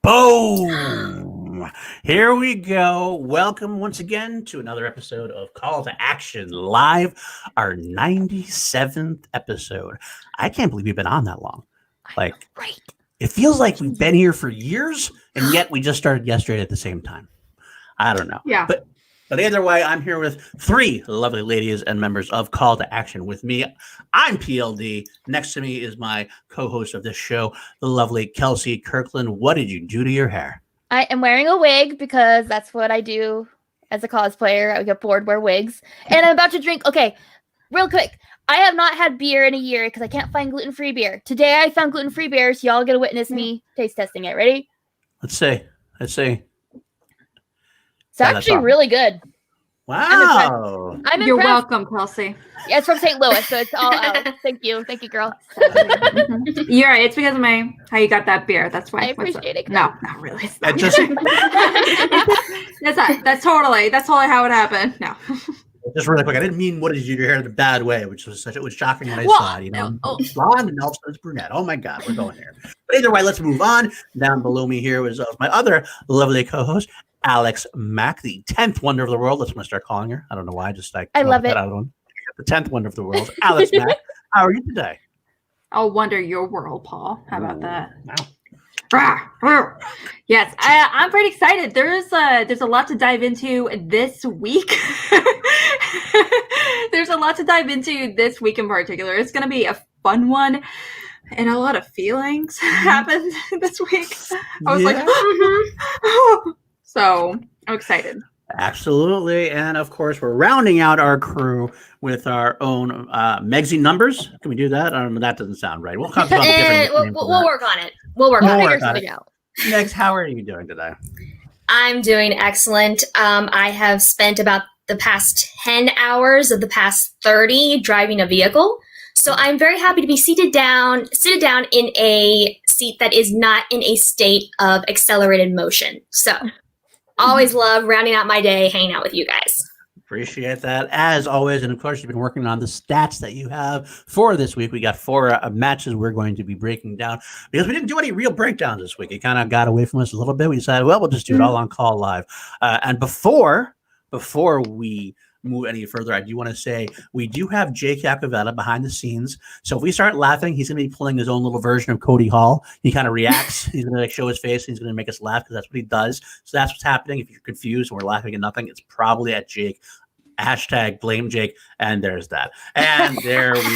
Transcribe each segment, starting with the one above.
Boom! Here we go. Welcome once again to another episode of Call to Action Live, our 97th episode. I can't believe we've been on that long. Like, right. It feels like we've been here for years, and yet we just started yesterday at the same time. I don't know. Yeah. But either way, I'm here with three lovely ladies and members of Call to Action with me. I'm PLD. Next to me is my co-host of this show, the lovely Kelsey Kirkland. What did you do to your hair? I am wearing a wig because that's what I do as a cosplayer. I get bored, wear wigs. And I'm about to drink. Okay, real quick. I have not had beer in a year because I can't find gluten-free beer. Today I found gluten-free beer, so y'all get to witness me taste testing it. Ready? Let's see. It's actually really good. Wow. I'm You're impressed. welcome, Kelsey. Yeah, it's from St. Louis, so it's all out. Thank you, girl. You're right. It's because of how you got that beer. That's why. I appreciate it. No, not really. It just, That's totally how it happened. No. just really quick, I didn't mean what did you do to your hair in a bad way, which was shocking when I Well, saw it. You know, blonde and also it's brunette. Oh my God, we're going here. But either way, let's move on. Down below me here was my other lovely co-host, Alex Mack, the 10th wonder of the world. That's what I'm gonna start calling her. I don't know why. I love it. The 10th wonder of the world, Alex Mack. How are you today? I'll wonder your world, Paul. How about that? Wow. Yes, I'm pretty excited. There's a lot to dive into this week. There's a lot to dive into this week in particular. It's going to be a fun one, and a lot of feelings happened this week. I was like, so I'm excited. Absolutely. And of course, we're rounding out our crew with our own Megsy numbers. Can we do that? I don't know. That doesn't sound right. We'll come up with a different We'll work on it. We'll figure something out. Megs, how are you doing today? I'm doing excellent. I have spent about the past 10 hours of the past 30 driving a vehicle. So I'm very happy to be seated down in a seat that is not in a state of accelerated motion. So always love rounding out my day, hanging out with you guys. Appreciate that as always. And of course, you've been working on the stats that you have for this week. We got 4 matches we're going to be breaking down because we didn't do any real breakdowns this week. It kind of got away from us a little bit. We decided, well, we'll just do it all on call live. And before we move any further, I do want to say we do have Jake Acavetta behind the scenes. So if we start laughing, he's going to be pulling his own little version of Cody Hall. He kind of reacts. He's going to show his face. And he's going to make us laugh because that's what he does. So that's what's happening. If you're confused and we're laughing at nothing, it's probably at Jake. Hashtag blame Jake. And there's that. And there we go.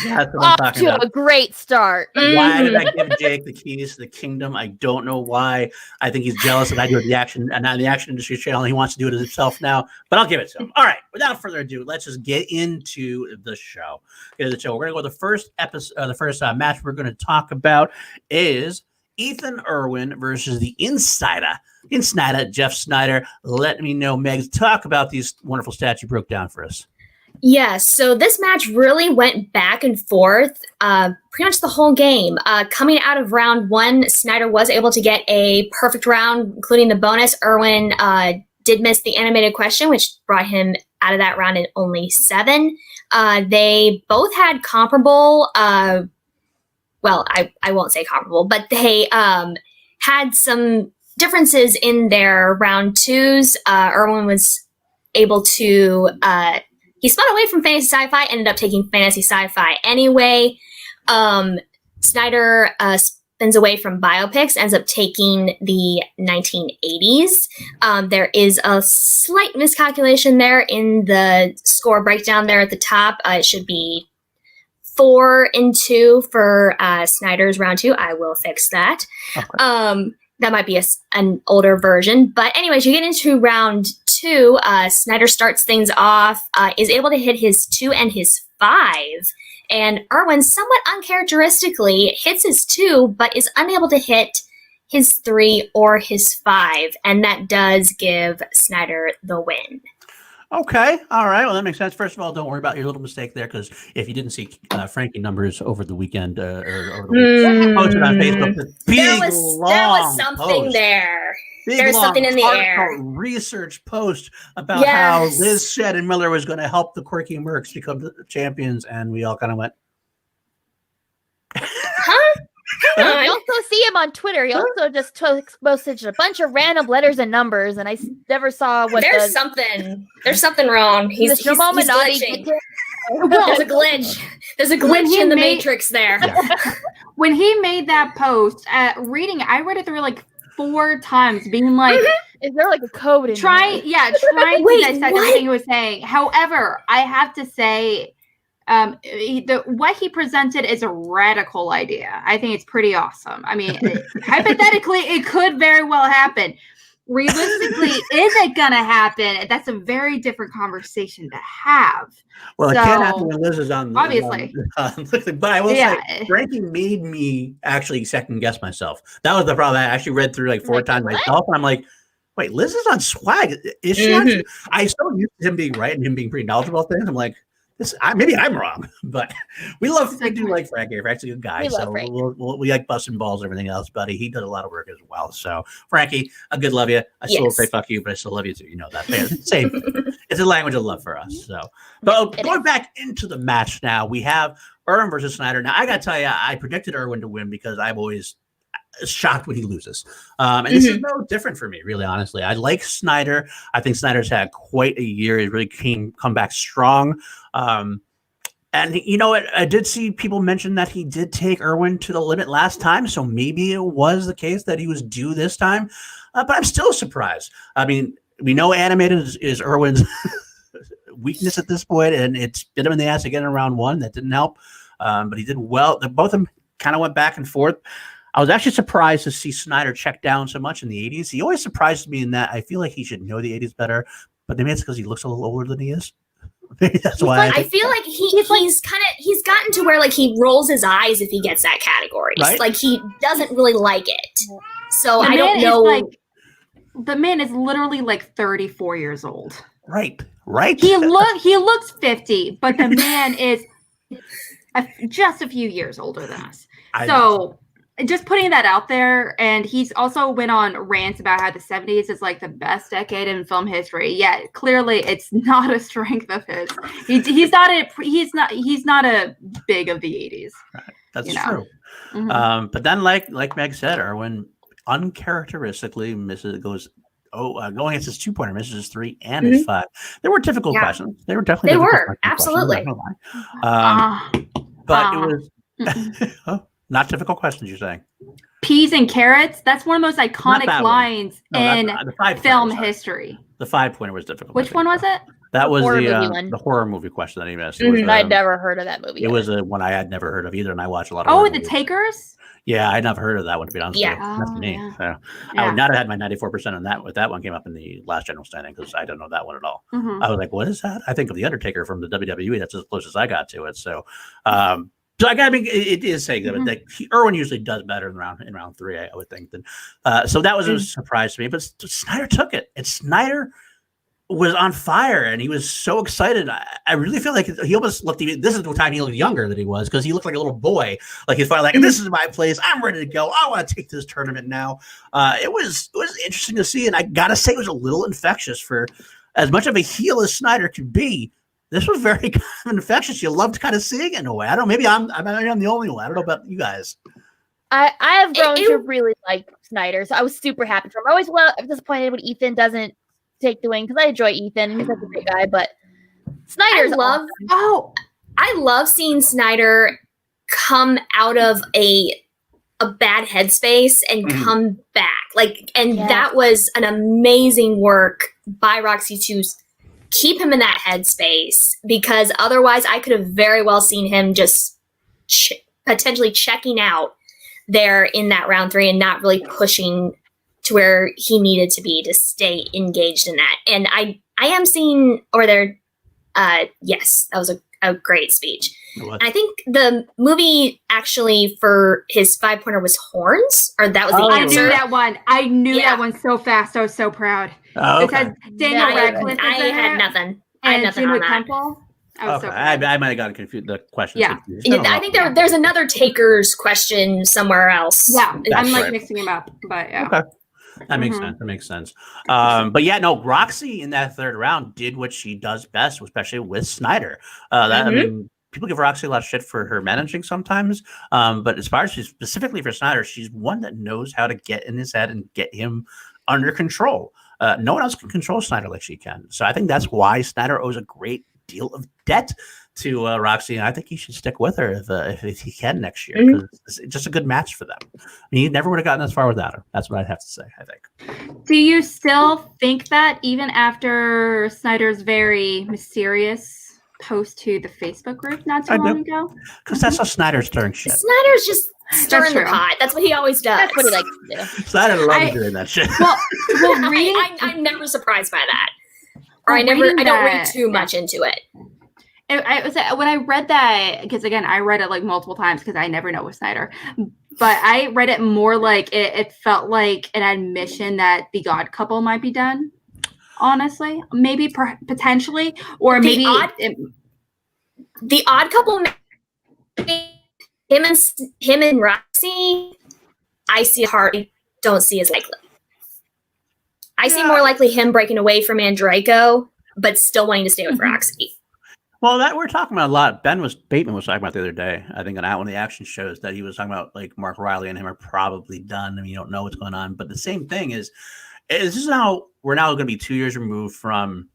That's what I'm talking about. A great start. Why did I give Jake the keys to the kingdom? I don't know why. I think he's jealous that I do it the action and not the action industry channel. He wants to do it himself now, but I'll give it to him. All right. Without further ado, let's just get into the show. We're going to go with the first episode. The first match we're going to talk about is Ethan Irwin versus the INSNEIDER, Jeff Sneider. Let me know, Megs. Talk about these wonderful stats you broke down for us. Yes, so this match really went back and forth pretty much the whole game. Coming out of round 1, Sneider was able to get a perfect round, including the bonus. Irwin did miss the animated question, which brought him out of that round in only 7. They both had comparable, well, I won't say comparable, but they had some differences in their round 2s. Irwin was able to... he spun away from fantasy sci-fi, ended up taking fantasy sci-fi anyway. Sneider spins away from biopics, ends up taking the 1980s. There is a slight miscalculation there in the score breakdown there at the top. It should be 4-2 for Sneider's round 2. I will fix that. Okay. That might be an older version. But anyways, you get into round 2. Sneider starts things off, is able to hit his 2 and his 5. And Irwin, somewhat uncharacteristically, hits his 2, but is unable to hit his 3 or his 5. And that does give Sneider the win. Okay. All right. Well, that makes sense. First of all, don't worry about your little mistake there, because if you didn't see Frankie numbers over the weekend or over the week, posted on Facebook, there was something post. There. Big, There's something in the air. Research post about how Liz Shed and Miller was going to help the Quirky Mercs become the champions, and we all kind of went, huh? You also see him on Twitter. He also just posted a bunch of random letters and numbers, and I never saw what. There's something wrong. He's glitching. There's a glitch. There's a glitch in the matrix there. When he made that post, I read it through like 4 times, being like, is there like a code in trying to dissect everything he was saying. However, I have to say, what he presented is a radical idea. I think it's pretty awesome. I mean, hypothetically, it could very well happen. Realistically, is it gonna happen? That's a very different conversation to have. Well, it can't happen when Liz is on. Obviously. But I will say, ranking made me actually second guess myself. That was the problem. I actually read through like 4 times myself, and I'm like, wait, Liz is on swag. Is she? On? I so used to him being right and him being pretty knowledgeable about things. I'm like, maybe I'm wrong, but we do like Frankie. Frankie's a good guy, so we like busting balls and everything else, buddy. He does a lot of work as well. So, Frankie, I good love you. I still say fuck you, but I still love you too. You know that. Same. It's a language of love for us. So, but going back into the match now, we have Irwin versus SNEIDER. Now, I got to tell you, I predicted Irwin to win because I'm always shocked when he loses. And this is no different for me, really, honestly. I like SNEIDER. I think SNEIDER's had quite a year. He really come back strong. And you know what? I did see people mention that he did take Irwin to the limit last time. So maybe it was the case that he was due this time. But I'm still surprised. I mean, we know animated is Irwin's weakness at this point, and it's bit him in the ass again in round 1. That didn't help. But he did well. Both of them kind of went back and forth. I was actually surprised to see SNEIDER check down so much in the 80s. He always surprised me in that I feel like he should know the 80s better, but maybe it's because he looks a little older than he is. Maybe that's why. I feel like he's gotten to where like he rolls his eyes if he gets that category. Right? Like he doesn't really like it. So I don't know. The man is literally like 34 years old. Right. He looks 50, but the man is just a few years older than us. Just putting that out there, and he's also went on rants about how the 70s is like the best decade in film history. Yeah, clearly it's not a strength of his. He's not a big of the 80s. Right. That's true. But then, like Meg said, Irwin uncharacteristically going against his 2-pointer, misses his 3 and his 5. They were difficult questions. They were definitely absolutely. But it was. Not difficult questions, you're saying? Peas and carrots? That's one of the most iconic lines in film history. The 5-pointer was difficult. Which one was it? That was the horror movie question that he asked. I'd never heard of that movie. It was one I had never heard of either, and I watched a lot of The Takers? Yeah, I'd never heard of that one, to be honest with you. Oh, That's me. Yeah. So I would not have had my 94% on that if that one came up in the last general standing, because I don't know that one at all. I was like, what is that? I think of The Undertaker from the WWE. That's as close as I got to it. So, so it is saying that Irwin usually does better in round 3, I would think. So that was a surprise to me. But SNEIDER took it, and SNEIDER was on fire, and he was so excited. I really feel like he almost looked. This is the time he looked younger than he was, because he looked like a little boy. Like he's finally like, "This is my place. I'm ready to go. I want to take this tournament now." It was interesting to see, and I gotta say, it was a little infectious for as much of a heel as SNEIDER could be. This was very kind of infectious. You loved kind of seeing it in a way. I don't know. Maybe I'm the only one. I don't know about you guys. I have grown to really like SNEIDER, so I was super happy for him. I was disappointed when Ethan doesn't take the win, because I enjoy Ethan. He's such a great guy, but SNEIDER's I love seeing SNEIDER come out of a bad headspace and come back. That was an amazing work by Roxy to keep him in that headspace, because otherwise I could have very well seen him just potentially checking out there in that round 3 and not really pushing to where he needed to be to stay engaged in that. And I am seeing yes, that was a great speech. And I think the movie actually for his 5-pointer was Horns, or that was the answer. I knew that one so fast. I was so proud. Oh, okay. Because Daniel Radcliffe I had nothing. I had nothing on that. Temple. I might have gotten confused. The question. Yeah, I think there's another Takers question somewhere else. Yeah, I'm mixing them up, but yeah. Okay. That makes sense. That makes sense. But yeah, no, Roxy in that 3rd round did what she does best, especially with SNEIDER. I mean, people give Roxy a lot of shit for her managing sometimes. But as far as she's specifically for SNEIDER, she's one that knows how to get in his head and get him under control. No one else can control SNEIDER like she can. So I think that's why SNEIDER owes a great deal of debt to Roxy, and I think he should stick with her if he can next year, because it's just a good match for them. I mean, he never would have gotten as far without her. That's what I'd have to say, I think. Do you still think that even after SNEIDER's very mysterious post to the Facebook group not too long ago? Because that's how SNEIDER's stirring shit. SNEIDER's just stirring the true. pot. That's what he always does. That's what he likes to do. SNEIDER loves doing that shit. Well, reading, I'm never surprised by that. Or I reading don't read that- too much into it. I was when I read that, because again, I read it like multiple times because I never know with SNEIDER, but I read it more like it felt like an admission that the Odd Couple might be done. Honestly, maybe potentially, or maybe The Odd Couple, him and Roxy, I see hard. Don't see as likely. I see more likely him breaking away from Andreyko, but still wanting to stay with Roxy. Well, that we're talking about a lot. Bateman was talking about the other day, I think, on one of the action shows, that he was talking about like Mark Riley and him are probably done. I mean, you don't know what's going on, but the same thing is this is now we're now going to be 2 years removed from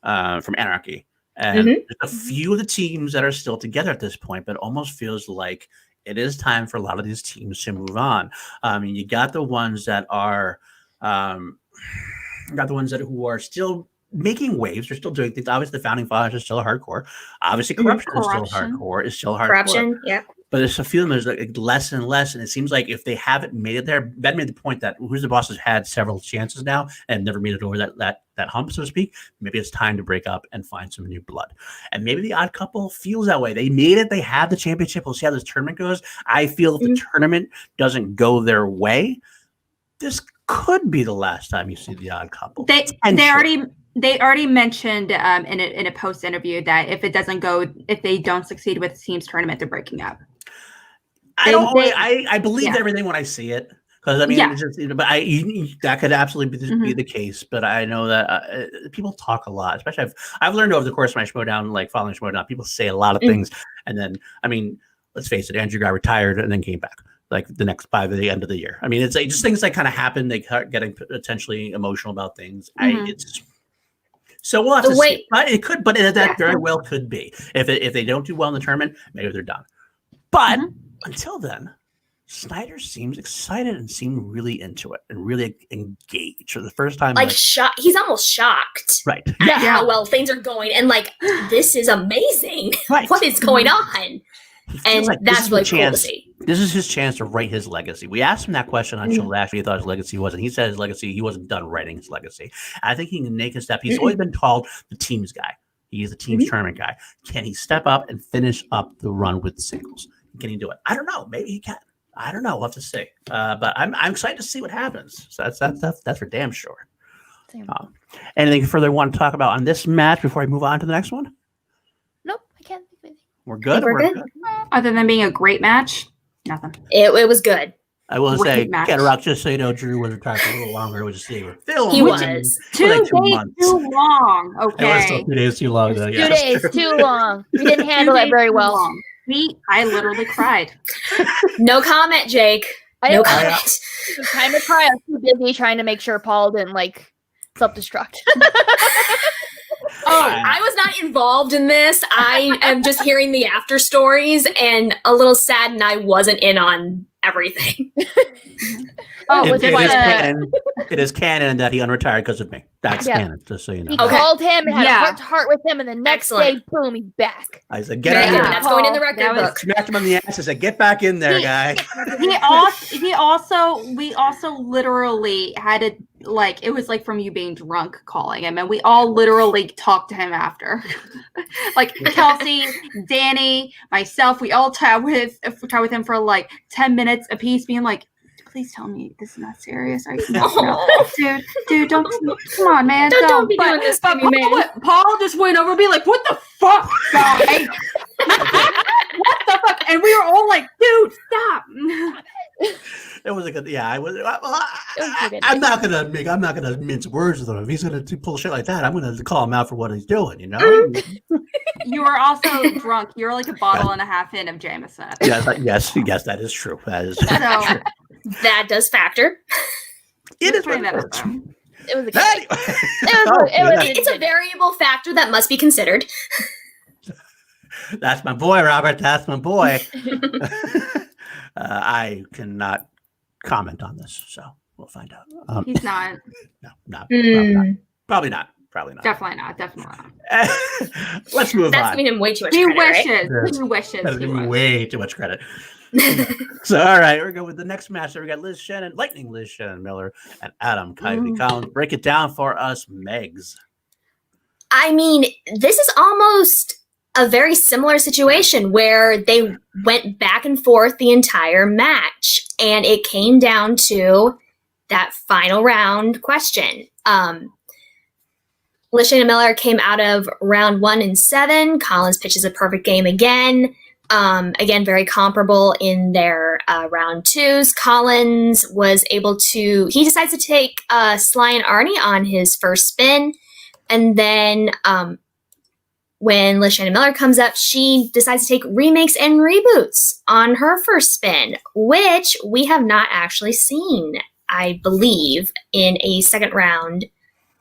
Anarchy, and there's a few of the teams that are still together at this point, but it almost feels like it is time for a lot of these teams to move on. I mean, you got the ones that are, who are still making waves. They're still doing things. Obviously, the founding fathers are still hardcore. Obviously, corruption is still hardcore. It's still hardcore. Corruption, yeah. But it's a feeling there's like less and less, and it seems like if they haven't made it there, Ben made the point that Who's the Boss has had several chances now and never made it over that hump, so to speak. Maybe it's time to break up and find some new blood. And maybe the Odd Couple feels that way. They made it. They had the championship. We'll see how this tournament goes. I feel if the tournament doesn't go their way, this could be the last time you see the Odd Couple. They already mentioned in a post interview that if they don't succeed with the team's tournament, they're breaking up. I believe everything when I see it, because I mean, it's just, but that could absolutely be the case. But I know that people talk a lot, especially I've learned over the course of my Schmoedown, like following Schmoedown, people say a lot of things, and then I mean, let's face it, Andrew got retired and then came back like by the end of the year. I mean, it's like just things that kind of happen. They start getting potentially emotional about things. So we'll have to see. It could, but that very well could be. If they don't do well in the tournament, maybe they're done. But until then, SNEIDER seems excited and seemed really into it and really engaged for the first time. Like he's almost shocked. Right. At how well things are going, and like this is amazing. Right. What is going on? And like that's really cool to see. This is his chance to write his legacy. We asked him that question on show last week. He thought his legacy was, and he said his legacy, he wasn't done writing his legacy. I think he can make a step. He's always been called the team's guy. He's the team's tournament guy. Can he step up and finish up the run with the singles? Can he do it? I don't know. Maybe he can. I don't know. We'll have to see. But I'm excited to see what happens. So that's for damn sure. Anything further you want to talk about on this match before I move on to the next one? Nope, I can't think of anything. We're good. We're good. Other than being a great match, nothing. It was good. I will Great say, match. Get her out, just so you know, Drew was retired for a little longer. It was just they were He was. 2 like days 2 months. too long. It was Okay. still 2 days too long. Though. 2 days, too long. We didn't handle 2 it days very too well. long. I literally cried. No comment, Jake. No comment. Time to cry. I was too busy trying to make sure Paul didn't like self-destruct. I was not involved in this. I am just hearing the after stories and a little saddened I wasn't in on everything. It is canon that he unretired because of me. That's canon, just so you know. He called him and had a heart-to-heart with him, and the next day, boom, he's back. I said, That's going in the record book. Smacked him on the ass. I said, get back in there, guy. We also literally had to, like, it was like from you being drunk calling him, and we all literally talked to him after. Like Kelsey, Danny, myself, we all chat with him for like 10 minutes apiece, being like, please tell me this is not serious. Are you no. Dude, don't come on, man. Don't be doing this to me, man. Paul just went over and be like, what the fuck, guy? What the fuck? And we were all like, dude, stop. It was a good, I'm not gonna mince words with him. If he's gonna pull shit like that, I'm gonna call him out for what he's doing, you know? You were also drunk. You were like a bottle and a half in of Jameson. Yes, that is true. That is So That does factor. it is putting what that it out is. there. It was a Anyway. It's a variable factor that must be considered. That's my boy, Robert. That's my boy. I cannot comment on this, so we'll find out. He's not. No, Mm. probably not. Probably not. Definitely not. Definitely not. Let's move That's on. giving him way too much He credit, right? wishes. He wishes. That's He giving me wishes. way too much credit. So, all right, we're going with the next match. So we got Lightning Liz Shannon Miller, and Adam Coyote Collins. Break it down for us, Megs. I mean, this is almost a very similar situation where they went back and forth the entire match, and it came down to that final round question. Liz Shannon Miller came out of round 1 and 7. Collins pitches a perfect game again. Again, very comparable in their round 2s. Collins was able to, he decides to take Sly and Arnie on his first spin. And then when Liz Shannon Miller comes up, she decides to take remakes and reboots on her first spin, which we have not actually seen, I believe, in a second round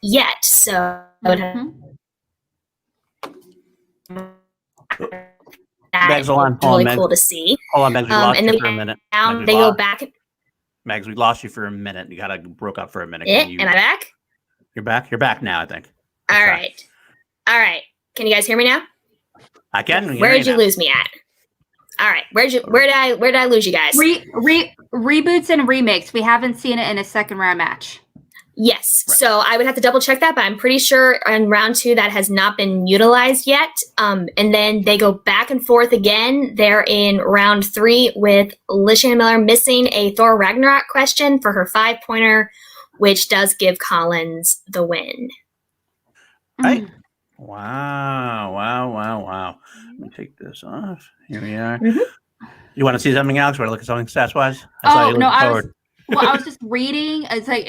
yet. So Megs, hold on, really Megs. cool to see. Hold on, Megs. We lost and you then for a minute. down, Megs, they go back. Megs, we lost you for a minute. You got broke up for a minute. Am I back? You're back? You're back now, I think. All right. Can you guys hear me now? I can. Where did you lose me at? All right. Where did I lose you guys? Reboots and remakes. We haven't seen it in a second round match. Yes. Right. So I would have to double check that, but I'm pretty sure in round 2 that has not been utilized yet. And then they go back and forth again. They're in round 3 with Liz Shannon Miller missing a Thor Ragnarok question for her 5-pointer, which does give Collins the win. Right. Wow. Let me take this off. Here we are. Mm-hmm. You want to see something else? Want to look at something stats-wise? I was just reading. It's like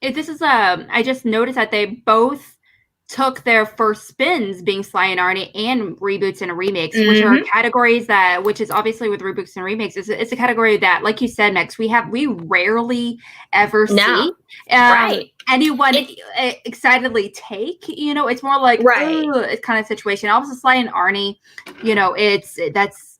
this is I just noticed that they both took their first spins being Sly and Arnie and reboots and remakes, which are categories which is obviously with reboots and remakes, it's a category that, like you said, Mex, we rarely ever see anyone excitedly take. It's more like it's kind of situation. Also, Sly and Arnie, that's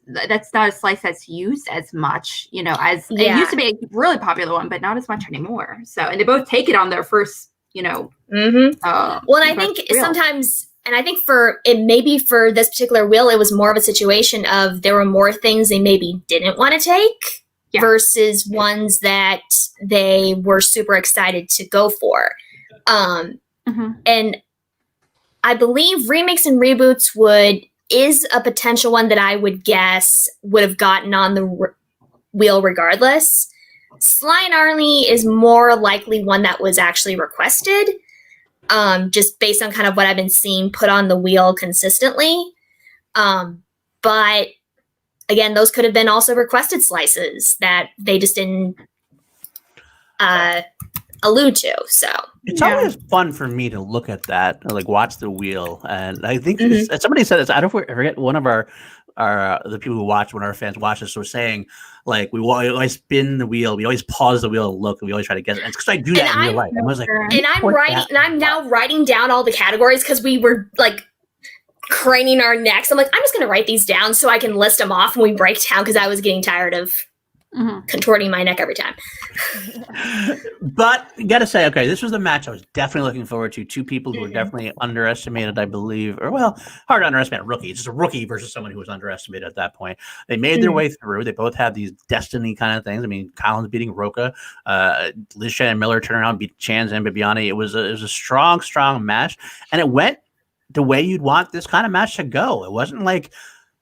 not a slice that's used as much, as it used to be a really popular one, but not as much anymore. So, and they both take it on their first, well, and I think sometimes, and I think for this particular wheel, it was more of a situation of there were more things they maybe didn't want to take versus ones that they were super excited to go for. And I believe remakes and reboots is a potential one that I would guess would have gotten on the wheel regardless. Sly and Arnie is more likely one that was actually requested, just based on kind of what I've been seeing put on the wheel consistently. But again, those could have been also requested slices that they just didn't allude to. So it's always fun for me to look at that, like watch the wheel. And I think somebody said this. I forget one of our the people who watch, when our fans watch this, were saying, like, we always spin the wheel, we always pause the wheel and look, and we always try to guess it. And it's because I do that in real life. I was like, I'm now writing down all the categories because we were like craning our necks. I'm like, I'm just going to write these down so I can list them off when we break down, because I was getting tired of contorting my neck every time. But you got to say, okay, this was the match I was definitely looking forward to. Two people who were definitely underestimated, I believe, or hard to underestimate a rookie. It's just a rookie versus someone who was underestimated at that point. They made their way through. They both had these destiny kind of things. I mean, Collins beating Roca, Liz Shannon Miller turning around, beat Chance and Bibiani. It was a strong match, and it went the way you'd want this kind of match to go. It wasn't like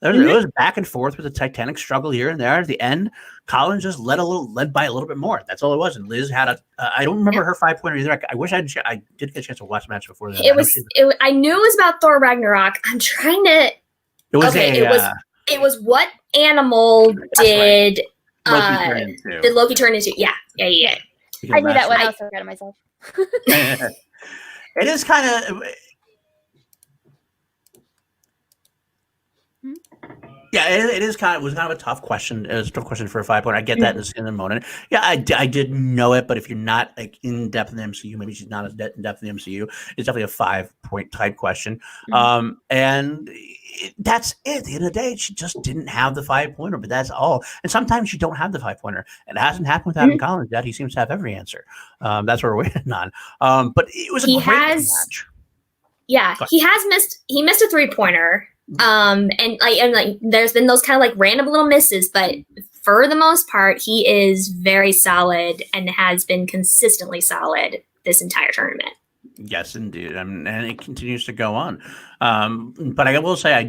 it was back and forth with a titanic struggle here and there. At the end, Collins just led by a little bit more. That's all it was. And Liz had I don't remember her 5-pointer either. I wish I did get a chance to watch the match before that. I knew it was about Thor Ragnarok. I'm trying to. It was what animal did Loki turn into? Yeah. I knew that one. I was so proud of myself. It is kind of. Yeah, it is kind of, it was kind of a tough question. It was a tough question for a 5-pointer. I get that in the moment. Yeah, I did know it, but if you're not like in depth in the MCU, maybe she's not as in depth in the MCU. It's definitely a 5-point type question. And that's it. At the end of the day, she just didn't have the 5-pointer, but that's all. And sometimes you don't have the 5-pointer. And it hasn't happened with Adam Collins yet. He seems to have every answer. That's what we're waiting on. But it was a great match. Yeah, he missed a 3-pointer. And there's been those kind of like random little misses, but for the most part, he is very solid and has been consistently solid this entire tournament. Yes, indeed, and it continues to go on. But I will say, I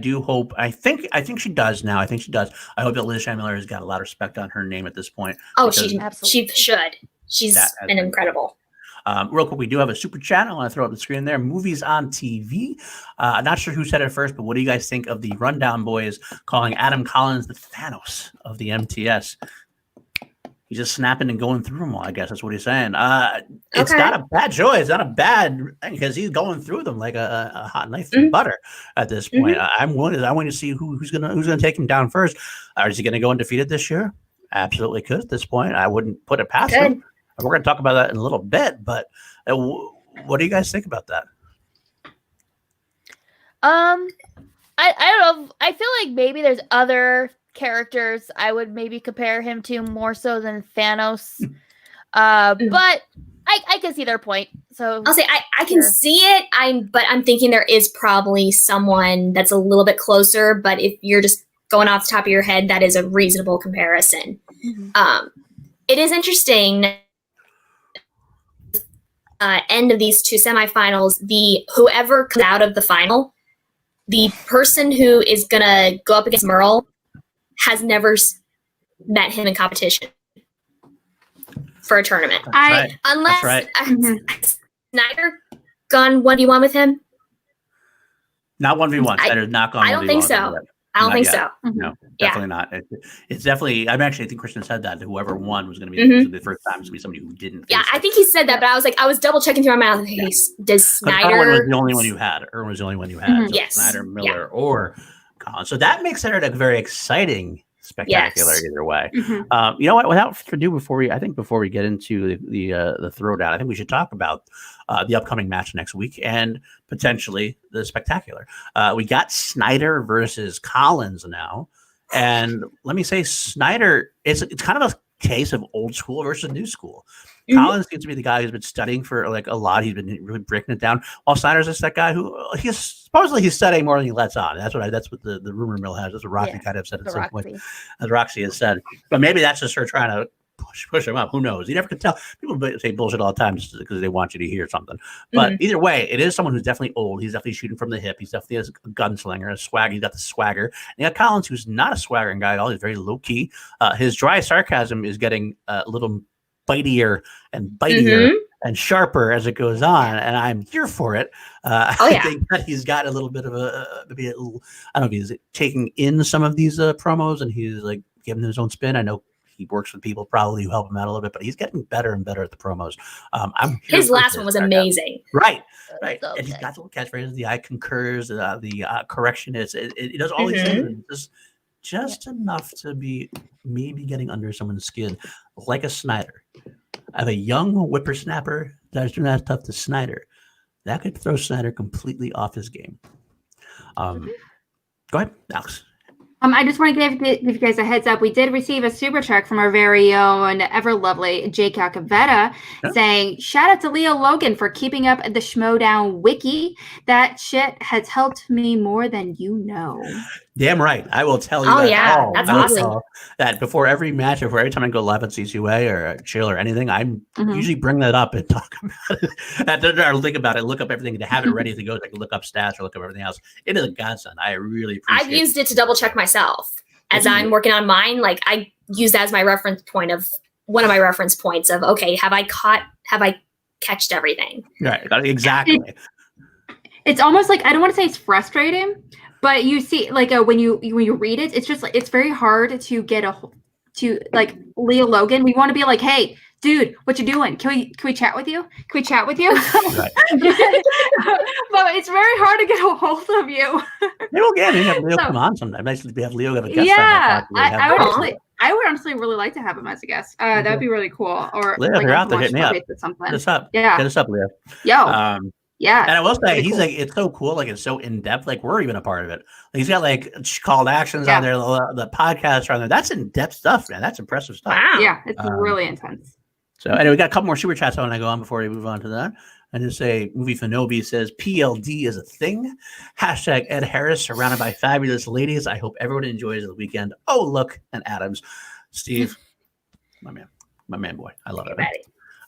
think she does now. I think she does. I hope that Liz Miller has got a lot of respect on her name at this point. Oh, she should. She's been incredible. Real quick, we do have a super chat. I want to throw up the screen there. Movies on TV. Not sure who said it first, but what do you guys think of the Rundown Boys calling Adam Collins the Thanos of the MTS? He's just snapping and going through them all. I guess that's what he's saying. It's not a bad choice. It's not a bad because he's going through them like a hot knife through butter at this point. I want to see who's gonna take him down first. Is he gonna go undefeated this year? Absolutely could at this point. I wouldn't put it past him. We're going to talk about that in a little bit, but what do you guys think about that? I don't know. I feel like maybe there's other characters I would maybe compare him to more so than Thanos. But I can see their point. So I'll say I can see it. But I'm thinking there is probably someone that's a little bit closer. But if you're just going off the top of your head, that is a reasonable comparison. It is interesting. End of these two semifinals, whoever comes out of the final, the person who is gonna go up against Merle has never met him in competition for a tournament. Unless Snyder gone 1v1 with him. Not 1v1. Snyder's not gone 1v1. I don't think so. I don't think so. No, definitely not. It's definitely. I think Christian said that whoever won was going to be the first time to be somebody who didn't. Yeah, I think he said that, but I was double checking through my mouth. Does Snyder? Erwin was the only one you had. Erwin was the only one you had. So Yes. Snyder, Miller, or Collins. So that makes it a very exciting, spectacular either way. You know what? Without further ado, before we get into the throwdown, I think we should talk about the upcoming match next week and potentially the spectacular. We got Sneider versus Collins now, and let me say, Sneider it's kind of a case of old school versus new school. Collins seems to be the guy who's been studying for like a lot. He's been really breaking it down. While Snyder's just that guy who he's studying more than he lets on. That's what the rumor mill has. That's what Roxy kind of said at some point, as Roxy has said. But maybe that's just her trying to push him up. Who knows? You never can tell. People say bullshit all the time just because they want you to hear something. But either way, it is someone who's definitely old. He's definitely shooting from the hip. He's definitely a gunslinger, a swag. He's got the swagger. And you got Collins, who's not a swaggering guy at all. He's very low key. His dry sarcasm is getting a little bitier and sharper as it goes on, and I'm here for it. I think that he's got a little bit of I don't know if he's taking in some of these promos and he's like giving them his own spin. I know he works with people probably who help him out a little bit, but he's getting better and better at the promos. His last one was amazing. Right. So and he's got the little catchphrases. The I concurs. The correction is. It does all these things. Just enough to be maybe getting under someone's skin, like a Snyder. I have a young whippersnapper that's doing that stuff to Snyder. That could throw Snyder completely off his game. Go ahead, Alex. I just want to give you guys a heads up. We did receive a super chat from our very own ever lovely Jake Acavetta saying, shout out to Leo Logan for keeping up the Schmoedown wiki. That shit has helped me more than you know. Damn right. I will tell you that's awesome. That before every match, before every time I go live on CCUA or chill or anything, I'm usually bring that up and talk about it. Or think about it, look up everything to have it ready to go. Like look up stats or look up everything else. It is a godsend. I really appreciate it. I've used it to double check myself as I'm working on mine. Like I use that as my reference point of one of my reference points of, okay, have I catched everything? Right. Exactly. It's almost like, I don't want to say it's frustrating, but you see, like when you read it, it's just like it's very hard to get to like Leah Logan. We want to be like, hey, dude, what you doing? Can we chat with you? Can we chat with you? Right. But it's very hard to get a hold of you. Maybe we'll have Leo come on sometime. Nice to have Leo have a guest. Yeah, I would honestly really like to have him as a guest. That'd be really cool. Or Leo, like you're out there, hit me up. Something. Get us up. Yeah. Get us up, Leo. Yo. Yeah. And I will say, really he's cool. like, it's so cool. Like, it's so in depth. Like, we're even a part of it. Like, he's got like call to actions on there. The podcasts are on there. That's in depth stuff, man. That's impressive stuff. Wow. Yeah, it's really intense. So, anyway, we got a couple more super chats I want to go on before we move on to that. And just say, Movie Fanobi says, PLD is a thing. Hashtag Ed Harris, surrounded by fabulous ladies. I hope everyone enjoys the weekend. Oh, look, and Adams. Steve, my man boy. I love it.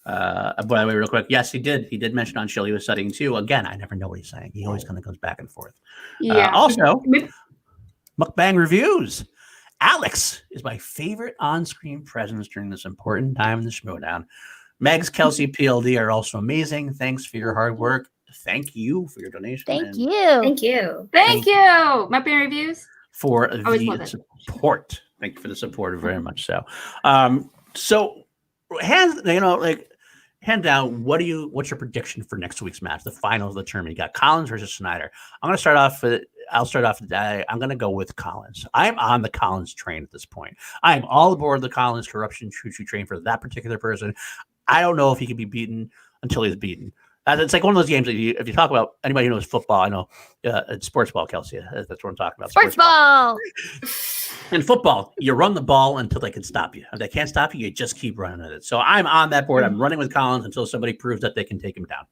By the way, real quick, yes, he did mention on show he was studying too. Again, I never know what he's saying. He always kind of goes back and forth. Yeah. Also, mukbang reviews. Alex is my favorite on-screen presence during this important time in the Schmoedown. Megs, Kelsey, PLD are also amazing. Thanks for your hard work. Thank you for your donation. Thank you. Thank you. Thank you. Mukbang reviews. For the support. Thank you for the support very much so. So hands down, what's your prediction for next week's match, the finals of the tournament? You got Collins versus Snyder. I'll start off today. I'm going to go with Collins. I'm on the Collins train at this point. I'm all aboard the Collins corruption choo-choo train for that particular person. I don't know if he can be beaten until he's beaten. It's like one of those games that if you talk about anybody who knows football, I know it's sports ball, Kelsey. That's what I'm talking about. Sports ball. In football, you run the ball until they can stop you. If they can't stop you, you just keep running with it. So I'm on that board. I'm running with Collins until somebody proves that they can take him down.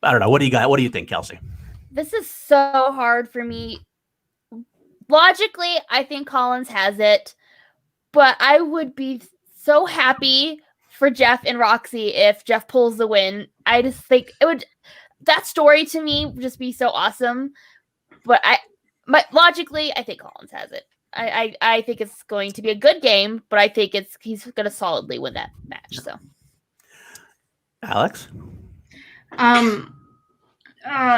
I don't know. What do you got? What do you think, Kelsey? This is so hard for me. Logically, I think Collins has it, but I would be so happy for Jeff and Roxy if Jeff pulls the win. I just think that story to me would just be so awesome. But logically, I think Collins has it. I think it's going to be a good game, but I think he's going to solidly win that match. So, Alex,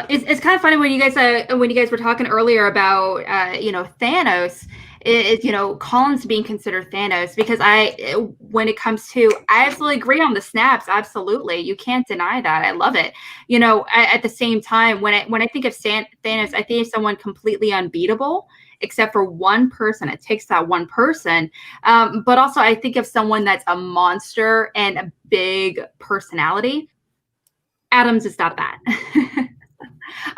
it's kind of funny when you guys were talking earlier about Thanos. Collins being considered Thanos, because when it comes to, I absolutely agree on the snaps. Absolutely. You can't deny that. I love it. At the same time, when I think of Thanos, I think of someone completely unbeatable, except for one person. It takes that one person. But also I think of someone that's a monster and a big personality. Adams is not that.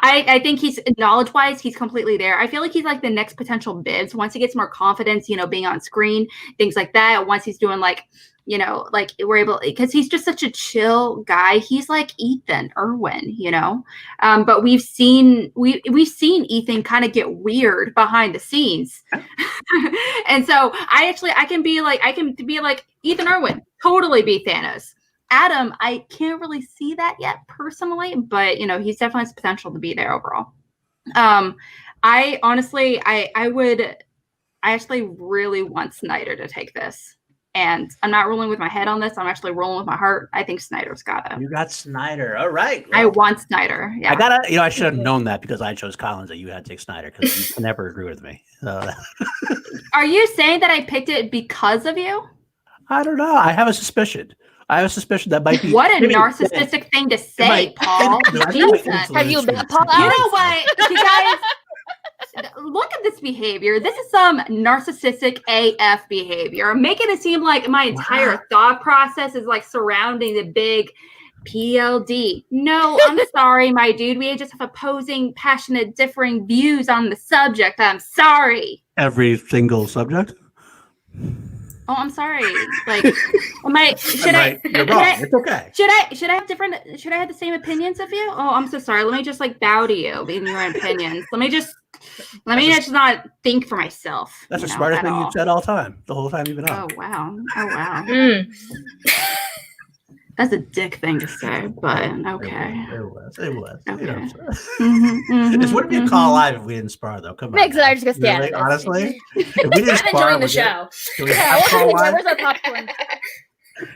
I think he's knowledge-wise, he's completely there. I feel like he's like the next potential Bibbs. Once he gets more confidence, being on screen, things like that. Once he's doing we're able, because he's just such a chill guy. He's like Ethan Irwin, but we've seen Ethan kind of get weird behind the scenes. And so I can be like Ethan Irwin, totally be Thanos. Adam, I can't really see that yet personally, but he's definitely has potential to be there overall. I actually really want Snyder to take this, and I'm not rolling with my head on this. I'm actually rolling with my heart. I think Snyder's got it. You got Snyder. All right. Well, I want Snyder. Yeah. I should have known that because I chose Collins that you had to take Snyder, because you can never agree with me. Are you saying that I picked it because of you? I don't know. I have a suspicion. that might be. What a narcissistic thing to say, Paul. Jesus. Have you met Paul? You know what, you guys? Look at this behavior. This is some narcissistic AF behavior. Making it seem like my entire thought process is like surrounding the big PLD. No, I'm sorry, my dude. We just have opposing, passionate, differing views on the subject. I'm sorry. Every single subject? Oh, I'm sorry. Like, You're wrong. It's okay. Should I have the same opinions of you? Oh, I'm so sorry. Let me just bow to you in your opinions. Let me just not think for myself. That's the smartest thing you've said all time. The whole time you've been on. Oh wow. That's a dick thing to say, but okay. It was. Okay. This wouldn't be a call live if we didn't spar, though. Come on. Megs and I are just gonna stand. Really? Honestly, if we didn't spar, enjoying the show. Do we have call live? Where's our popcorn?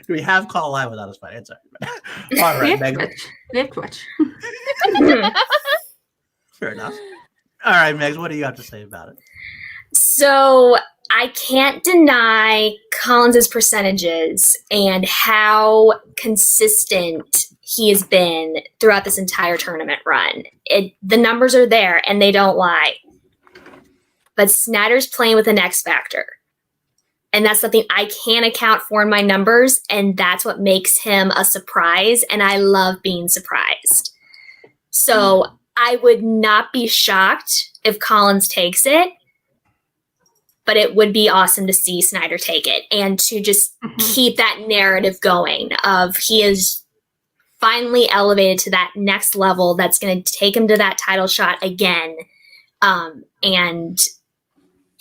Do we have call live without us fighting? It's all right, Megs. We have Twitch. Fair enough. All right, Megs, what do you have to say about it? So I can't deny Collins' percentages and how consistent he has been throughout this entire tournament run. The numbers are there, and they don't lie. But SNEIDER's playing with an X factor. And that's something I can't account for in my numbers, and that's what makes him a surprise, and I love being surprised. So I would not be shocked if Collins takes it, but it would be awesome to see SNEIDER take it and to just keep that narrative going of he is finally elevated to that next level that's going to take him to that title shot again. And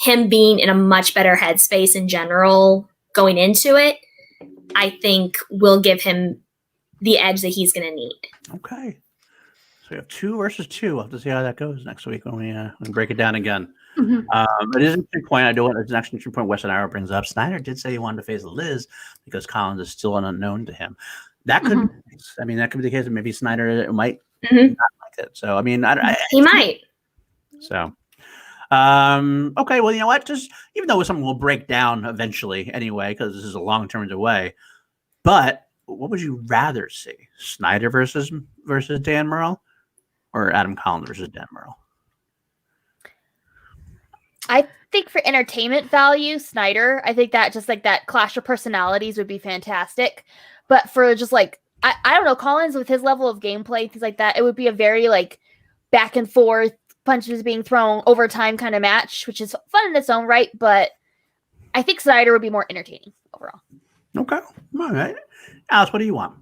him being in a much better headspace in general going into it, I think will give him the edge that he's going to need. Okay. So we have 2 versus 2. We'll have to see how that goes next week when we break it down again. It is an interesting point. It's an interesting point Weston Arrow brings up. SNEIDER did say he wanted to face Liz because Collins is still an unknown to him. That could, that could be the case. Maybe SNEIDER might not like it. So, I mean, he might. So, okay. Well, you know what? Just even though something will break down eventually anyway, because this is a long term away. But what would you rather see? SNEIDER versus Dan Murrell, or Adam Collins versus Dan Murrell? I think for entertainment value, SNEIDER. I think that just like that clash of personalities would be fantastic. But for just like I don't know, Collins with his level of gameplay, things like that, it would be a very like back and forth, punches being thrown, overtime kind of match, which is fun in its own right. But I think SNEIDER would be more entertaining overall. Okay, all right. Alice, what do you want?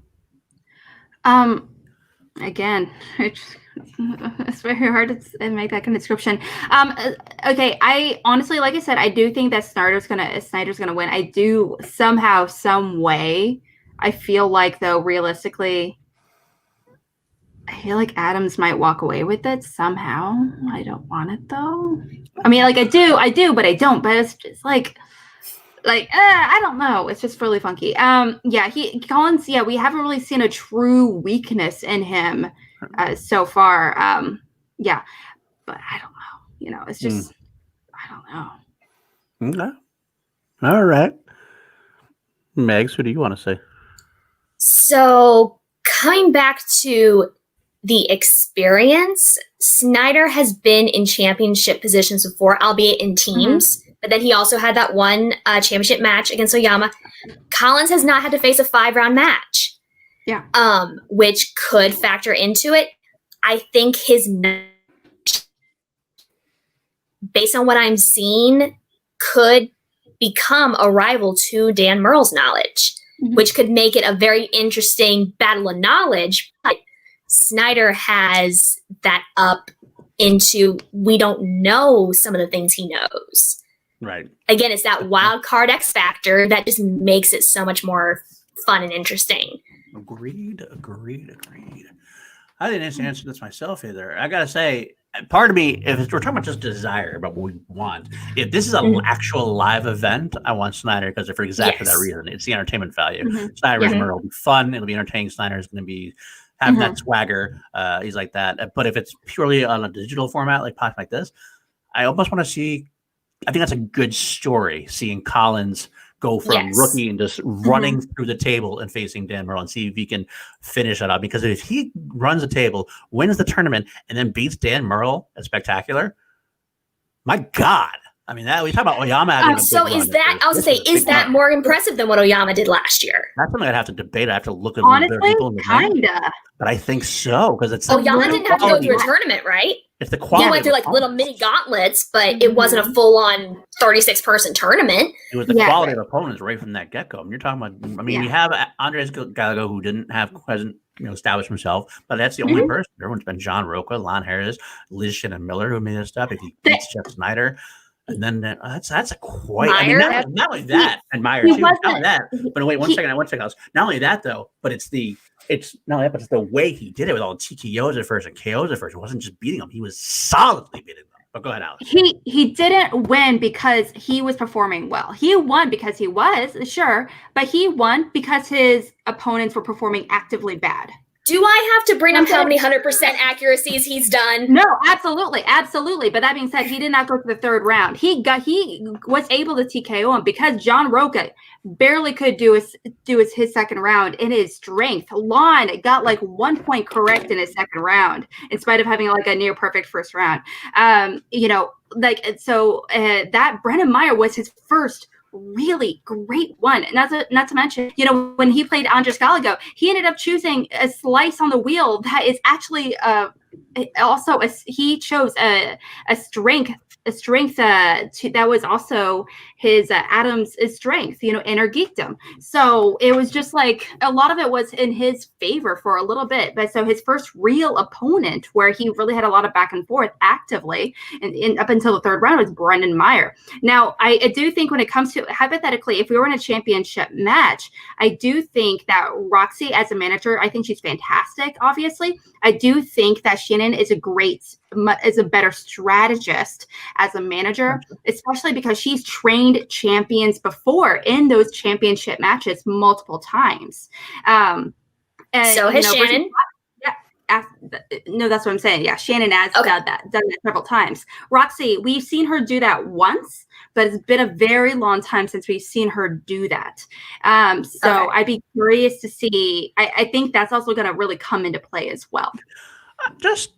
Again, it's very hard to make that kind of description. Okay, I honestly, like I said, I do think that SNEIDER's gonna win. I do somehow, some way. I feel like, though, realistically, I feel like Adams might walk away with it somehow. I don't want it, though. I mean, like, I do, but I don't. But it's just like I don't know. It's just really funky. Collins, we haven't really seen a true weakness in him so far. But I don't know. You know, it's just I don't know. Okay. All right. Megs, what do you want to say? So coming back to the experience, SNEIDER has been in championship positions before, albeit in teams. But then he also had that one championship match against Oyama. Collins has not had to face a 5-round match. Yeah. Which could factor into it. I think his based on what I'm seeing, could become a rival to Dan Murrell's knowledge, which could make it a very interesting battle of knowledge. But SNEIDER has that up into we don't know some of the things he knows. Right. Again, it's that wild card X factor that just makes it so much more fun and interesting. Agreed. I didn't answer this myself either. I gotta say, part of me, if we're talking about just desire about what we want, if this is an actual live event, I want SNEIDER because for exactly that reason. It's the entertainment value. SNEIDER versus Murrell will be fun. It'll be entertaining. SNEIDER's going to be having that swagger. He's like that. But if it's purely on a digital format, like this, I almost want to see. I think that's a good story. Seeing Collins go from rookie and just running through the table and facing Dan Murrell and see if he can finish it up. Because if he runs the table, wins the tournament, and then beats Dan Murrell at Spectacular, my God. I mean, we talk about Oyama. So is that, I was going to say, is that more impressive than what Oyama did last year? That's something I'd have to debate. I have to look at honestly, people in the kinda. But I think so, because it's Oyama didn't have to go through a tournament, right? It's the quality. He went through like little mini gauntlets, but it wasn't a full-on 36-person tournament. It was the quality of opponents right from that get-go. I mean, you're talking about. I mean, we have Andres Gallego, who hasn't established himself, but that's the only person. Everyone's been John Roca, Lon Harris, Liz Shannon Miller, who made this stuff. If he beats Jeff SNEIDER, and then that's a quite. Meyer? I mean, not only that, and Meyer too. Not only that, but wait, one second. Not only that though, but it's not only that, but it's the way he did it with all the TKOs at first and KOs at first. It wasn't just beating them; he was solidly beating them. But go ahead, Alex. He didn't win because he was performing well. He won because he was, sure, but he won because his opponents were performing actively bad. Do I have to bring up how many 100% accuracies he's done? No, absolutely, absolutely. But that being said, he did not go to the third round. He was able to TKO him because John Roca barely could do his second round in his strength. Lon got like 1 point correct in his second round, in spite of having like a near perfect first round. That Brennan Meyer was his first really great one. And not to mention, when he played Andres Gallego, he ended up choosing a slice on the wheel that is actually he chose a strength that was also his Adam's strength, inner geekdom. So it was just like a lot of it was in his favor for a little bit. But so his first real opponent where he really had a lot of back and forth actively and up until the third round was Brendan Meyer. Now, I do think when it comes to hypothetically, if we were in a championship match, I do think that Roxy as a manager, I think she's fantastic, obviously. I do think that Shannon is a better strategist as a manager, especially because she's trained champions before in those championship matches multiple times. So has Shannon. No, that's what I'm saying. Yeah, Shannon has done that several times. Roxy, we've seen her do that once, but it's been a very long time since we've seen her do that. I'd be curious to see. I think that's also going to really come into play as well. Just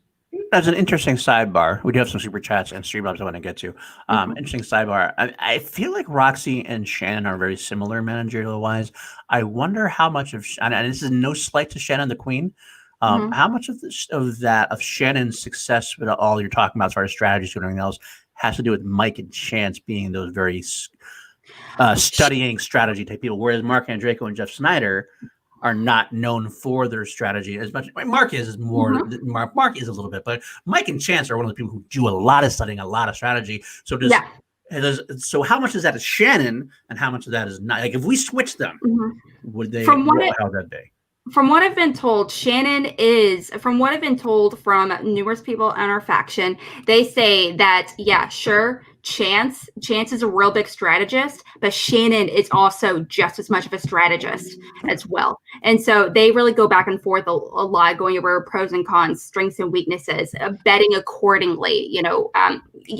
as an interesting sidebar, we do have some super chats and Streamlabs I want to get to. Interesting sidebar. I feel like Roxy and Shannon are very similar managerial wise. I wonder how much of, and this is no slight to Shannon the Queen, how much of Shannon's success with all you're talking about as far as strategies and everything else has to do with Mike and Chance being those very studying strategy type people, whereas Mark Andreyko and Jeff Sneider are not known for their strategy as much. Mark is more. Mark is a little bit, but Mike and Chance are one of the people who do a lot of studying, a lot of strategy. So so how much is that is Shannon, and how much of that is not? Like if we switch them, would they? How would that be? From what I've been told, from what I've been told from numerous people in our faction, they say that, yeah, sure, Chance is a real big strategist, but Shannon is also just as much of a strategist as well. And so they really go back and forth a lot, going over pros and cons, strengths and weaknesses, betting accordingly,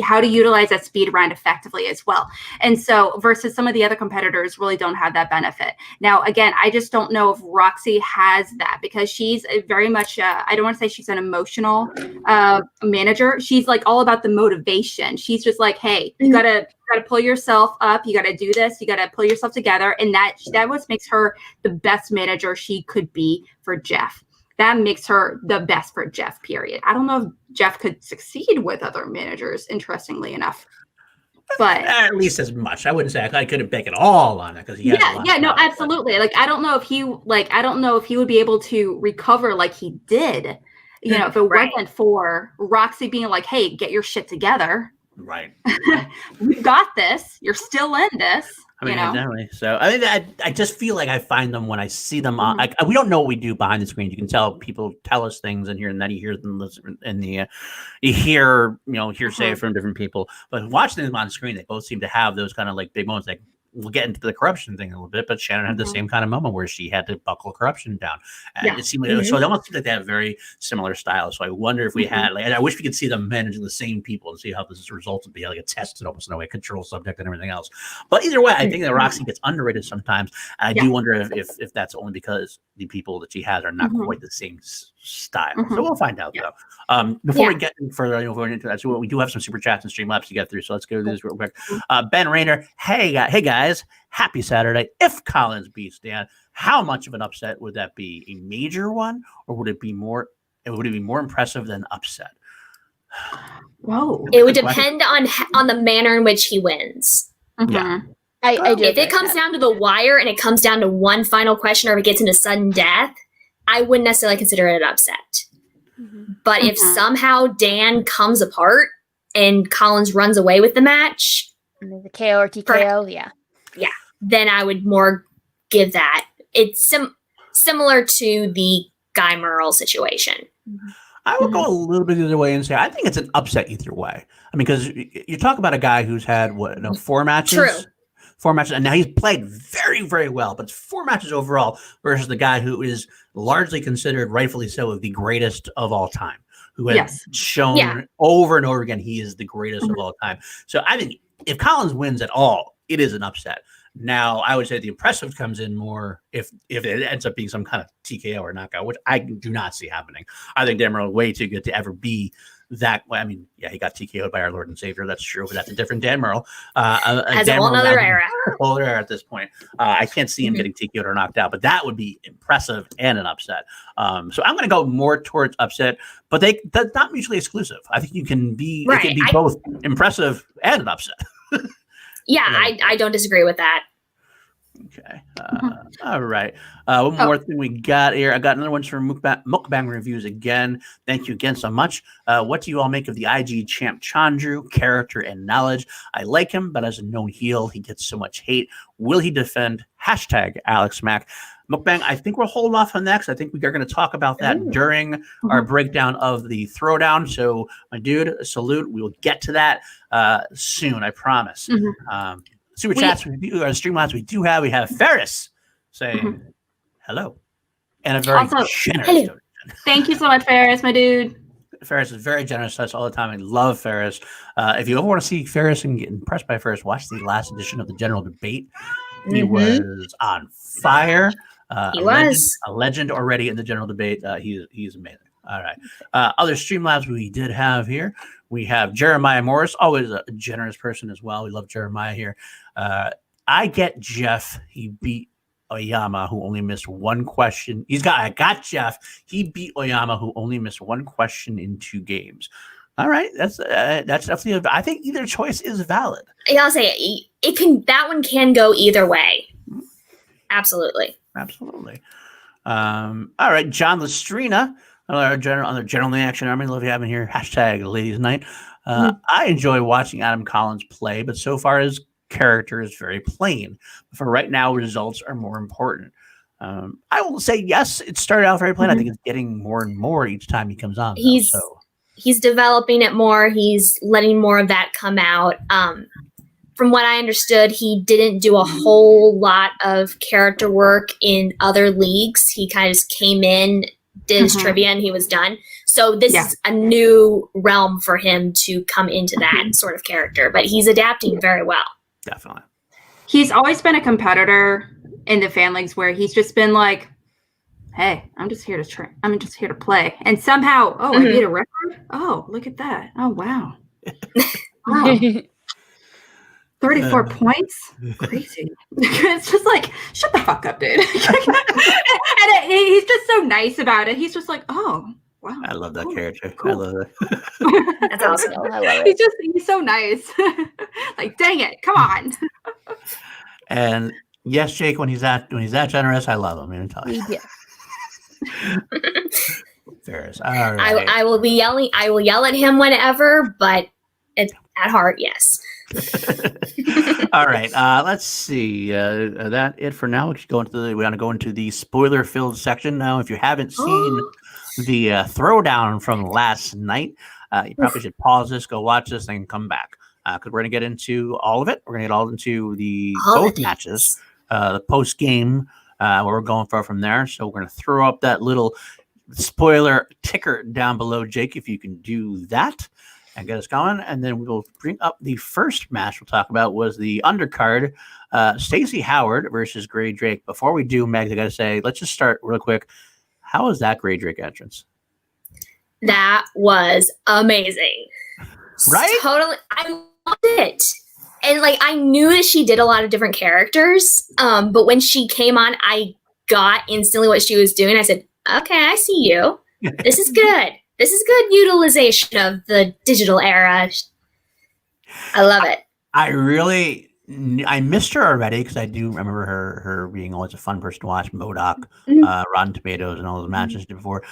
how to utilize that speed round effectively as well. And so versus some of the other competitors really don't have that benefit. Now, again, I just don't know if Roxy has that because she's very much, I don't want to say she's an emotional manager. She's like all about the motivation. She's just like, hey, you gotta pull yourself up. You gotta do this. You gotta pull yourself together. And that what makes her the best manager she could be for Jeff. That makes her the best for Jeff, period. I don't know if Jeff could succeed with other managers, interestingly enough. But at least as much. I wouldn't say I couldn't bake it all on it because he absolutely. Like I don't know if he would be able to recover like he did, if it wasn't for Roxy being like, hey, get your shit together. Right. We got this. You're still in this. I mean, definitely. So I just feel like I find them when I see them on. We don't know what we do behind the screen. You can tell people tell us things in here, and then you hear them in the you hear hearsay from different people. But watching them on screen, they both seem to have those kind of like big moments. Like we'll get into the corruption thing a little bit, but Shannon had the same kind of moment where she had to buckle corruption down. And it seemed so. It almost seems like they have very similar styles. So I wonder if we had and I wish we could see them managing the same people and see how this results would be like a test, almost in a way, control subject and everything else. But either way, I think that Roxy gets underrated sometimes. And I do wonder if that's only because the people that she has are not quite the same style. So we'll find out though. Before we get further into that, so we do have some super chats and Streamlabs to get through. So let's go through this real quick. Ben Rayner, hey guys, happy Saturday. If Collins beats Dan, how much of an upset would that be? A major one, or would it be more impressive than upset? Whoa. It would depend on the manner in which he wins. Yeah. I do. If it comes down to the wire and it comes down to one final question or if it gets into sudden death, I wouldn't necessarily consider it an upset. But if somehow Dan comes apart and Collins runs away with the match, the KO or TKO, yeah, then I would more give that. It's similar to the Ghai Merle situation. I would go a little bit the other way and say I think it's an upset either way. I mean, because you talk about a guy who's had 4 matches. True. 4 matches, and now he's played very, very well, but it's 4 matches overall versus the guy who is largely considered, rightfully so, the greatest of all time, who has shown over and over again he is the greatest of all time. So I think if Collins wins at all, it is an upset. Now, I would say the impressive comes in more if it ends up being some kind of TKO or knockout, which I do not see happening. I think Dan Murrell is way too good to ever be that way. I mean, yeah, he got TKO'd by our Lord and Savior. That's true, but that's a different Dan Murrell. As Dan a whole other era. Whole other era at this point. I can't see him getting TKO'd or knocked out, but that would be impressive and an upset. So I'm going to go more towards upset, but that's not mutually exclusive. I think you can be, it can be both impressive and an upset. Yeah, I don't disagree with that. Okay. All right. One more thing we got here. I got another one from Mukbang Reviews again. Thank you again so much. What do you all make of the IG champ Chandru, character and knowledge? I like him, but as a known heel, he gets so much hate. Will he defend? Hashtag Alex Mack. Mukbang, I think we'll hold off on next. I think we are going to talk about that during our breakdown of the throwdown. So, my dude, salute. We will get to that soon, I promise. Super chats, Streamlabs, we have Ferris saying hello. And a very generous donation. Thank you so much, Ferris, my dude. Ferris is very generous to us all the time. I love Ferris. If you ever want to see Ferris and get impressed by Ferris, watch the last edition of the General Debate. He was on fire. He was a legend already in the General Debate. He's amazing. All right. Other Streamlabs we did have here. We have Jeremiah Morris, always a generous person as well. We love Jeremiah here. I get Jeff. He beat Oyama, who only missed one question. I got Jeff. He beat Oyama, who only missed one question in 2 games. All right, that's definitely. I think either choice is valid. Yeah, I'll say it can. That one can go either way. Absolutely. All right, John Lestrina, another general in the Action Army. Love you having here. Hashtag Ladies Night. I enjoy watching Adam Collins play, but so far his character is very plain. For right now, results are more important. I will say yes. It started out very plain. I think it's getting more and more each time he comes on. He's developing it more. He's letting more of that come out. From what I understood, he didn't do a whole lot of character work in other leagues. He kind of just came in, did his trivia, and he was done. So this is a new realm for him to come into that sort of character. But he's adapting very well. Definitely. He's always been a competitor in the fan leagues where he's just been like, hey, I'm just here to train. I'm just here to play. And somehow, I beat a record? Oh, look at that. Oh, wow. 34 points? Crazy. It's just like, shut the fuck up, dude. And he's just so nice about it. He's just like, oh, wow. I love that character. Cool. I love it. That's awesome. I love it. He's so nice. Like, dang it. Come on. And yes, Jake, when he's that generous, I love him. I'm tell you. Yeah. Ferris. All right. I will be yelling. I will yell at him whenever, but at heart, yes. All right. Let's see. That it for now. We want to go into the spoiler-filled section now. If you haven't seen the throwdown from last night, you probably should pause this, go watch this, and come back because we're going to get into all of it. We're going to get all into both matches, the post game, where we're going from there. So we're going to throw up that little spoiler ticker down below, Jake, if you can do that. And get us going, and then we will bring up the first match we'll talk about was the undercard, Stacey Howard versus GRAE Drake. Before we do, Megs, I got to say, let's just start real quick. How was that GRAE Drake entrance? That was amazing. Right? Totally. I loved it. And I knew that she did a lot of different characters, but when she came on, I got instantly what she was doing. I said, okay, I see you. This is good. This is good utilization of the digital era. I love it. I missed her already because I do remember her being always a fun person to watch. MODOK, Rotten Tomatoes, and all those matches she did before.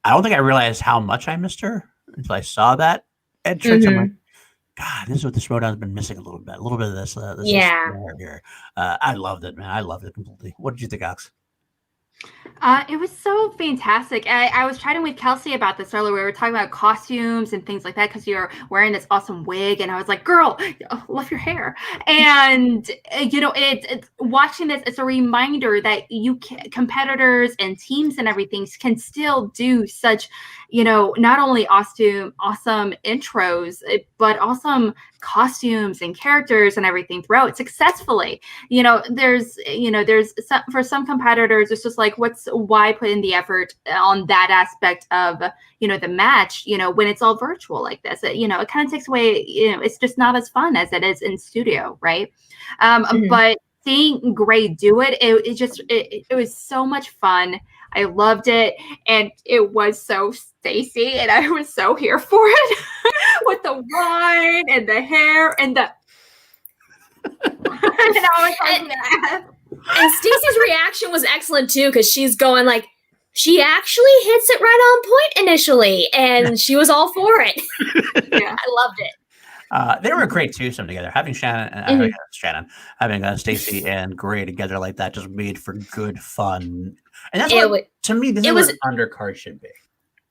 I don't think I realized how much I missed her until I saw that entrance. I'm like, God, this is what the Schmoedown's been missing a little bit of this. Here. I loved it, man. I loved it completely. What did you think, Alex? It was so fantastic. I was chatting with Kelsey about this earlier. We were talking about costumes and things like that because you're wearing this awesome wig, and I was like, "Girl, I love your hair." And it's watching this. It's a reminder that competitors and teams and everything can still do such, not only awesome intros, but awesome costumes and characters and everything throughout successfully. There's for some competitors, it's just like, why put in the effort on that aspect of the match when it's all virtual like this. It kind of takes away, it's just not as fun as it is in studio, right? But seeing GRAE do it, it was so much fun. I loved it, and it was so Stacy, and I was so here for it with the wine and the hair and the and Stacey's reaction was excellent too, because she's going like, she actually hits it right on point initially, and she was all for it. Yeah, I loved it. They were a great twosome together. Having having Stacy and GRAE together like that just made for good fun. And that's what, to me, this is what an undercard should be.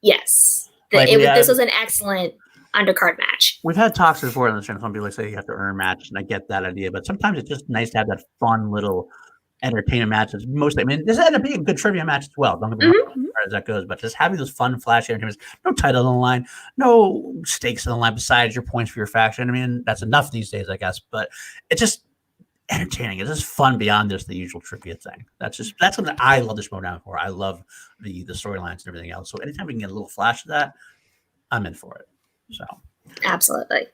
Yes. This was an excellent undercard match. We've had talks before on the channel. Some people say you have to earn a match, and I get that idea, but sometimes it's just nice to have that fun little entertainment matches. Mostly, I mean, this ended up being a good trivia match as well. Don't get me wrong, as far as that goes, but just having those fun, flashy entertainments, no title on the line, no stakes on the line besides your points for your faction. I mean, that's enough these days, I guess. But it's just entertaining. It's just fun beyond just the usual trivia thing. That's something I love the Schmoedown for. I love the storylines and everything else. So anytime we can get a little flash of that, I'm in for it. So absolutely.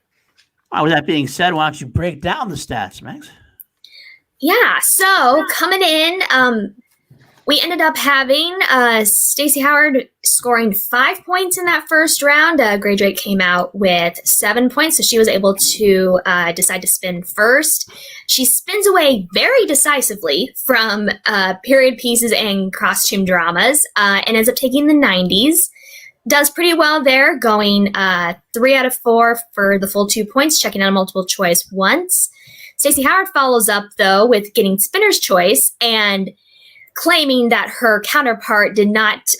Well, with that being said, why don't you break down the stats, Megs? Yeah, so coming in, we ended up having Stacey Howard scoring 5 points in that first round. GRAE Drake came out with 7 points, so she was able to decide to spin first. She spins away very decisively from period pieces and costume dramas and ends up taking the 90s. Does pretty well there, going 3 out of 4 for the full 2 points, checking out a multiple choice once. Stacey Howard follows up, though, with getting spinner's choice and claiming that her counterpart did not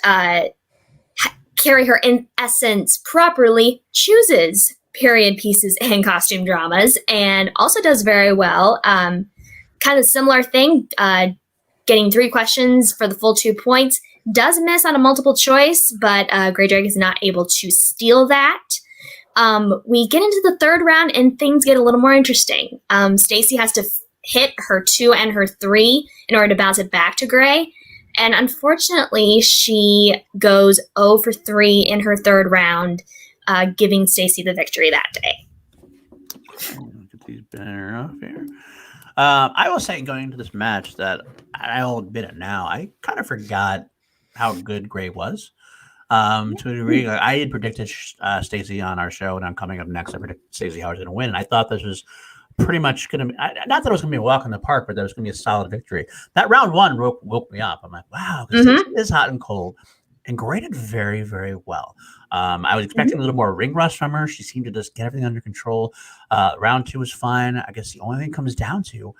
carry her in essence properly, chooses period pieces and costume dramas, and also does very well. Kind of similar thing, getting 3 questions for the full 2 points. Does miss on a multiple choice, but GRAE Drake is not able to steal that. We get into the third round and things get a little more interesting. Stacey has to hit her 2 and her 3 in order to bounce it back to GRAE. And unfortunately, she goes 0 for 3 in her third round, giving Stacey the victory that day. Get these banner off here. I will say going into this match that I'll admit it now, I kind of forgot how good GRAE was. To a degree, I had predicted Stacey on our show, and I'm coming up next. I predicted Stacey Howard's going to win, and I thought this was pretty much going to be, not that it was going to be a walk in the park, but that it was going to be a solid victory. That round 1 woke me up. I'm like, wow, Stacey is hot and cold, and GRAE did very, very well. I was expecting a little more ring rust from her. She seemed to just get everything under control. Round 2 was fine. I guess the only thing it comes down to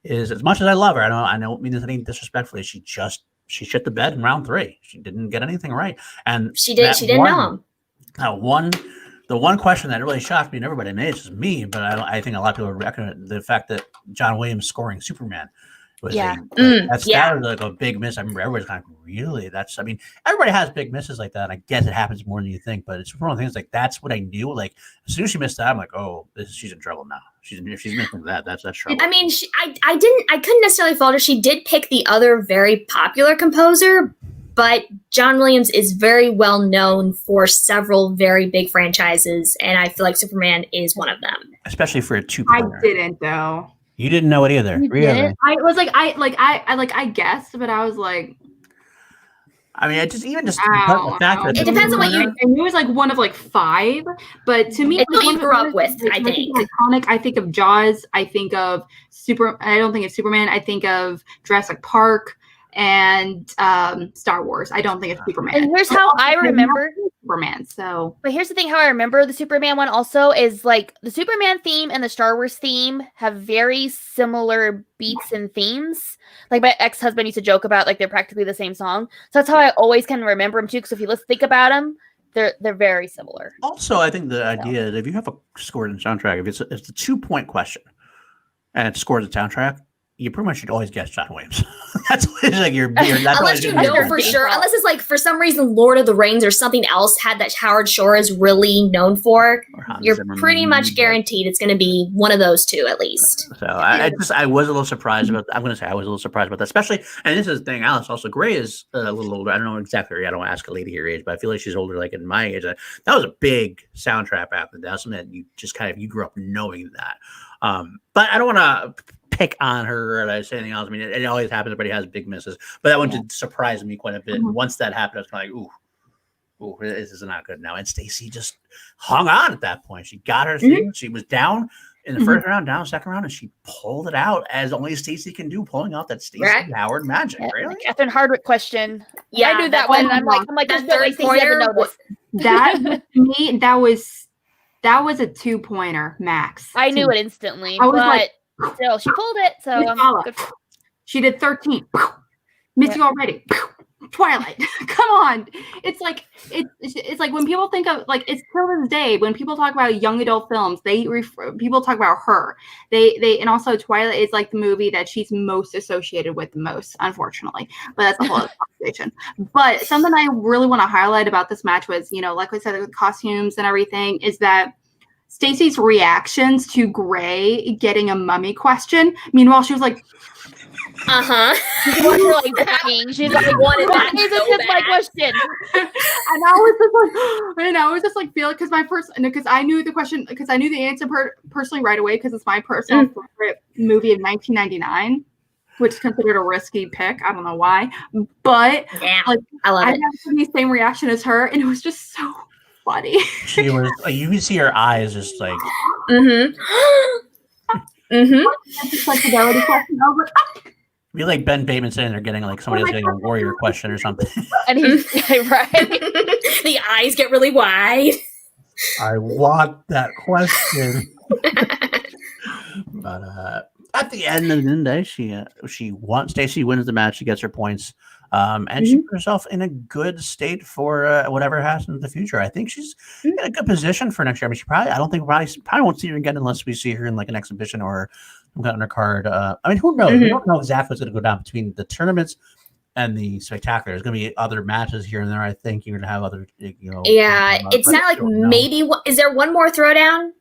is, as much as I love her, I don't mean this any disrespectfully, she shit the bed in round 3. She didn't get anything right, and she didn't know him. The one question that really shocked me, and everybody made it, just me, but I think a lot of people reckon the fact that John Williams scoring Superman was that was like a big miss. I remember everybody's kind of really. Everybody has big misses like that. I guess it happens more than you think, but it's one of the things like that's what I knew. Like as soon as she missed that, I'm like, oh, she's in trouble now. If she's missing that, that's trouble. I mean, I couldn't necessarily fault her. She did pick the other very popular composer, but John Williams is very well known for several very big franchises, and I feel like Superman is one of them. Especially for a 2-parter. I didn't though. You didn't know it either. Really? I was like, I guessed, but I was like, I mean, the fact that it depends on what you. And it was like one of like 5, but to me, it's what you grew up with. I think iconic. I think of Jaws. I think of I don't think of Superman. I think of Jurassic Park. and Star Wars. I don't think it's Superman. And here's how I remember Superman. So, but here's the thing: how I remember the Superman one also is like the Superman theme and the Star Wars theme have very similar beats and themes. Like my ex-husband used to joke about, like they're practically the same song. So that's how I always can remember them too. Because if you let's think about them, they're very similar. Also, I think the idea is if you have a scored in soundtrack, if it's a 2-point question and it's scored in soundtrack, you pretty much should always guess John Williams. That's like your unless you know for sure. Unless it's like for some reason Lord of the Rings or something else had that Howard Shore is really known for. You're pretty much guaranteed it's going to be one of those two at least. So I was a little surprised about. I'm going to say I was a little surprised about that, especially. And this is the thing, Alice. Also, GRAE is a little older. I don't know exactly. I don't want to ask a lady her age, but I feel like she's older, like in my age. That was a big soundtrack back then. That's something that you just kind of you grew up knowing that. But I don't want to pick on her or say anything else. I mean, it always happens. Everybody has big misses, but that one did surprise me quite a bit. And once that happened, I was kind of like, ooh, this is not good now. And Stacey just hung on at that point. She got her thing. She was down in the first round, down second round, and she pulled it out as only Stacey can do, pulling out that Stacey Howard magic. Really? Catherine Hardwick question. Yeah, I knew that one. I'm like, there's no way Stacey doesn't know this. That to me, that was a 2-pointer max. I knew it instantly, I was but like, still, she pulled it. So good. She did 13. Missed you already. Twilight. Come on. It's like when people think of like it's till this day when people talk about young adult films, people talk about her. They and also Twilight is like the movie that she's most associated with the most, unfortunately. But that's a whole other conversation. But something I really want to highlight about this match was, like we said, the costumes and everything, is that Stacey's reactions to GRAE getting a mummy question. Meanwhile, she was like, She's like dying. She's like, "What is this my question?" And I was just like, feeling because I knew the question because I knew the answer personally right away because it's my personal favorite movie of 1999, which is considered a risky pick. I don't know why, but I love it. had the same reaction as her, and it was just so funny. She was. You can see her eyes just like. It's like fidelity question. I was like, be like Ben Bateman sitting there getting like somebody else getting a warrior question or something. And he's right. The eyes get really wide. I want that question. But at the end of the day, she won. Stacey wins the match. She gets her points. And she put herself in a good state for whatever happens in the future. I think she's in a good position for next year. I mean, probably won't see her again unless we see her in like an exhibition or some kind of undercard. I mean, who knows? We don't know exactly what's going to go down between the tournaments and the spectacular. There's going to be other matches here and there. I think you're going to have other, Yeah, it's not like maybe. Is there one more throwdown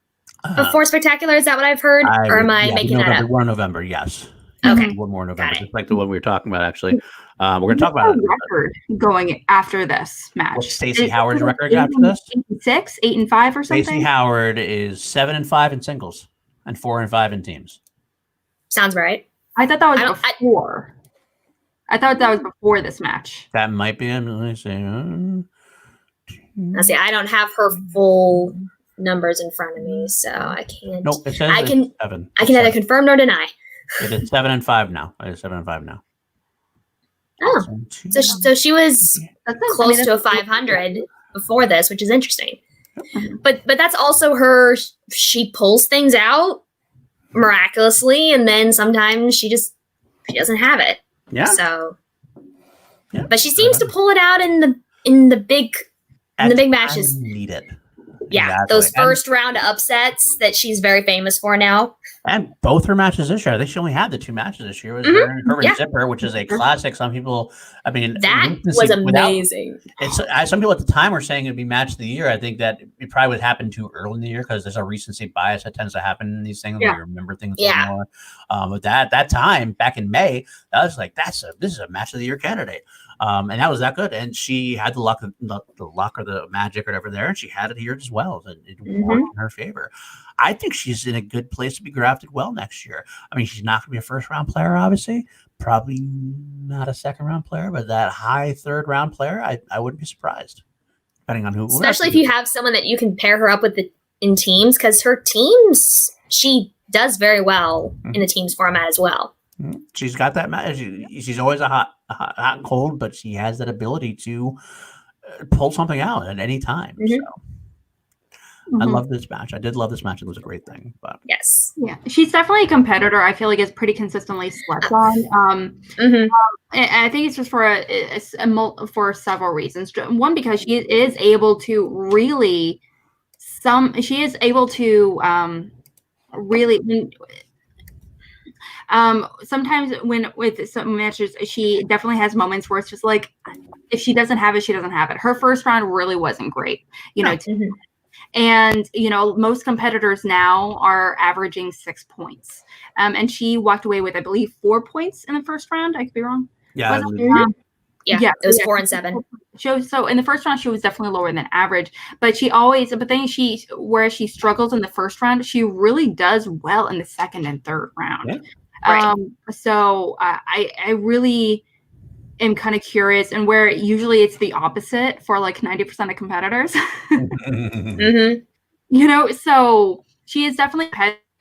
before spectacular? Is that what I've heard? Or am I making that up? One November, yes. Okay. One more November, just like the one we were talking about, actually. We're going to talk about record going after this match. What's Stacey Howard's record after this? 8-6, 8-5 or something? Stacey Howard is 7-5 in singles and 4-5 in teams. Sounds right. I thought that was before. I thought that was before this match. That might be. Let me see. Let's see. I don't have her full numbers in front of me, so I can't. Nope. It says I can 7. I can neither confirm nor deny. It is 7-5 now. It is 7-5 now. Oh, so she was close to a 500 before this, which is interesting. But that's also her. She pulls things out miraculously, and then sometimes she doesn't have it. Yeah. So, but she seems to pull it out in the big matches. Need it. Yeah, Exactly. those first round upsets that she's very famous for now. And both her matches this year, I think she only had the 2 matches this year. It was her and Herman Zipper, which is a classic. Some people, I mean, that was amazing. Some people at the time were saying it'd be match of the year. I think that it probably would happen too early in the year because there's a recency bias that tends to happen in these things where you remember things more. But that time back in May, that was like this is a match of the year candidate. And that was that good. And she had the luck or the magic or whatever there, and she had it here as well. And it worked in her favor. I think she's in a good place to be drafted well next year. I mean, she's not going to be a first-round player, obviously. Probably not a second-round player, but that high third-round player, I wouldn't be surprised, depending on who. Especially if you have someone that you can pair her up with in teams, because her teams, she does very well in the teams format as well. She's got that. She's always a hot and cold, but she has that ability to pull something out at any time. Mhm. So I love this match. I did love this match. It was a great thing. But Yes. Yeah, she's definitely a competitor. I feel like is pretty consistently slept on. Mhm. And I think it's just for several reasons. One, because she is able to really really sometimes when with some matches she definitely has moments where it's just like if she doesn't have it, she doesn't have it. Her first round really wasn't great, Mhm. and most competitors now are averaging 6 points, and she walked away with, I believe, 4 points in the first round. I could be wrong. yeah, Was it? Yeah, it was 4 and 7. So in the first round, she was definitely lower than average. But then whereas she struggles in the first round, she really does well in the second and third round. Yeah. Right. So I really am kind of curious, and where usually it's the opposite for like 90% of competitors. Mhm. So she is definitely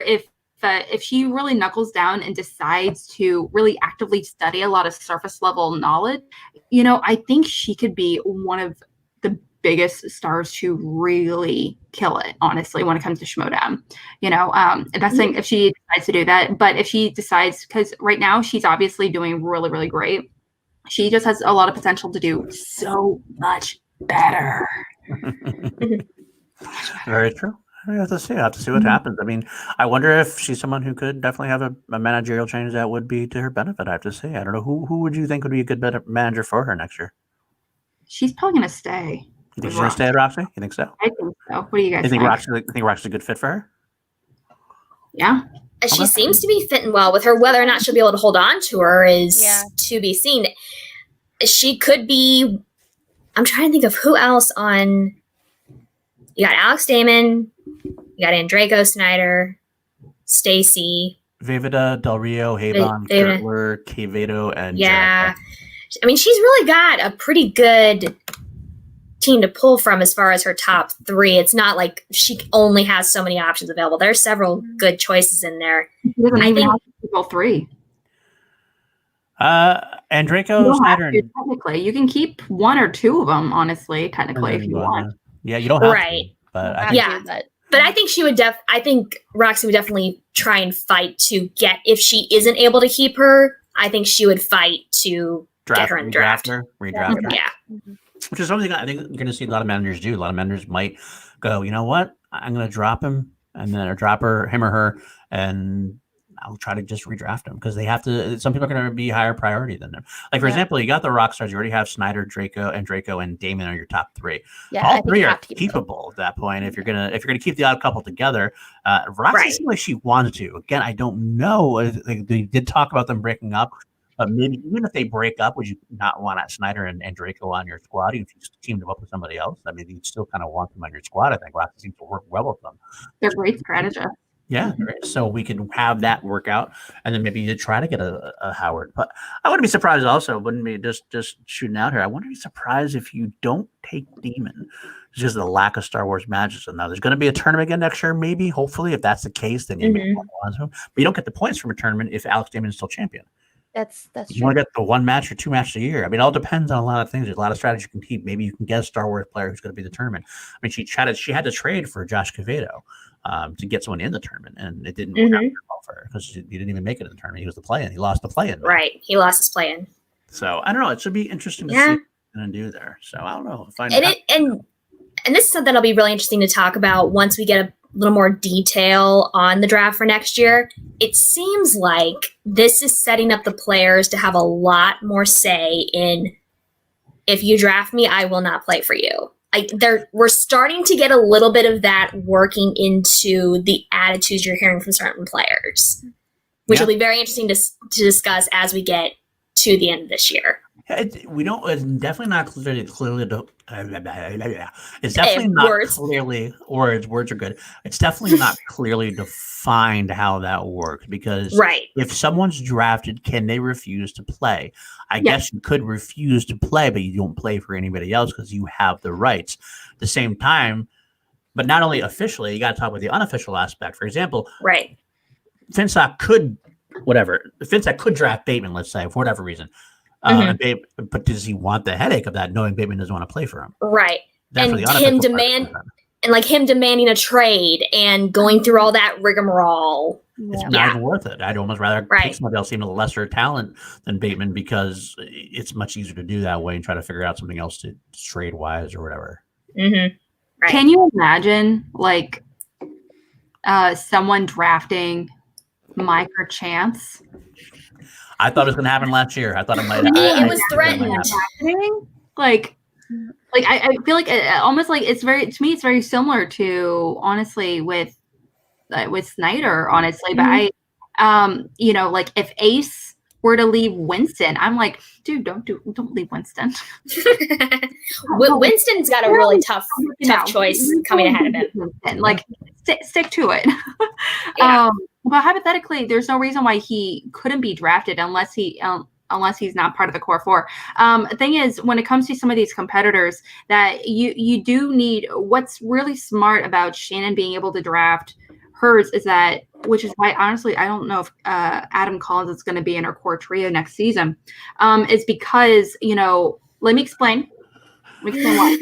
if she really knuckles down and decides to really actively study a lot of surface level knowledge, I think she could be one of the biggest stars to really kill it, honestly, when it comes to Schmoedown. That's saying if she decides to do that, but if she decides, because right now she's obviously doing really, really great, she just has a lot of potential to do so much better. Very true. I have to see. I have to see what happens. I mean, I wonder if she's someone who could definitely have a managerial change that would be to her benefit. I have to see. I don't know who would you think would be a good manager for her next year. She's probably gonna stay. You think she's gonna stay at Roxy? You think so? I think so. What do you guys think? think? Think Roxy's a good fit for her? Yeah. She seems to be fitting well with her. Whether or not she'll be able to hold on to her is Yeah. to be seen. She could be. I'm trying to think of who else on. You got Alex Damon, you got Andreko SNEIDER, Stacy, Vivida, Del Rio, Habon, Vivida. Kurtler, Kvedo, and Yeah. Jericho. I mean, she's really got a pretty good team to pull from as far as her top 3. It's not like she only has so many options available. There's several good choices in there. She doesn't I even think- have to keep all 3. Andreko, You don't have SNEIDER, to, technically. You can keep 1 or 2 of them, honestly, technically, if you want. Yeah, you don't have Right. to. But I I think Yeah. do, but But I think she would I think Roxy would definitely try and fight to get, if she isn't able to keep her, I think she would fight to get her in the draft. redraft her. Yeah. Which is something I think you're going to see a lot of managers do. A lot of managers might go, you know what? I'm going to drop him and then drop him or her, and I'll try to just redraft him because they have to. Some people are going to be higher priority than them. Like, for example, you got the rock stars. You already have SNEIDER, Draco, and Damon are your top 3. yeah, I All think 3 you are have to keep them. keepable at that point. If you're gonna keep the odd couple together, Roxy Right. seems like she wanted to. Again, I don't know. They did talk about them breaking up. Maybe even if they break up, would you not want SNEIDER and Draco on your squad if you teamed them up with somebody else? I mean, you still kind of want them on your squad. I think Roxy seems to work well with them. They're great strategists. Yeah, right. So we can have that work out, and then maybe you try to get a Howard. But I wouldn't be surprised. Also, wouldn't be just shooting out here. I wouldn't be surprised if you don't take Demon. It's just the lack of Star Wars matches. And now there's going to be a tournament again next year, maybe. Hopefully, if that's the case, then you may want to. But you don't get the points from a tournament if Alex Damon is still champion. That's You true. want to get the 1 match or 2 matches a year. I mean, it all depends on a lot of things. There's a lot of strategies you can keep. Maybe you can get a Star Wars player who's going to be the tournament. I mean, she had to trade for Josh Kvedo to get someone in the tournament, and it didn't work out very well for her because he didn't even make it in the tournament. He was the play-in. He lost the play-in. Right. He lost his play-in. So I don't know. It should be interesting to see what they're going to do there. So I don't know. And this is something that'll be really interesting to talk about once we get a little more detail on the draft for next year. It seems like this is setting up the players to have a lot more say in, if you draft me, I will not play for you. We're starting to get a little bit of that working into the attitudes you're hearing from certain players, which will be very interesting to discuss as we get to the end of this year. We don't. It's definitely not clearly. It's definitely not words. clearly. Words are good. It's definitely not clearly defined how that works because if someone's drafted, can they refuse to play? I guess you could refuse to play, but you don't play for anybody else because you have the rights. At the same time, but not only officially, you got to talk about the unofficial aspect. For example, Finstock could whatever. Fintech could draft Bateman, let's say, for whatever reason. But does he want the headache of that, knowing Bateman doesn't want to play for him? Right. That's And where the unethical part comes in. like him demanding a trade and going through all that rigmarole. It's not even worth it. I'd almost rather pick somebody else, even a lesser talent than Bateman, because it's much easier to do that way and try to figure out something else to trade wise or whatever. Right. Can you imagine like someone drafting Mike or Chance? I thought it was going to happen last year. I thought it might. It was threatened. Like I feel like almost like it's very, to me, it's very similar to, honestly, with SNEIDER, honestly. But you know, like if Ace were to leave Winston, I'm like, dude, don't leave Winston. Winston's got a really tough choice coming ahead of him. Like, stick to it. But hypothetically, there's no reason why he couldn't be drafted unless he's not part of the core four. The thing is, when it comes to some of these competitors, that you do need, what's really smart about Shannon being able to draft hers is that, which is why, honestly, I don't know if Adam Collins is going to be in our core trio next season, is because, you know, let me explain why.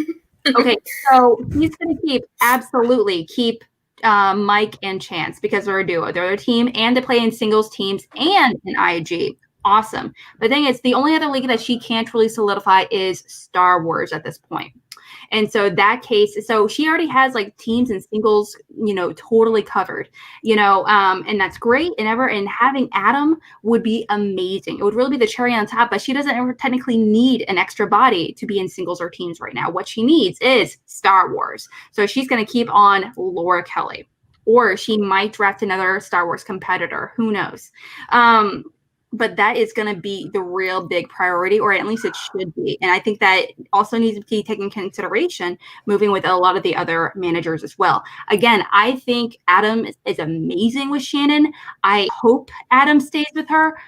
Okay, so he's going to absolutely keep Mike and Chance, because they're a duo. They're a team, and they play in singles teams and in IG. Awesome. The thing is, the only other league that she can't really solidify is Star Wars at this point. And so that case, so she already has like teams and singles, you know, totally covered, you know, and that's great. And having Adam would be amazing. It would really be the cherry on top, but she doesn't ever technically need an extra body to be in singles or teams right now. What she needs is Star Wars. So she's going to keep on Laura Kelly, or she might draft another Star Wars competitor. Who knows? But that is going to be the real big priority, or at least it should be. And I think that also needs to be taken into consideration moving with a lot of the other managers as well. Again, I think Adam is amazing with Shannon. I hope Adam stays with her.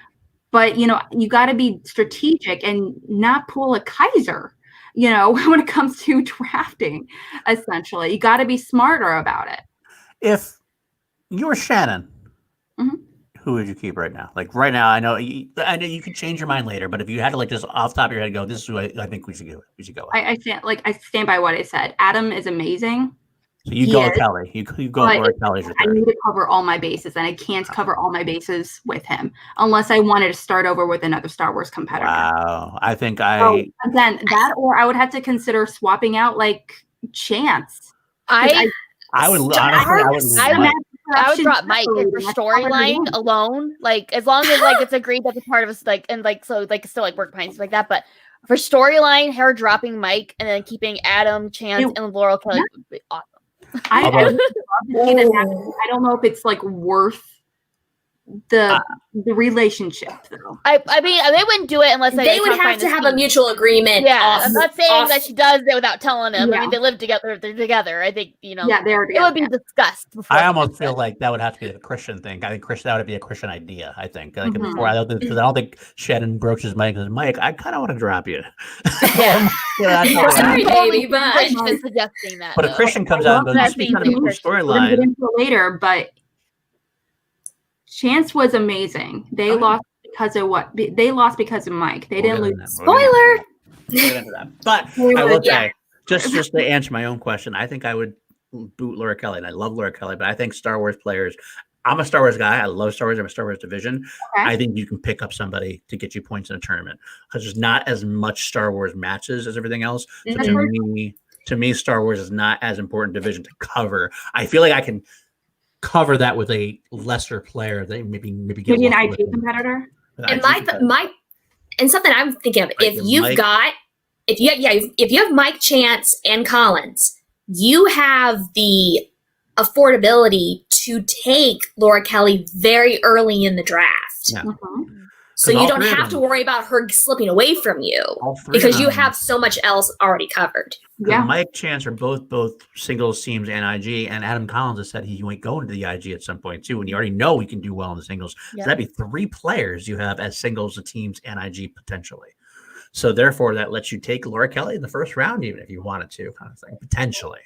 But, you know, you got to be strategic and not pull a Kaiser, you know, when it comes to drafting, essentially. You got to be smarter about it. If you were Shannon, who would you keep right now? Like right now, I know you could change your mind later, but if you had to like just off the top of your head go, this is who I think we should go. I stand by what I said. Adam is amazing. So you go with Kelly. You go with Kelly. I need to cover all my bases, and I can't cover all my bases with him unless I wanted to start over with another Star Wars competitor. Wow, I think again, that, or I would have to consider swapping out like Chance. I would drop Mike for storyline alone. Like, as long as like it's agreed that it's part of us, like, and like, so like still like work pints like that. But for storyline, her dropping Mike and then keeping Adam, Chance, and Laurel Kelly would be awesome. I don't know if it's like worth the relationship though. I mean, they wouldn't do it unless they would have to have a mutual agreement. Yeah, I'm not saying that she does it without telling him. Yeah. I mean, they live together. They're together. I think, you know. Yeah, they're together. It would be discussed. I almost feel like that would have to be a Christian thing. I think that would be a Christian idea. I think like before, because I don't think Shannon broaches Mike and says, Mike, I kind of want to drop you. Yeah. Sorry, baby, but suggesting that. But a Christian comes out and goes, "This is kind of a storyline." Get into it later, but Chance was amazing. They lost because of what? They lost because of Mike. They didn't lose. Spoiler. But I will say, just to answer my own question, I think I would boot Laura Kelly, and I love Laura Kelly, but I think Star Wars players. I'm a Star Wars guy. I love Star Wars. I'm a Star Wars division. Okay. I think you can pick up somebody to get you points in a tournament because there's not as much Star Wars matches as everything else. So to me, Star Wars is not as important division to cover. I feel like I can cover that with a lesser player. They maybe get an IG competitor. And and something I'm thinking of, if you have Mike, Chance, and Collins, you have the affordability to take Laura Kelly very early in the draft. Yeah. So you don't have to worry about her slipping away from you because you have so much else already covered. Yeah, Mike, Chance are both singles teams and IG, and Adam Collins has said he might go into the IG at some point too, and you already know he can do well in the singles. Yeah. So that'd be 3 players you have as singles, teams, and IG potentially. So therefore, that lets you take Laura Kelly in the first round, even if you wanted to, kind of thing, potentially.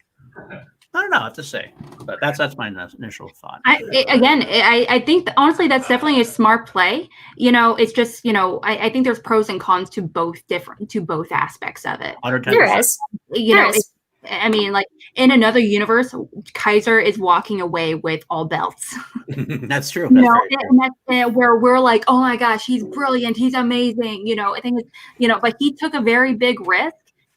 I don't know what to say, but that's my initial thought. I think honestly that's definitely a smart play. It's just I think there's pros and cons to both aspects of it. 110%. There is. I mean, like in another universe, Kaiser is walking away with all belts. That's true. And that's where we're like, oh my gosh, he's brilliant, he's amazing. I think but he took a very big risk,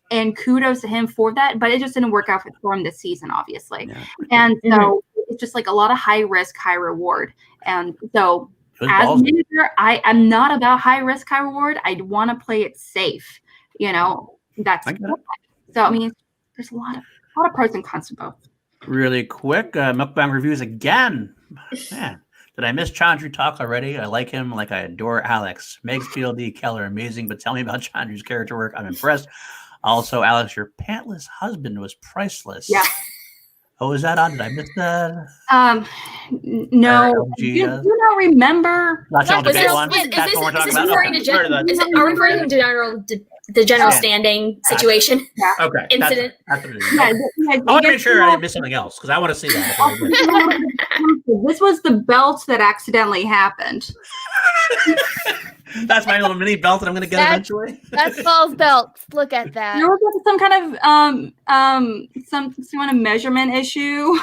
and kudos to him for that. But it just didn't work out for him this season, obviously. Yeah. And so it's just like a lot of high risk, high reward. And so as a manager, I'm not about high risk, high reward. I want to play it safe. That's so. I mean, there's a lot of pros and cons to both. Really quick, mukbang reviews again. Man, did I miss Chandru talk already? I like him like I adore Alex. Megs, PLD, Keller, amazing. But tell me about Chandru's character work. I'm impressed. Also, Alex, your pantless husband was priceless. Yeah. Oh, is that on? Did I miss that? No. Do you not remember? That's Are we referring to the general standing situation? Yeah. Okay. Incident. That's what it is. I want to make sure I didn't miss something else because I want to see that. This was the belt that accidentally happened. That's my little mini belt that I'm going to get eventually. That's Paul's belt. Look at that. There was some kind of some kind of measurement issue.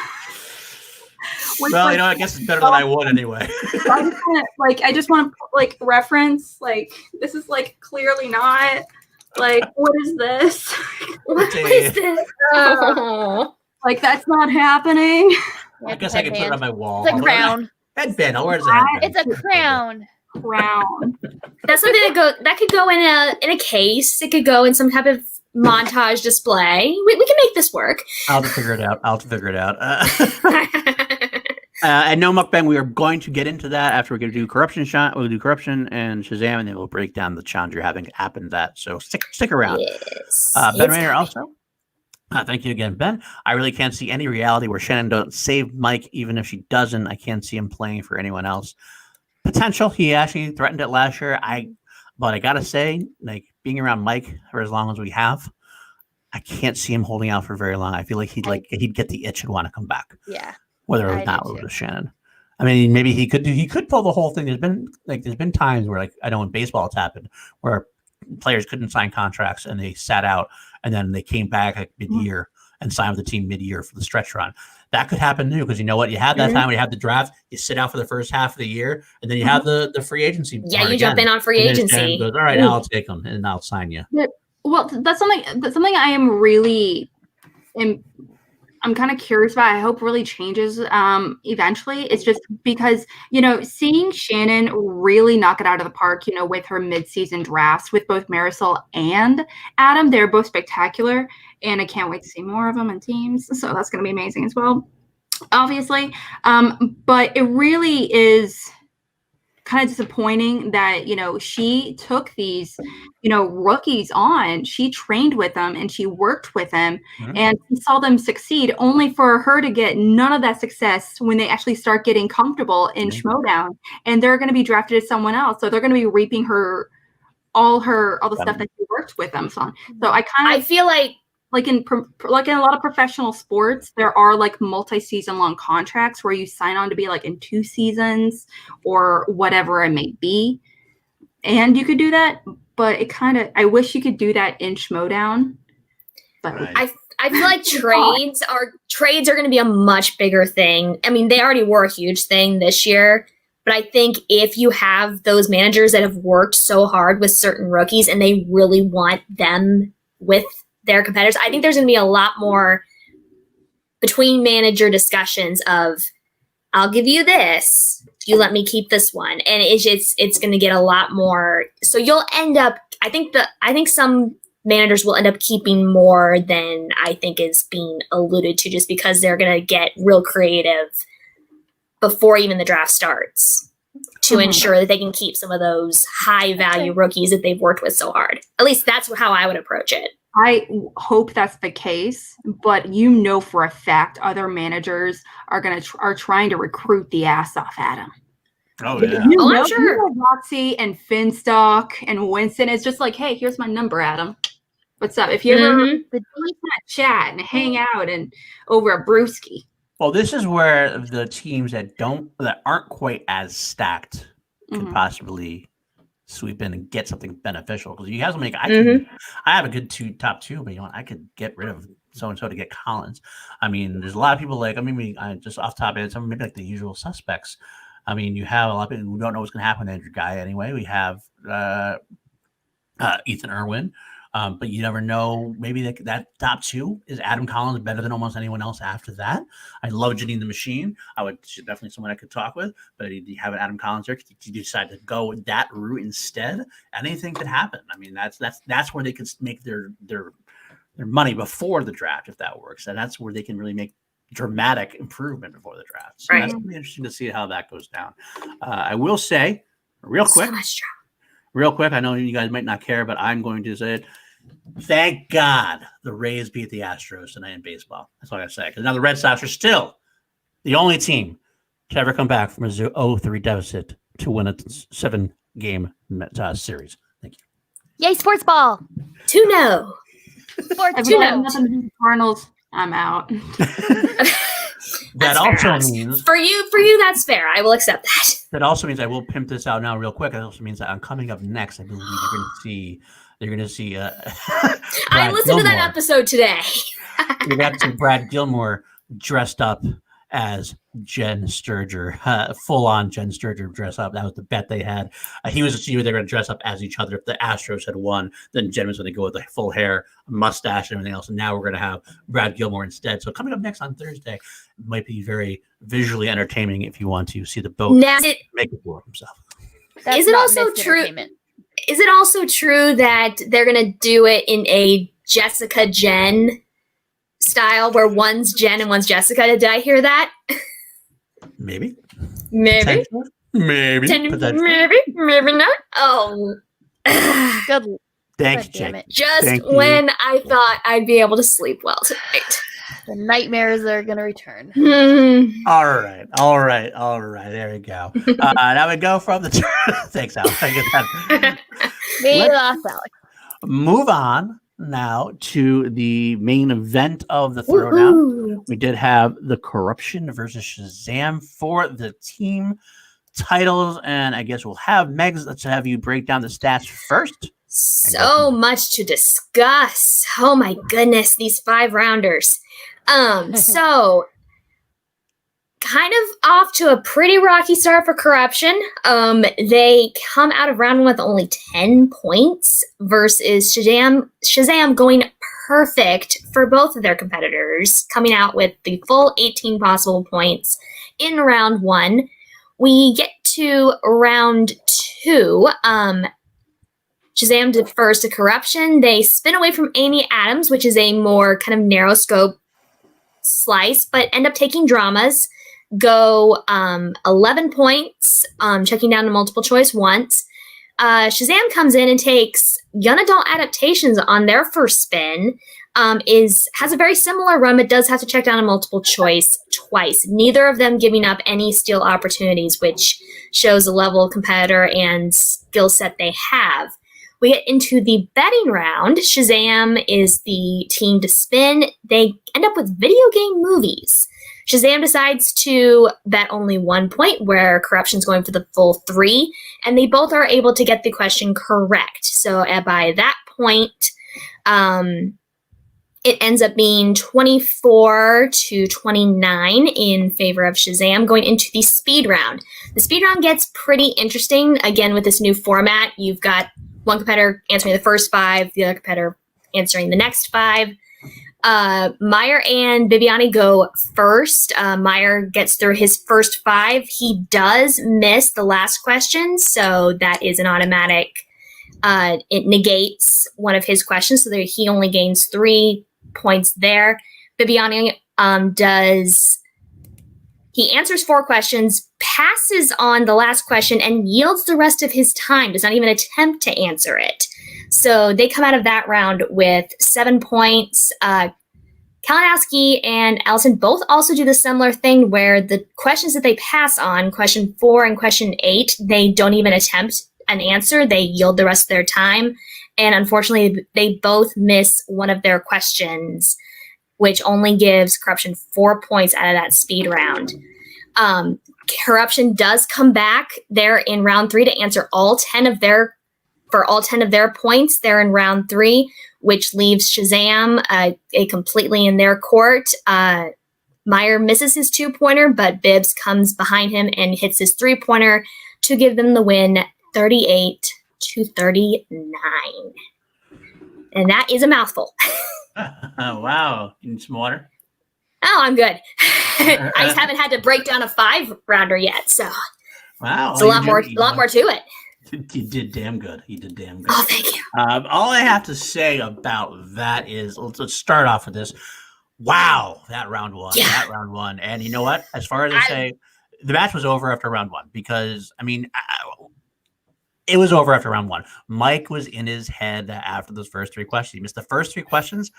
Well, I guess it's better than I would anyway. I just want to reference this is clearly not what is this? What is this? That's not happening. I guess I can put it on my wall. It's a crown. Headband. I'll wear it as a headband. It's a crown. That's something that could go in a case. It could go in some type of montage display. We can make this work. I'll have to figure it out. And no mukbang, we are going to get into that after we're going to do corruption shot. We'll do corruption and Shazam, and then we'll break down the Chandru having happened that. So stick around. Yes. Ben Rayner also. Thank you again, Ben. I really can't see any reality where Shannon don't save Mike, even if she doesn't. I can't see him playing for anyone else. Potential. He actually threatened it last year. But I gotta say, being around Mike for as long as we have, I can't see him holding out for very long. I feel like he'd get the itch and want to come back. Yeah. Whether or not it was Shannon. I mean, maybe he could pull the whole thing. There's been times where I know in baseball it's happened where players couldn't sign contracts and they sat out and then they came back mid-year and signed with the team mid-year for the stretch run. That could happen too, because you know what? You have that time when you have the draft, you sit out for the first half of the year, and then you have the free agency. Yeah, you jump in on free agency. Goes, all right, I'll take them and I'll sign you. Well, that's something I am really I'm kind of curious about. I hope really changes eventually. It's just because, seeing Shannon really knock it out of the park, with her mid-season drafts with both Marisol and Adam, they're both spectacular. And I can't wait to see more of them in teams. So that's going to be amazing as well, obviously. But it really is kind of disappointing that, she took these, rookies on. She trained with them and she worked with them and she saw them succeed, only for her to get none of that success when they actually start getting comfortable in Schmoedown, and they're going to be drafted as someone else. So they're going to be reaping all the stuff that she worked with them on. So I feel like in a lot of professional sports, there are multi-season long contracts where you sign on to be in 2 seasons or whatever it may be. And you could do that, but I wish you could do that in Schmoedown. But I feel like trades are going to be a much bigger thing. I mean, they already were a huge thing this year, but I think if you have those managers that have worked so hard with certain rookies and they really want them with their competitors, I think there's going to be a lot more between manager discussions of, I'll give you this, you let me keep this one, and it's going to get a lot more. So you'll end up, I think some managers will end up keeping more than I think is being alluded to, just because they're going to get real creative before even the draft starts to ensure that they can keep some of those high value rookies that they've worked with so hard. At least that's how I would approach it. I hope that's the case, but for a fact other managers are trying to recruit the ass off Adam. Oh yeah. I'm sure. Roxy and Finstock and Winston is just hey, here's my number, Adam. What's up? If you ever Mhm. chat and hang out and over a brewski. Well, this is where the teams that aren't quite as stacked can Mhm. possibly sweep in and get something beneficial. Because you have something I have a good top two, but I could get rid of so and so to get Collins. I mean, there's a lot of people just off top end, some maybe like the usual suspects. I mean, you have a lot of people who don't know what's going to happen to Andrew Ghai anyway. We have Ethan Irwin. But you never know. Maybe that top two is Adam Collins better than almost anyone else after that. I love Janine the Machine. She's definitely someone I could talk with. But you have an Adam Collins there. You decide to go that route instead. Anything could happen. I mean, that's where they could make their money before the draft if that works, and that's where they can really make dramatic improvement before the draft. So that's going to be interesting to see how that goes down. I will say real quick. I know you guys might not care, but I'm going to say it. Thank God the Rays beat the Astros tonight in baseball. That's all I got to say. Because now the Red Sox are still the only team to ever come back from a 0-3 deficit to win a 7-game series. Thank you. Yay, sports ball. 2-0. Sports 2-0. Cardinals, I'm out. That also means for you that's fair. I will accept that. That also means I will pimp this out now real quick. It also means that I'm coming up next. I believe you're going to see. I listened to that episode today. You got to see Brad Gilmore dressed up as Jen Sturger, full on Jen Sturger dress up. That was the bet they had. He was assuming they were going to dress up as each other. If the Astros had won, then Jen was going to go with the full hair, mustache, and everything else. And now we're going to have Brad Gilmore instead. So coming up next on Thursday might be very visually entertaining if you want to see the boat make it for himself. Is it also true? Is it also true that they're going to do it in a Jessica Jen style where one's Jen and one's Jessica? Did I hear that? Maybe. Maybe not. Oh. Good. Thank you, Jake. Just when I thought I'd be able to sleep well tonight. The nightmares are going to return. All right. There we go. Now we go from the thanks, Alex. Alex. Move on now to the main event of the throwdown. We did have the Corruption versus Shazam for the team titles, and I guess we'll have Megs. Let's have you break down the stats first. So much to discuss. Oh my goodness, these 5-rounders. So kind of off to a pretty rocky start for Corruption. They come out of round 1 with only 10 points versus Shazam going perfect for both of their competitors, coming out with the full 18 possible points in round 1. We get to round 2. Shazam defers to Corruption. They spin away from Amy Adams, which is a more kind of narrow scope slice, but end up taking dramas. Go 11 points, checking down to multiple choice once. Shazam comes in and takes Young Adult Adaptations on their first spin. Has a very similar run, but does have to check down a multiple choice twice. Neither of them giving up any steal opportunities, which shows the level of competitor and skill set they have. We get into the betting round. Shazam is the team to spin. They end up with video game movies. Shazam decides to bet only 1 point, where Corruption's going for the full 3, and they both are able to get the question correct. So by that point, it ends up being 24-29 in favor of Shazam going into the speed round. The speed round gets pretty interesting. Again, with this new format, you've got one competitor answering the first 5, the other competitor answering the next 5. Meyer and Bibiani go first. Meyer gets through his first 5. He does miss the last question, so that is an automatic. It negates one of his questions, so he only gains 3 points there. Bibiani he answers 4 questions, passes on the last question, and yields the rest of his time, does not even attempt to answer it. So they come out of that round with 7 points. Kalinowski and Allison both also do the similar thing where the questions that they pass on, question 4 and question 8, they don't even attempt an answer. They yield the rest of their time. and unfortunately, they both miss one of their questions, which only gives Corruption 4 points out of that speed round. Corruption does come back there in round 3 to answer all 10 of their points there in round 3, which leaves Shazam a completely in their court. Meyer misses his 2-pointer, but Bibbs comes behind him and hits his 3-pointer to give them the win, 38-39. And that is a mouthful. Wow. You need some water? Oh, I'm good. I just haven't had to break down a 5-rounder yet, so wow, it's a lot more to it. You did damn good. You did damn good. Oh, thank you. All I have to say about that is, let's start off with this. Wow, that round one. Yeah. That round one. And you know what? As far as I say, the match was over after round 1 because, I mean, it was over after round 1. Mike was in his head after those first 3 questions. He missed the first 3 questions.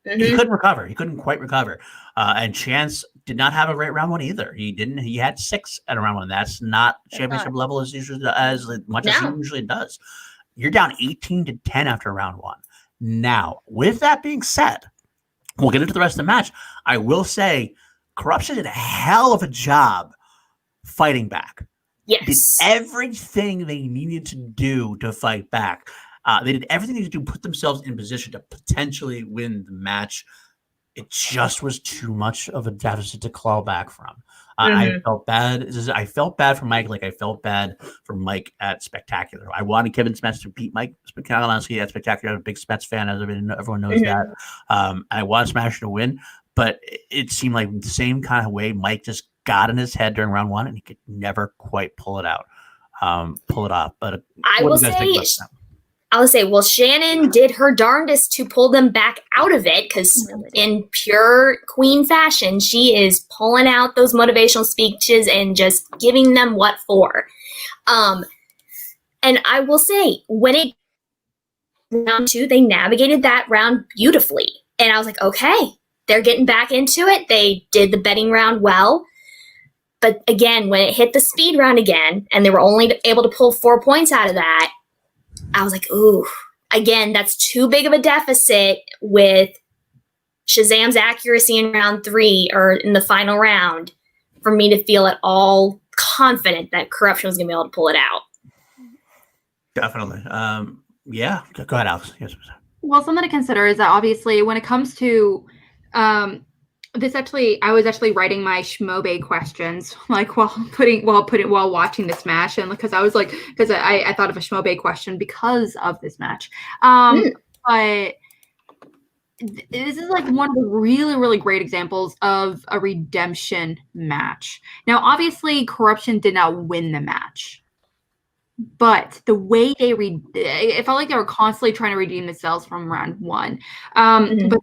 He couldn't recover. He couldn't quite recover. And Chance did not have a great round 1 either. He didn't. He had 6 at a round 1. That's not championship level as much as he usually does. You're down 18-10 after round 1. Now, with that being said, we'll get into the rest of the match. I will say, Corruption did a hell of a job fighting back. Yes. Did everything they needed to do to fight back. They did everything they needed to do, put themselves in position to potentially win the match. It just was too much of a deficit to claw back from. I felt bad. I felt bad for Mike, like I felt bad for Mike at Spectacular. I wanted Kevin Smets to beat Mike Spectacular. Honestly, at Spectacular, I'm a big Smets fan, as everyone knows that. I wanted Smasher to win, but it seemed like the same kind of way Mike just got in his head during round 1, and he could never quite pull it out, pull it off. But I will say, well, Shannon did her darndest to pull them back out of it because in pure queen fashion, she is pulling out those motivational speeches and just giving them what for. And I will say, when it round 2, they navigated that round beautifully. And I was like, okay, they're getting back into it. They did the betting round well. But again, when it hit the speed round again, and they were only able to pull 4 points out of that, I was like, ooh, again, that's too big of a deficit with Shazam's accuracy in round 3 or in the final round for me to feel at all confident that Corruption was going to be able to pull it out. Definitely. Yeah. Go ahead, Alex. Yes. Well, something to consider is that obviously when it comes to I was actually writing my Schmoedown questions like while watching this match, and because I thought of a Schmoedown question because of this match. But this is like one of the really, really great examples of a redemption match. Now, obviously, Corruption did not win the match, but the way it felt like they were constantly trying to redeem themselves from round 1. But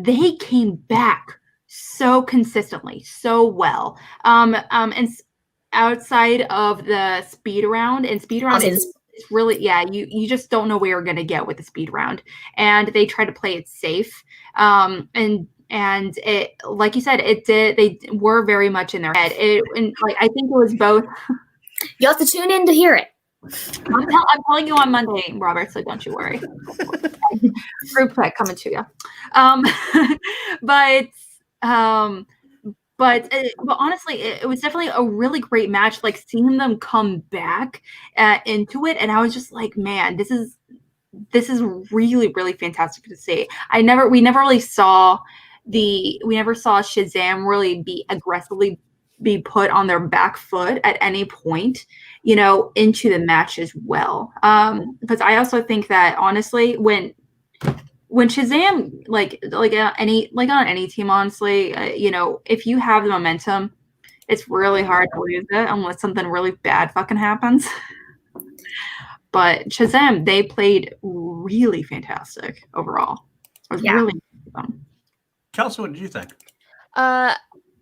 they came back so consistently, so well. And outside of the speed round, and speed round is really, you just don't know where you're going to get with the speed round. And they try to play it safe. And it, like you said, they were very much in their head. I think it was both. You'll have to tune in to hear it. I'm telling you on Monday, Robert, so don't you worry. Group play coming to you. But honestly, it was definitely a really great match. Like seeing them come back into it, and I was just like, man, this is really, really fantastic to see. We never really saw Shazam really be aggressively be put on their back foot at any point, into the match as well. Because I also think that honestly, when Shazam, on any team, honestly, if you have the momentum, it's really hard to lose it unless something really bad fucking happens. But Shazam, they played really fantastic overall. It was really fun. Kelsey, what did you think?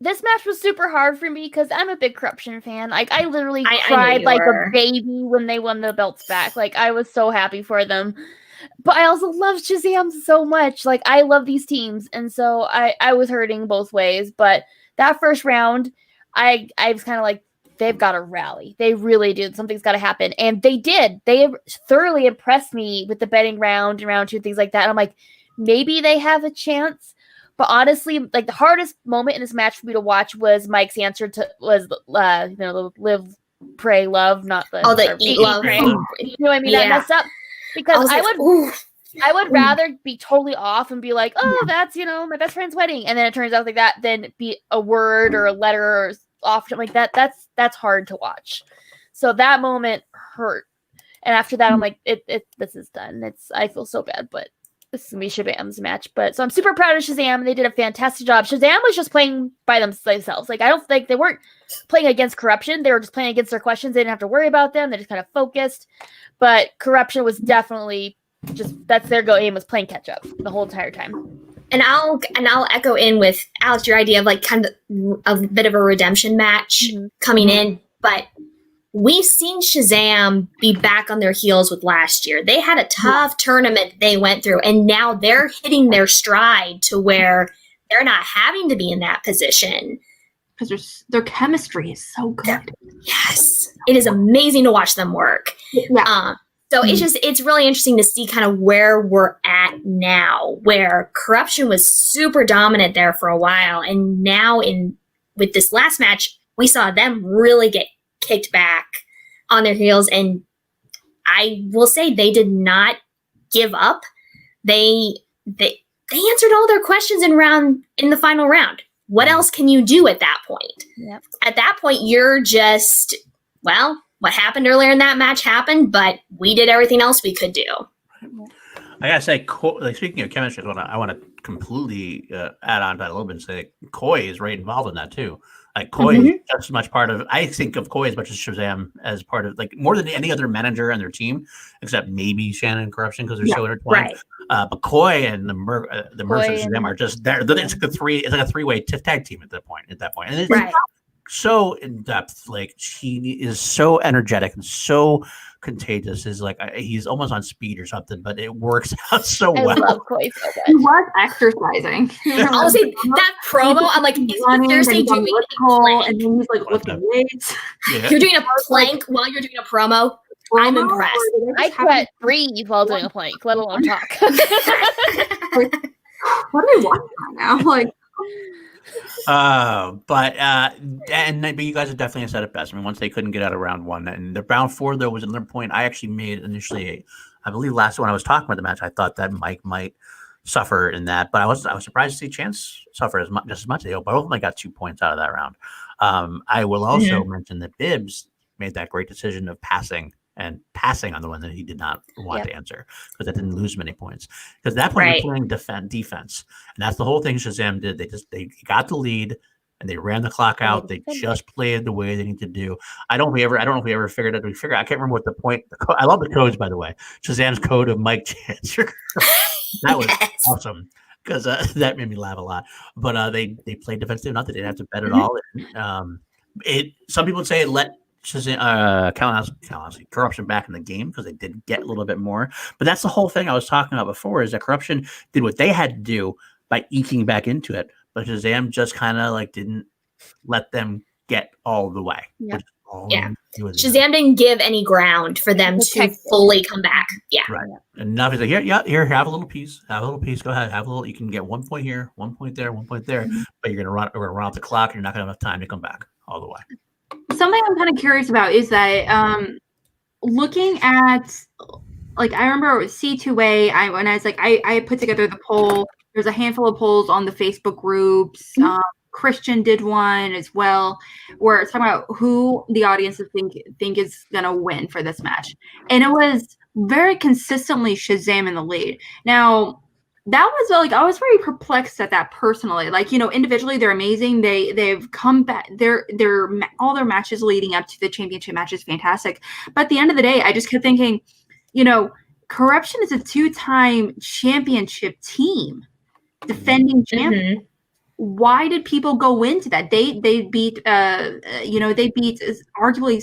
This match was super hard for me because I'm a big Corruption fan. Like, I literally cried like a baby when they won the belts back. Like, I was so happy for them. But I also love Shazam so much. Like, I love these teams. And so I was hurting both ways. But that first round, I was kind of like, they've got to rally. They really do. Something's got to happen. And they did. They thoroughly impressed me with the betting round and round 2, things like that. And I'm like, maybe they have a chance. But honestly, like the hardest moment in this match for me to watch was Mike's answer to the live, pray, love, not the eat, love. Pray. You know what I mean? Yeah. I messed up because I would rather be totally off and be like, oh, that's my best friend's wedding, and then it turns out like that, than be a word or a letter or off like that. That's hard to watch. So that moment hurt, and after that, I'm like, this is done. I feel so bad, but. This is going to be Shazam's match, so I'm super proud of Shazam. They did a fantastic job. Shazam was just playing by themselves. Like, I don't think they weren't playing against Corruption. They were just playing against their questions. They didn't have to worry about them. They just kind of focused. But Corruption was definitely that's their aim, was playing catch up the whole entire time. And I'll echo in with Alex your idea of like kind of a bit of a redemption match coming in, but. We've seen Shazam be back on their heels with last year. They had a tough tournament they went through, and now they're hitting their stride to where they're not having to be in that position. Because their chemistry is so good. Yes. It is amazing to watch them work. Yeah. So it's really interesting to see kind of where we're at now, where Corruption was super dominant there for a while, and now with this last match, we saw them really get kicked back on their heels, and I will say they did not give up. They answered all their questions in the final round. What else can you do at that point? Yep. At that point, you're just, well, what happened earlier in that match happened, but we did everything else we could do. I gotta say, speaking of chemistry, I want to completely add on to that a little bit and say Koi is right involved in that too. Like Koi is just as much part of. I think of Koi as much as Shazam as part of, like, more than any other manager on their team, except maybe Shannon and Corruption because they're so intertwined. Right. But Koi and the Mercs and Shazam are just there. It's like a three-way tag team at that point. And it's so in depth. Like, he is so energetic and so contagious. Is like he's almost on speed or something, but it works out so well. I love Koi so He much. was exercising. I'll say that promo, I'm like, is he seriously doing a plank? And then he's like lifting weights. Yeah. You're doing a plank while you're doing a promo? I'm impressed. I can't breathe while doing a plank, let alone talk. What are we watching right now? Like, but you guys have definitely said it best. I mean, once they couldn't get out of round 1, and the round 4 though was another point I actually made initially. I believe last when I was talking about the match, I thought that Mike might suffer in that, but I was surprised to see Chance suffer just as much. They both of them got 2 points out of that round. I will also mention that Bibbs made that great decision of passing on the one that he did not want to answer, because that didn't lose many points. Because at that point, you're playing defense, and that's the whole thing Shazam did. They got the lead and they ran the clock out. They just played the way they need to do. I don't know if we ever figured it. I can't remember what the point. I love the codes, by the way. Shazam's code of Mike Chance. That was awesome, because that made me laugh a lot. But they played defensive enough that they didn't have to bet at all. Some people say it let Corruption back in the game, because they did get a little bit more. But that's the whole thing I was talking about before, is that Corruption did what they had to do by eking back into it, but Shazam just kind of like didn't let them get all the way. Shazam didn't give any ground for them to fully come back. Right. And now he's like, here, have a little piece. Go ahead, have a little. You can get 1 point here, 1 point there, 1 point there, but we're gonna run out the clock, and you're not gonna have enough time to come back all the way. something I'm kind of curious about is that looking at, like, I remember C2A, when I was like, I put together the poll. There's a handful of polls on the Facebook groups. Christian did one as well, where it's talking about who the audiences think is gonna win for this match, and it was very consistently Shazam in the lead. Now, that was like, I was very perplexed at that personally. Like, you know, individually they're amazing. They've come back. All their matches leading up to the championship match is fantastic. But at the end of the day, I just kept thinking, you know, Corruption is a 2-time championship team, defending champion. Why did people go into that? They beat arguably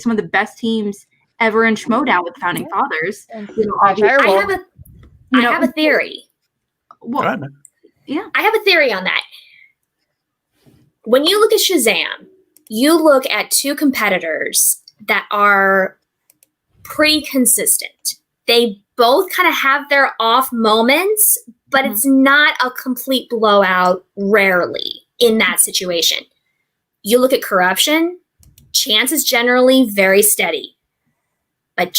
some of the best teams ever in Schmoedown with the Founding Fathers. I have a theory. Well, I have a theory on that. When you look at Shazam, you look at two competitors that are pretty consistent. They both kind of have their off moments, but it's not a complete blowout rarely in that situation. You look at corruption, Chance is generally very steady. But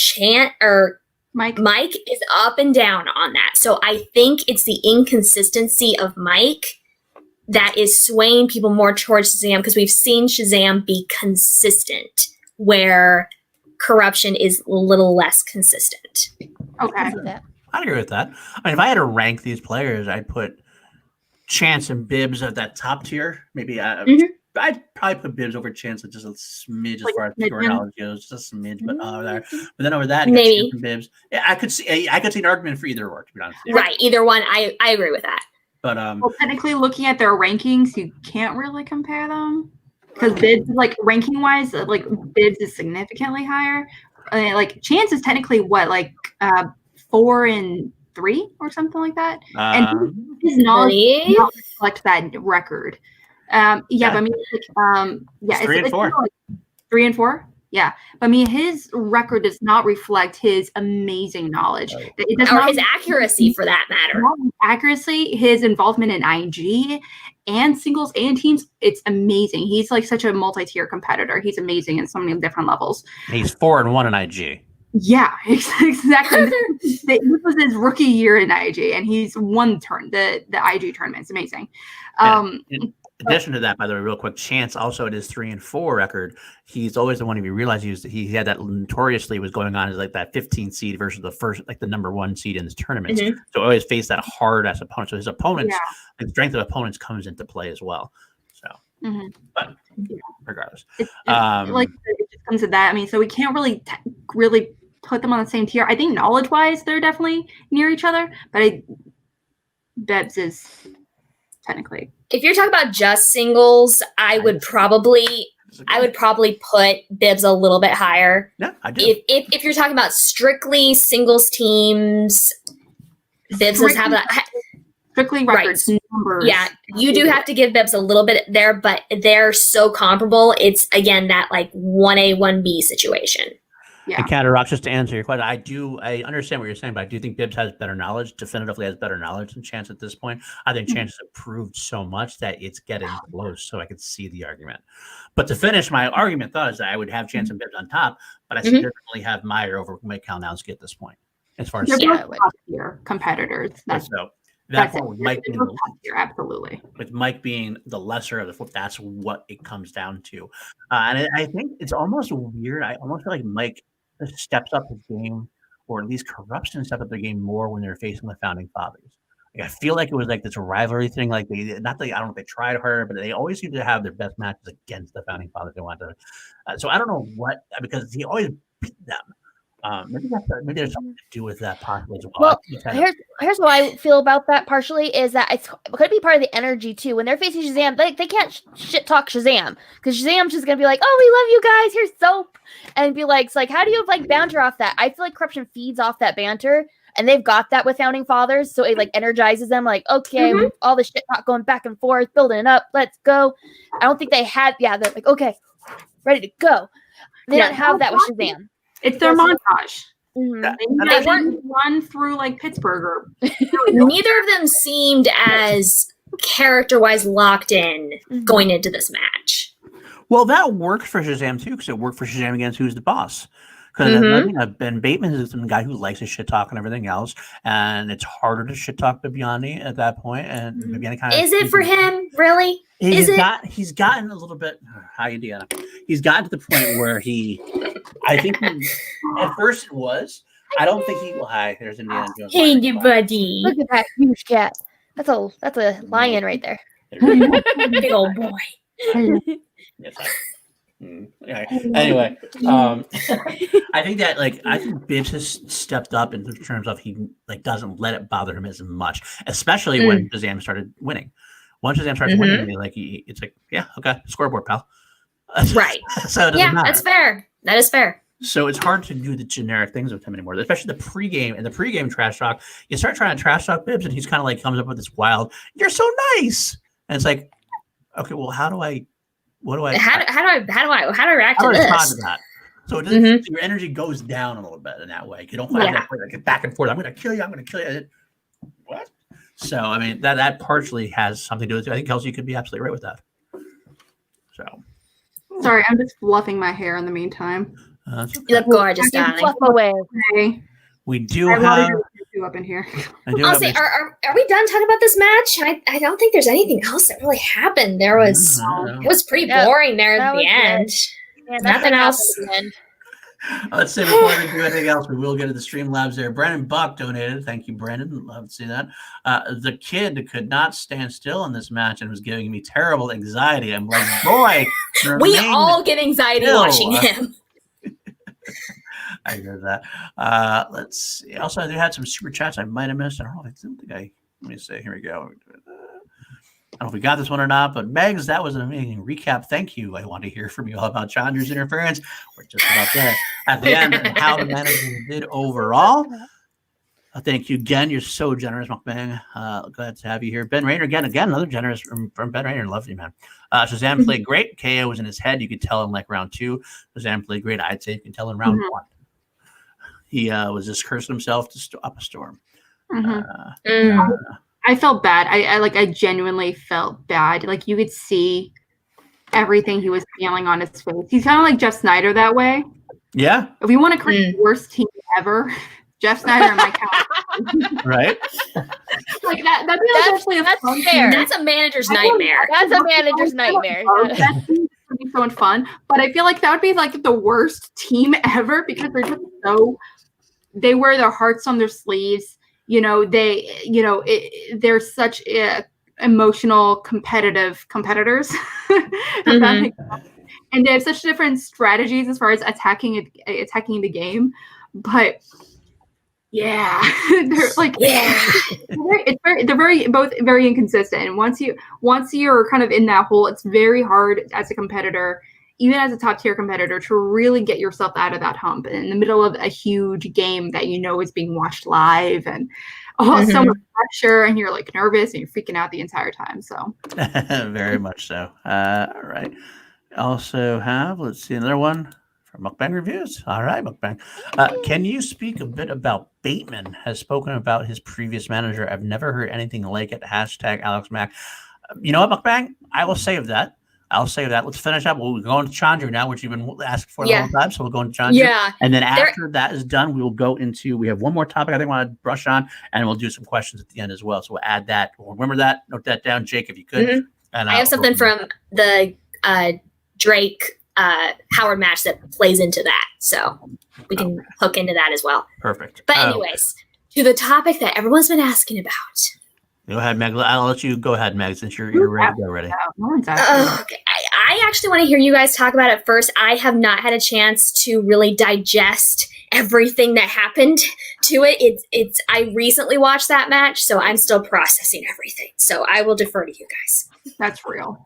Mike is up and down on that. So I think it's the inconsistency of Mike that is swaying people more towards Shazam, because we've seen Shazam be consistent, where corruption is a little less consistent. Okay. I agree with that. I mean, if I had to rank these players, I'd put Chance and Bibbs at that top tier. Maybe I'd probably put Bibbs over Chance with just a smidge as far as pure knowledge goes, just a smidge. But then over that, you got Chance and Bibbs. Yeah, I could see an argument for either or, to be honest. Right, either one. I agree with that. But well, technically, looking at their rankings, you can't really compare them, because Bibbs, like ranking wise, like Bibbs is significantly higher. Like Chance is technically what, like 4 and 3 or something like that, and his knowledge does not reflect that record. But I mean, it's 3 and 4. Like 3 and 4. Yeah, but I mean, his record does not reflect his amazing knowledge. It does or not his accuracy, for that matter. Accuracy, his involvement in IG and singles and teams, it's amazing. He's like such a multi-tier competitor. He's amazing in so many different levels. He's 4-1 in IG. Yeah, exactly. This was his rookie year in IG, and he's won the IG tournament. It's amazing. In addition to that, by the way, real quick, Chance also at his 3 and 4 record, he's always the one. If you realize he had that notoriously was going on as like that 15 seed versus the first, like the number 1 seed in his tournaments. So always face that hard ass opponent. So his opponents, the strength of opponents comes into play as well. So, but regardless, like it just comes to that. I mean, so we can't really put them on the same tier. I think knowledge wise, they're definitely near each other, but Bibbs is technically. If you're talking about just singles, I would probably put Bibbs a little bit higher. Yeah, I do. If you're talking about strictly singles teams, Bibbs does have that. Strictly records, numbers. Yeah, you do have to give Bibbs a little bit there, but they're so comparable. It's, again, that like 1A, 1B situation. Yeah. And Counter-Rocks, just to answer your question, I understand what you're saying, but I do think Bibbs has better knowledge, definitively has better knowledge than Chance at this point. I think Chance has improved so much that it's getting close, so I could see the argument. But to finish my argument, thought is that I would have Chance and Bibbs on top, but I certainly have Meyer over Mike Kalinowski at this point. As far as top-tier competitors. That's with Mike being absolutely. With Mike being the lesser of the four, that's what it comes down to. And I think it's almost weird. I almost feel like Mike steps up his game, or at least Corruption stepped up their game more when they're facing the Founding Fathers. Like, I feel like it was like this rivalry thing. Like I don't know if they tried harder, but they always seem to have their best matches against the Founding Fathers. They want to. So I don't know what, because he always beat them. Maybe there's something to do with that possibly as well. Well, here's what I feel about that partially is that it could be part of the energy too. When they're facing Shazam, they can't shit talk Shazam, because Shazam's just gonna be like, "Oh, we love you guys. Here's soap," and be like, "It's like, how do you like banter off that?" I feel like Corruption feeds off that banter, and they've got that with Founding Fathers, so it like energizes them. Like, okay, all the shit talk going back and forth, building it up. Let's go. I don't think they had. Yeah, they're like, okay, ready to go. They don't have that with Shazam. It's their montage. They weren't run through like Pittsburgh or neither of them seemed as character-wise locked in going into this match. Well, that worked for Shazam too, because it worked for Shazam against Who's the Boss. Because Ben Bateman is some guy who likes to shit talk and everything else, and it's harder to shit talk Bibiani at that point. And Bibiani kind of is it for him, really? He's gotten a little bit. How you doing? He's gotten to the point where I think at first it was. I don't think he will. Hi, there's Indiana Jones. Hey, you buddy. Look at that huge cat. That's a lion right there. Big old boy. Yes. Anyway, I think that I think Bibbs has stepped up in terms of he doesn't let it bother him as much, especially when Shazam started winning. Once Shazam starts winning, it's like, yeah, okay, scoreboard, pal. Right. So it doesn't matter. That's fair. That is fair. So it's hard to do the generic things with him anymore, especially the pregame. And the pregame trash talk, you start trying to trash talk Bibbs, and he's kind of comes up with this wild, "You're so nice," and it's like, okay, well, how do I What do I? How do I react How to do I respond this? to that? So it doesn't, so your energy goes down a little bit in that way. You don't find that like back and forth. I'm going to kill you. I'm going to kill you. What? So I mean that partially has something to do with it. I think Kelsey could be absolutely right with that. So Sorry, I'm just fluffing my hair in the meantime. okay. You look gorgeous, darling. Fluff away. Okay. We do I have a lot of have. you up in here. I'll say, are we done talking about this match? I don't think there's anything else that really happened. It was pretty boring there at the end. Yeah, Nothing else. At the end. Let's say before we do anything else, we will get to the Streamlabs there. Brandon Buck donated. Thank you, Brandon. Love to see that. The kid could not stand still in this match and was giving me terrible anxiety. I'm like, boy, we all get anxiety watching him. I heard that. Let's see. Also, I had some super chats I might have missed. I don't know. I didn't think I. Let me see. Here we go. I don't know if we got this one or not, but Megs, that was an amazing recap. Thank you. I want to hear from you all about Chandra's interference. We're just about there at the end and how the managers did overall. Thank you again. You're so generous, Mukbang. Glad to have you here. Ben Rayner, again, another generous from Ben Rayner. Love you, man. Shazam played great. KO was in his head. You could tell in like round 2. Shazam played great. I'd say you can tell in round 1. He was just cursing himself to up a storm. I felt bad. I genuinely felt bad. Like you could see everything he was feeling on his face. He's kind of like Jeff Sneider that way. Yeah. If we want to create the worst team ever, Jeff Sneider and Mike Howard. Right. Like that's fair. That's a manager's nightmare. That's a manager's nightmare. That team would be so much fun, but I feel like that would be like the worst team ever because they're just they wear their hearts on their sleeves. They're such emotional, competitive competitors. And they have such different strategies as far as attacking the game. But yeah, they're like they're both very inconsistent. And once you're kind of in that hole, it's very hard as a competitor, even as a top tier competitor, to really get yourself out of that hump in the middle of a huge game that is being watched live and so much pressure, and you're like nervous and you're freaking out the entire time. So very much so. All right. Also have, let's see, another one from Mukbang Reviews. All right, Mukbang. Can you speak a bit about Bateman has spoken about his previous manager? I've never heard anything like it. #AlexMac. You know what, Mukbang? I will save that. Let's finish up. We'll go into Chandra now, which you've been asking for the whole time. So we'll go into Chandra. Yeah. And then after that is done, we will go into, we have one more topic I think I want to brush on, and we'll do some questions at the end as well. So we'll add that. We'll remember that. Note that down, Jake, if you could. And I have something from the Drake Howard match that plays into that. So we can hook into that as well. Perfect. But anyways, to the topic that everyone's been asking about. Go ahead, Meg. I'll let you go ahead, Meg, since you're ready to go already. Okay. I actually want to hear you guys talk about it first. I have not had a chance to really digest everything that happened to it. I recently watched that match, so I'm still processing everything. So I will defer to you guys. That's real.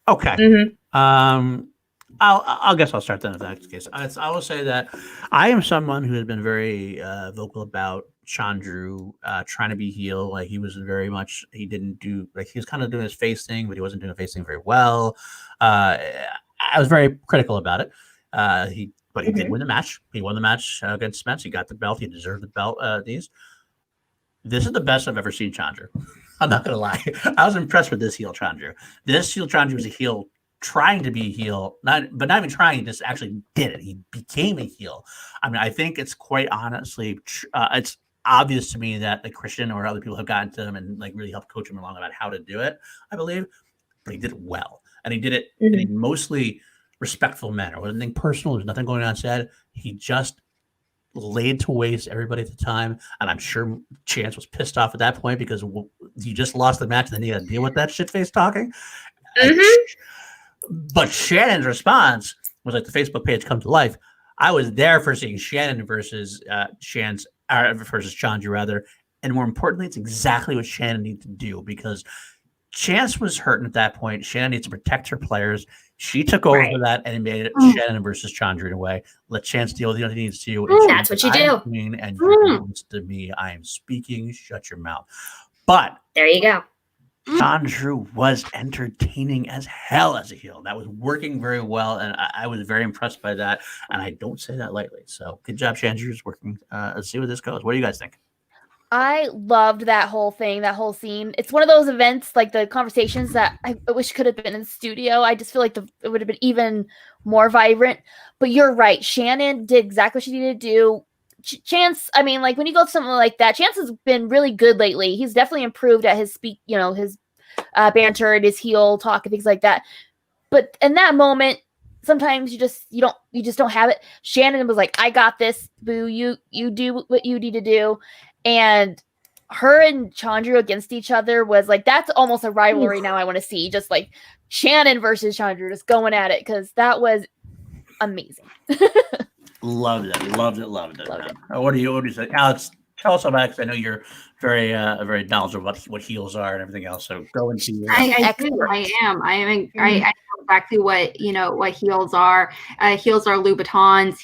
Okay. I'll guess I'll start then if that's the case. I will say that I am someone who has been very vocal about Chandru trying to be heel. Like he was very much, he didn't do, like he was kind of doing his face thing, but he wasn't doing a face thing very well. I was very critical about it. He did win the match. He won the match against Spence. He got the belt. He deserved the belt. This is the best I've ever seen Chandru. I'm not gonna lie. I was impressed with this heel Chandru. This heel Chandru was a heel trying to be a heel, not even trying. He just actually did it. He became a heel. I mean, I think it's quite honestly, it's obvious to me that like Christian or other people have gotten to him and like really helped coach him along about how to do it. I believe, but he did it well, and he did it in a mostly respectful manner. It wasn't anything personal. There's nothing going on said. He just laid to waste everybody at the time, and I'm sure Chance was pissed off at that point because he just lost the match, and then he had to deal with that shit face talking. But Shannon's response was like the Facebook page come to life. I was there for seeing Shannon versus versus Chandra rather, and more importantly, it's exactly what Shannon needs to do because Chance was hurting at that point. Shannon needs to protect her players. She took over for that and made it Shannon versus Chandra in a way. Let Chance deal with what he needs to. That's what you do. And you to me, I am speaking. Shut your mouth. But there you go. Chandru was entertaining as hell as a heel. That was working very well, and I was very impressed by that. And I don't say that lightly. So good job, Chandru, is working. Let's see where this goes. What do you guys think? I loved that whole thing, that whole scene. It's one of those events, like the conversations that I wish could have been in the studio. I just feel like it would have been even more vibrant. But you're right. Shannon did exactly what she needed to do. Chance, I mean, like when you go to something like that, Chance has been really good lately. He's definitely improved at his his banter and his heel talk and things like that. But in that moment, sometimes you just don't have it. Shannon was like, "I got this, boo. You do what you need to do." And her and Chandru against each other was like, that's almost a rivalry now I want to see. Just like Shannon versus Chandru just going at it, because that was amazing. Loved it. What do you say? Alex, tell us about it, because I know you're very knowledgeable about what heels are and everything else. So go into your... I am. I know exactly what heels are. Heels are Louboutins.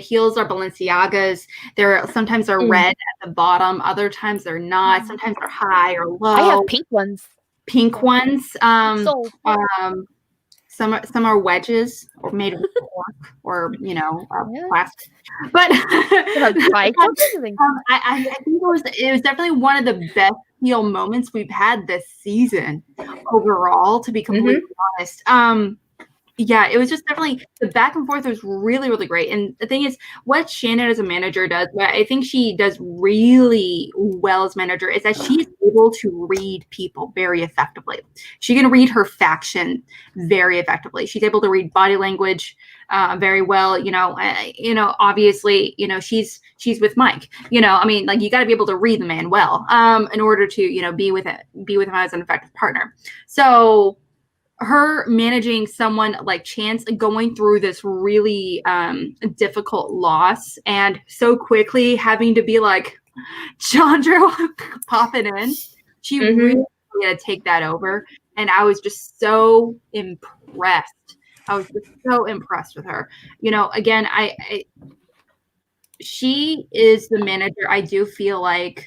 Heels are Balenciagas. Sometimes they're red at the bottom. Other times they're not. Sometimes they're high or low. I have pink ones. Some are wedges or made of cork or plastic. But I think it was definitely one of the best heel moments we've had this season overall, to be completely honest. It was just definitely, the back and forth was really, really great. And the thing is, what Shannon as a manager does, what I think she does really well as manager, is that she's able to read people very effectively. She can read her faction very effectively. She's able to read body language very well. Obviously, she's with Mike. You got to be able to read the man well in order to be with him as an effective partner. So her managing someone like Chance going through this really difficult loss, and so quickly having to be like, Chandru popping in, she really had to take that over. And I was just so impressed. With her. Again, she is the manager. I do feel like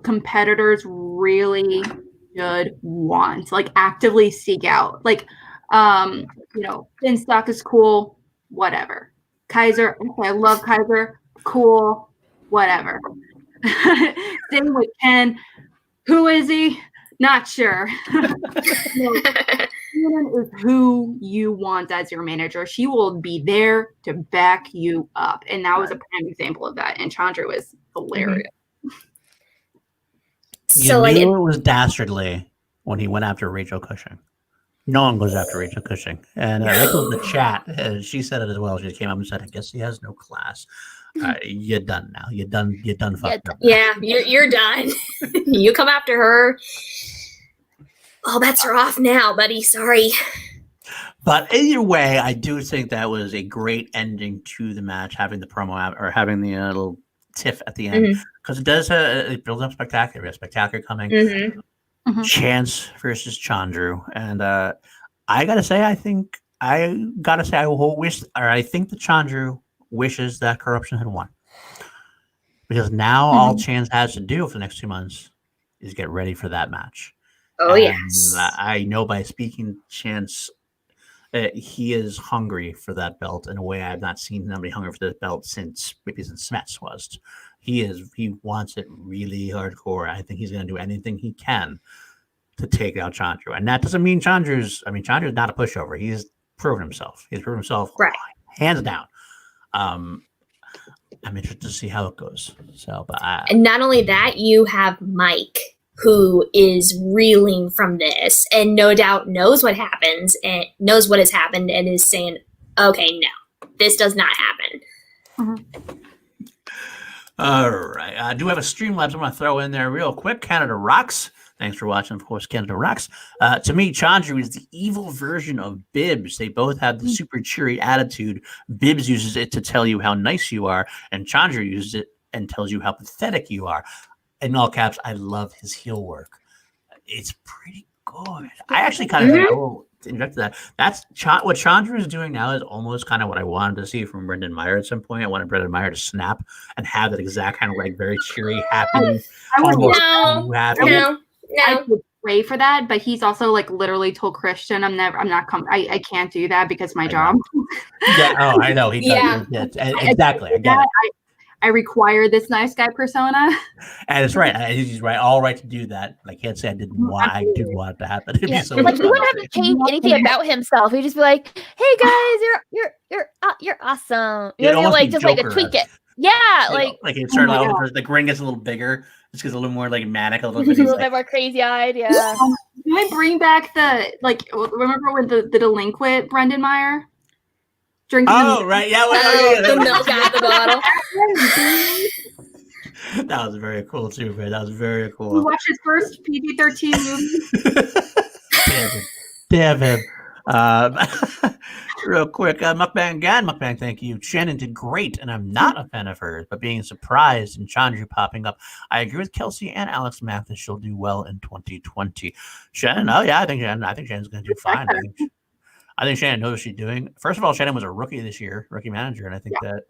competitors really should want, like, actively seek out. Like, Finstock is cool, whatever. Kaiser, okay, I love Kaiser, cool, whatever. Same with Ken. Who is he? Not sure. Shannon is who you want as your manager. She will be there to back you up. And that was a prime example of that. And Chandra was hilarious. You knew it was dastardly when he went after Rachel Cushing. No one goes after Rachel Cushing. And Rachel in the chat, she said it as well. She came up and said, I guess he has no class. You're done now. You're done fucked up. Yeah, you're done. You come after her. All bets are off now, buddy. Sorry. But either way, I do think that was a great ending to the match, having the promo or having the little tiff at the end, because it does it builds up spectacular. We have spectacular coming. Chance versus Chandru, and I think the Chandru wishes that corruption had won, because now all Chance has to do for the next 2 months is get ready for that match. Oh, yes. I know by speaking Chance, he is hungry for that belt in a way I've not seen somebody hungry for this belt since Smets was. He wants it really hardcore. I think he's going to do anything he can to take out Chandru. And that doesn't mean Chandru's not a pushover. He's proven himself. Right. Hands down. I'm interested to see how it goes. And not only that, you have Mike, who is reeling from this and no doubt knows what happens and knows what has happened and is saying, okay, no, this does not happen. All right. I do have a Streamlabs I'm going to throw in there real quick. Canada rocks. Thanks for watching, of course, Canada rocks. To me, Chandru is the evil version of Bibbs. They both have the super cheery attitude. Bibbs uses it to tell you how nice you are, and Chandru uses it and tells you how pathetic you are. In all caps, I love his heel work. It's pretty good. I actually kind of interrupt that. That's what Chandra is doing now is almost kind of what I wanted to see from Brendan Meyer at some point. I wanted Brendan Meyer to snap and have that exact kind of like very cheery, happy, I would almost No, happy. no. I would pray for that, but he's also like literally told Christian, I can't do that because my job. Yeah, oh, I know. He does. Yeah. Exactly. I get it. I require this nice guy persona. And it's right. He's right. All right to do that. I can't say I didn't want it to happen. It'd be so Like much he fun wouldn't to have to see. change anything about himself. He'd just be like, "Hey guys, you're awesome." You know what I mean? Like just like a tweak it. Yeah, like it started out, the grin gets a little bigger. Just gets a little more like manic, a little bit. a little bit more crazy-eyed. Yeah. Can I bring back remember when the delinquent Brendan Meyer drinking? Oh, right. Yeah. The milk out of the bottle. That was very cool too, man. That was very We cool. watched his first PG-13 movie. Damn him. Real quick, Mukbang, thank you. Shannon did great, and I'm not a fan of hers, but being surprised and Chandru popping up, I agree with Kelsey and Alex Mathis. She'll do well in 2020. Shannon, oh yeah, I think Shannon's going to do fine. I think Shannon knows what she's doing. First of all, Shannon was a rookie this year, rookie manager, and I think that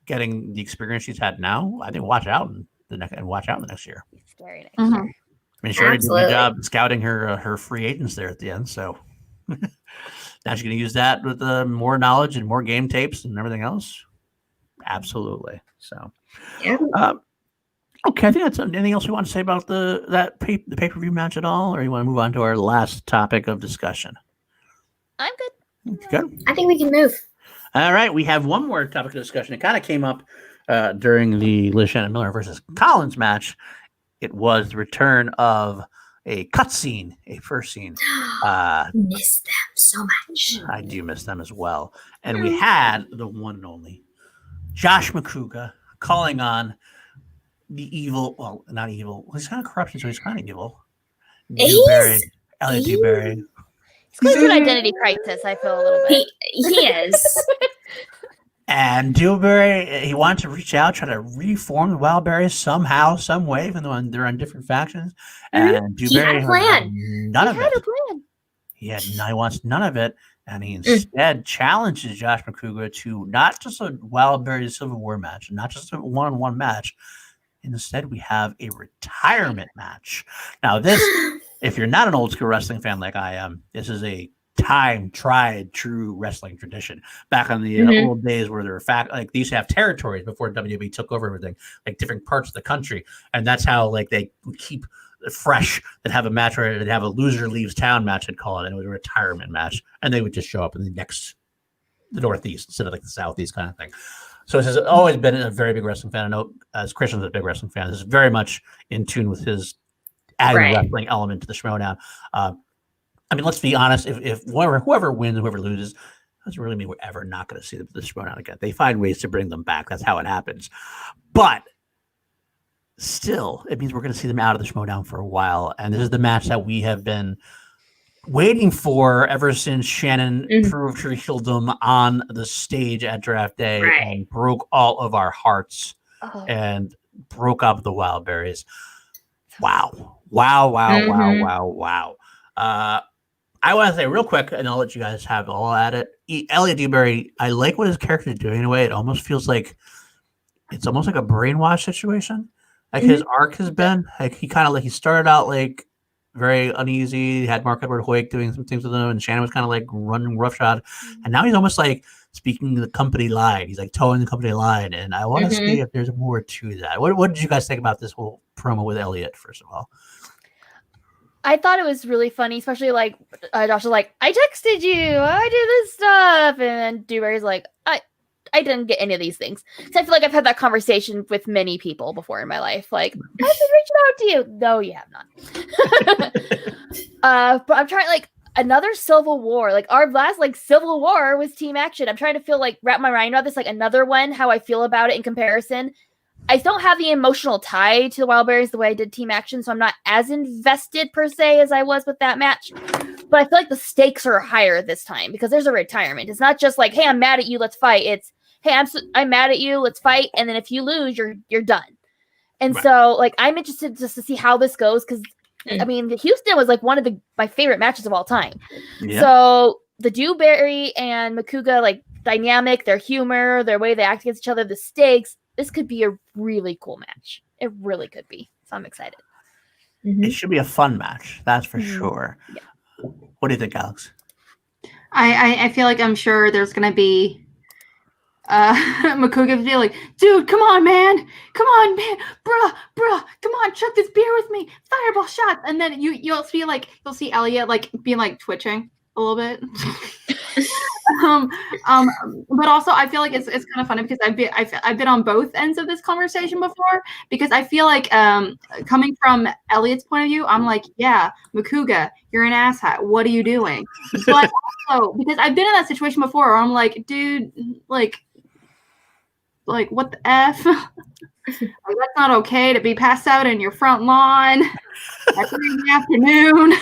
getting the experience she's had now, I think watch out in the next year. It's scary next Mhm. year. I mean, she already did a Absolutely. good job scouting her free agents there at the end. So now she's going to use that with more knowledge and more game tapes and everything else. Absolutely. So, Yeah. okay, I think that's anything else we want to say about the pay-per-view match at all, or you want to move on to our last topic of discussion? I'm good. Good. I think we can move. All right, we have one more topic of discussion. It kind of came up during the Liz Shannon Miller versus Collins match. It was the return of a cutscene, a first scene. Miss them so much. I do miss them as well. And we had the one and only Josh McCouga calling on the evil, well, not evil. He's kind of corruption, so he's kind of evil. Dewberry, Elliot Dewberry. He's going through an identity crisis, I feel a little bit. He is. And Dewberry, he wanted to reach out, try to reform the Wildberries somehow, some way, even though they're on different factions. And Dewberry had a plan. none of He had it. a plan. He wants none of it. And he instead challenges Josh McCouga to not just a Wildberries Civil War match, not just a one-on-one match. Instead, we have a retirement match. Now, this, if you're not an old school wrestling fan like I am, this is a tried true wrestling tradition. Back on the old days where there were they used to have territories before WWE took over everything, like different parts of the country, and that's how like they would keep it fresh. They'd have a match where they'd have a loser leaves town match, I'd call it, and it was a retirement match, and they would just show up in the Northeast instead of like the Southeast kind of thing. So this has always been a very big wrestling fan. I know as Christian's a big wrestling fan, this is very much in tune with his adding wrestling element to the Schmoedown. I mean, let's be honest. If whoever wins, whoever loses, doesn't really mean we're ever not going to see the Schmoedown again. They find ways to bring them back. That's how it happens. But still, it means we're going to see them out of the Schmoedown for a while. And this is the match that we have been waiting for ever since Shannon proved her heeldom on the stage at draft day and broke all of our hearts and broke up the Wildberries. Wow. I want to say real quick, and I'll let you guys have all at it. Elliot Dewberry, I like what his character is doing in a way. It almost feels like it's almost like a brainwash situation. Like his arc has been like he started out like very uneasy. He had Mark Edward Hoyk doing some things with him, and Shannon was kind of like running roughshod. And now he's almost like speaking the company line. He's like towing the company line. And I want to see if there's more to that. What did you guys think about this whole promo with Elliot, first of all? I thought it was really funny, especially like Josh was like, I texted you, I did this stuff, and then Dewberry's like, I didn't get any of these things. So I feel like I've had that conversation with many people before in my life. Like, I've been reaching out to you. No, you have not. But I'm trying like another Civil War. Like our last like Civil War was Team Action. I'm trying to feel like wrap my mind around this, like another one, how I feel about it in comparison. I don't have the emotional tie to the Wildberries the way I did Team Action, so I'm not as invested per se as I was with that match. But I feel like the stakes are higher this time because there's a retirement. It's not just like, hey, I'm mad at you, let's fight. It's, hey, I'm mad at you, let's fight, and then if you lose, you're done. And so, like, I'm interested just to see how this goes because I mean, the Houston was like one of my favorite matches of all time. Yeah. So the Dewberry and Makuga, like dynamic, their humor, their way they act against each other, the stakes. This could be a really cool match. It really could be. So I'm excited. It should be a fun match. That's for sure. Yeah. What do you think, Alex? I feel like I'm sure there's gonna be Makuga be like, dude, come on, man, bruh, come on, chug this beer with me, fireball shots, and then you'll see Elliot like being like twitching a little bit. But also I feel like it's kind of funny because I've been on both ends of this conversation before, because I feel like coming from Elliot's point of view, I'm like, yeah, Makuga, you're an asshat. What are you doing? But also because I've been in that situation before where I'm like, dude, like what the F? Like, that's not okay to be passed out in your front lawn at 3 in the afternoon.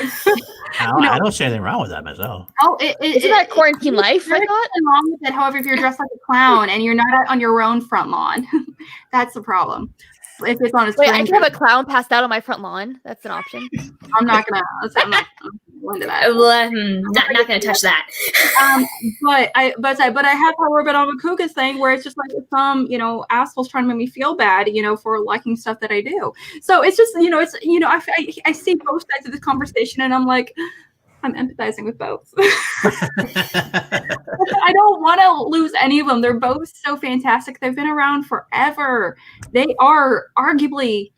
I don't see anything wrong with that myself. Oh, Isn't that quarantine life? I There's thought. nothing wrong with it. However, if you're dressed like a clown and you're not on your own front lawn, that's the problem. If it's on a Wait, stranger, I can have a clown passed out on my front lawn. That's an option. I'm not gonna go into that. Not gonna touch that. But I have a bit on Makuga's thing where it's just like some assholes trying to make me feel bad for liking stuff that I do. So it's just I see both sides of this conversation and I'm like, I'm empathizing with both. I don't want to lose any of them. They're both so fantastic. They've been around forever. They are arguably,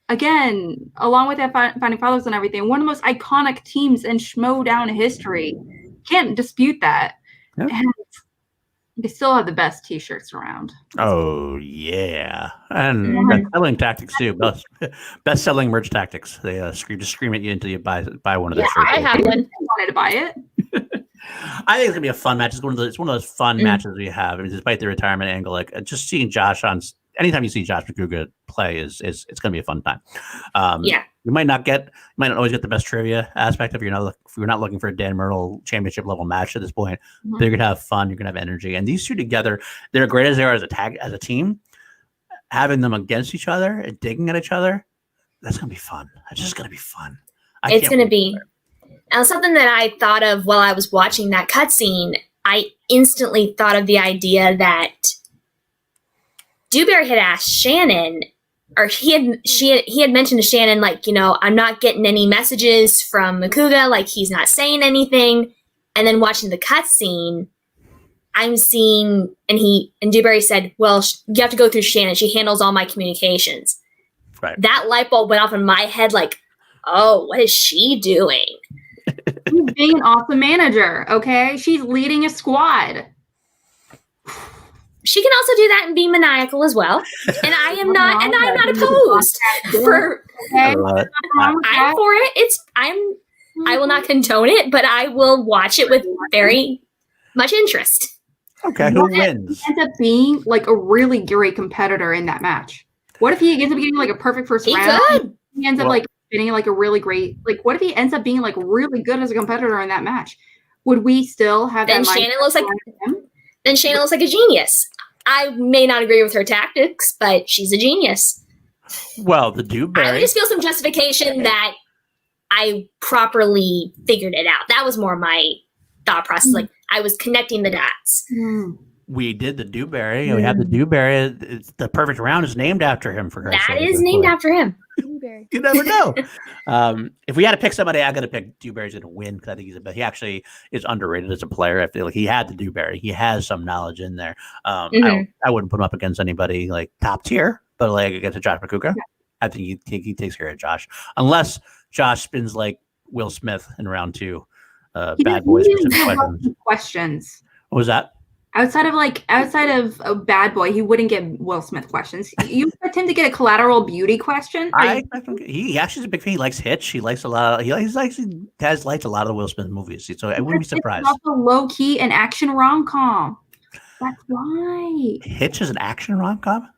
again, along with their founding fathers and everything, one of the most iconic teams in Schmoedown history. Can't dispute that. Yep. And they still have the best T-shirts around. Oh yeah, and best-selling tactics too. Best-selling merch tactics. They just scream at you until you buy one of their shirts. I have one. I wanted to buy it. I think it's gonna be a fun match. It's one of those fun matches we have. I mean, despite the retirement angle, like just seeing Josh on. Anytime you see Josh Makuga play is it's going to be a fun time. You might not always get the best trivia aspect if you're not looking for a Dan Myrtle championship level match at this point. But you're going to have fun. You're going to have energy, and these two together, they're great as they are as a team. Having them against each other and digging at each other, that's going to be fun. It's just going to be fun. It's going to be. Now, something that I thought of while I was watching that cutscene, I instantly thought of the idea that Dewberry had asked Shannon, or he had mentioned to Shannon, like, I'm not getting any messages from Makuga, like he's not saying anything. And then watching the cutscene, I'm seeing, and Dewberry said, well, you have to go through Shannon. She handles all my communications. Right. That light bulb went off in my head, like, oh, what is she doing? She's being an awesome manager. Okay, she's leading a squad. She can also do that and be maniacal as well. And I am not opposed for. Okay. I'm for it. I will not condone it, but I will watch it with very much interest. Okay, who wins? He ends up being like a really great competitor in that match. What if he ends up getting like a perfect first round? Could. He ends up like getting like a really great, like, what if he ends up being like really good as a competitor in that match? Would we still have then that? Then Shannon looks like a genius. I may not agree with her tactics, but she's a genius. Well, the Dewberry. I just feel some justification that I properly figured it out. That was more my thought process. Like, I was connecting the dots. We did the Dewberry. We have the Dewberry. The perfect round is named after him. For Christ's sake. That is named after him. Dewberry. You never know. If we had to pick somebody, I got to pick Dewberry's going to win because I think he actually is underrated as a player. I feel like he had the Dewberry. He has some knowledge in there. I wouldn't put him up against anybody like top tier, but like against a Josh Makuga, I think he takes care of Josh. Unless Josh spins like Will Smith in round 2. Bad boy specific questions. What was that? Outside of a bad boy, he wouldn't get Will Smith questions. You expect him to get a collateral beauty question? He actually is a big fan. He likes Hitch. He likes a lot. He likes a lot of the Will Smith movies. So I wouldn't be surprised. It's also low key an action rom com. That's why. Hitch is an action rom com.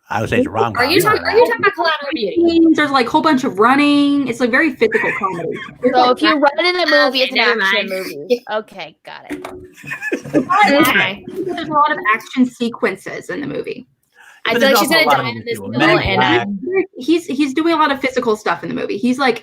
I would say it's wrong. Are you talking about collateral beauty? There's like a whole bunch of running. It's like very physical comedy. So if you run in a movie, it's an action movie. Okay, got it. Okay. There's a lot of action sequences in the movie. I But feel like there's she's also gonna a lot of die in this people. mill, Men in Black. and He's doing a lot of physical stuff in the movie. He's running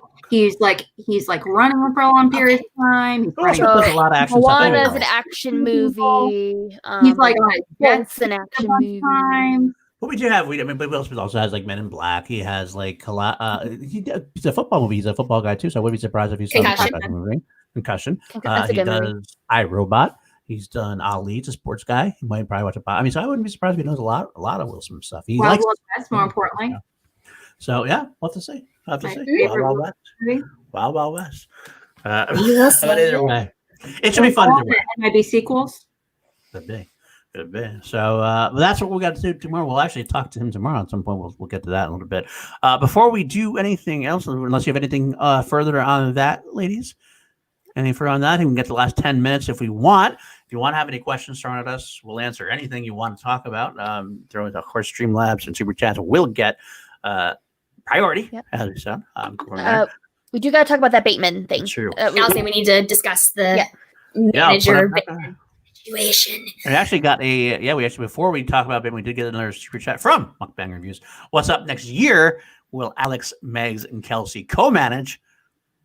for a long period of time. He's But also running. does a lot of action stuff. Moana is anyway. an action movie. He's like on his jet Wolf's an ski action a bunch of movie. times. What we do have, but Will Smith also has like Men in Black. He has like he's a football movie. He's a football guy too, so I wouldn't be surprised if he's done a Concussion. Concussion movie. Concussion. That's a He good does movie. iRobot. He's done Ali. He's a sports guy. He might probably watch a. I mean, so I wouldn't be surprised if he knows a lot of Will Smith stuff. He Wild likes. Wild West, more importantly. So yeah, we'll have to see. We'll have to My see. favorite Wild Wild West. movie. Wild Wild West. Yes. But either way, it should be fun either way. MIB sequels. Could be. Could be. So but that's what we got to do tomorrow. We'll actually talk to him tomorrow at some point. We'll get to that in a little bit. Before we do anything else, unless you have anything further on that, ladies, anything further on that, we can get the last 10 minutes if we want. If you want to have any questions thrown at us, we'll answer anything you want to talk about. Throw it, of course, Streamlabs and Super Chats will get priority, Yep. as we said. We do got to talk about that Bateman thing. True. I'll say we need to discuss the Yeah, I'll put manager it back on. situation. We actually got before we talk about it, we did get another super chat from Mukbang Reviews. What's up next year? Will Alex, Megs, and Kelsey co-manage?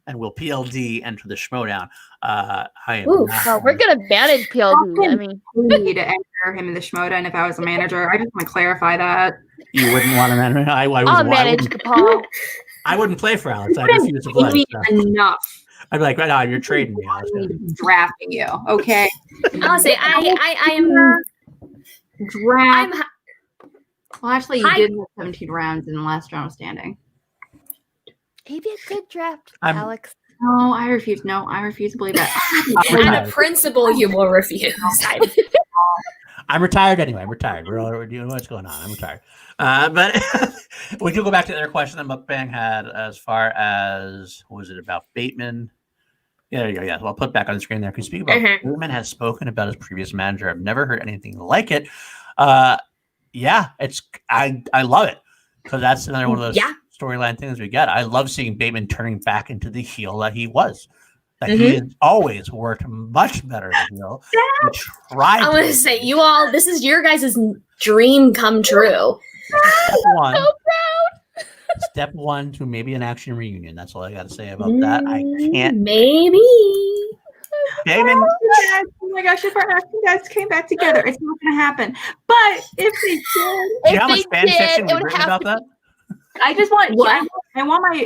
And will PLD enter the Schmoedown? I am Ooh. not- We're gonna manage PLD. I mean, I need to enter him in the Schmoedown if I was a manager. I just want to clarify that. You wouldn't want to manage. I'll manage the Paul. I wouldn't play for Alex. I refuse to play. Maybe So. enough. I'd be like, right now, you're trading me, Alex. I need to be drafting you. Okay. I'll say I am. Draft. I'm Well, actually, you Hi. did have 17 rounds in the last round of standing. He'd be a good draft, I'm- Alex. No, I refuse. No, I refuse to believe that. out of principle, you will refuse. I'm retired anyway. I'm retired. We're doing what's going on. I'm retired. But we do go back to the other question that Mukbang had as far as, what was it about Bateman? Yeah, there you go. Yeah, well, I'll put it back on the screen there. Can you speak about Bateman has spoken about his previous manager? I've never heard anything like it. Yeah, I love it because that's another one of those storyline things we get. I love seeing Bateman turning back into the heel that he was. That he has always worked much better than heel. He tried. I want to say, you all, this is your guys' dream come true. Step one. So proud. Step one to maybe an action reunion. That's all I got to say about that. I can't. Maybe. Bateman. Oh my gosh, if our action guys came back together, it's not going to happen. But if they did, Do you know how much If they fan did, fiction it we've would written have about to that? I just want What?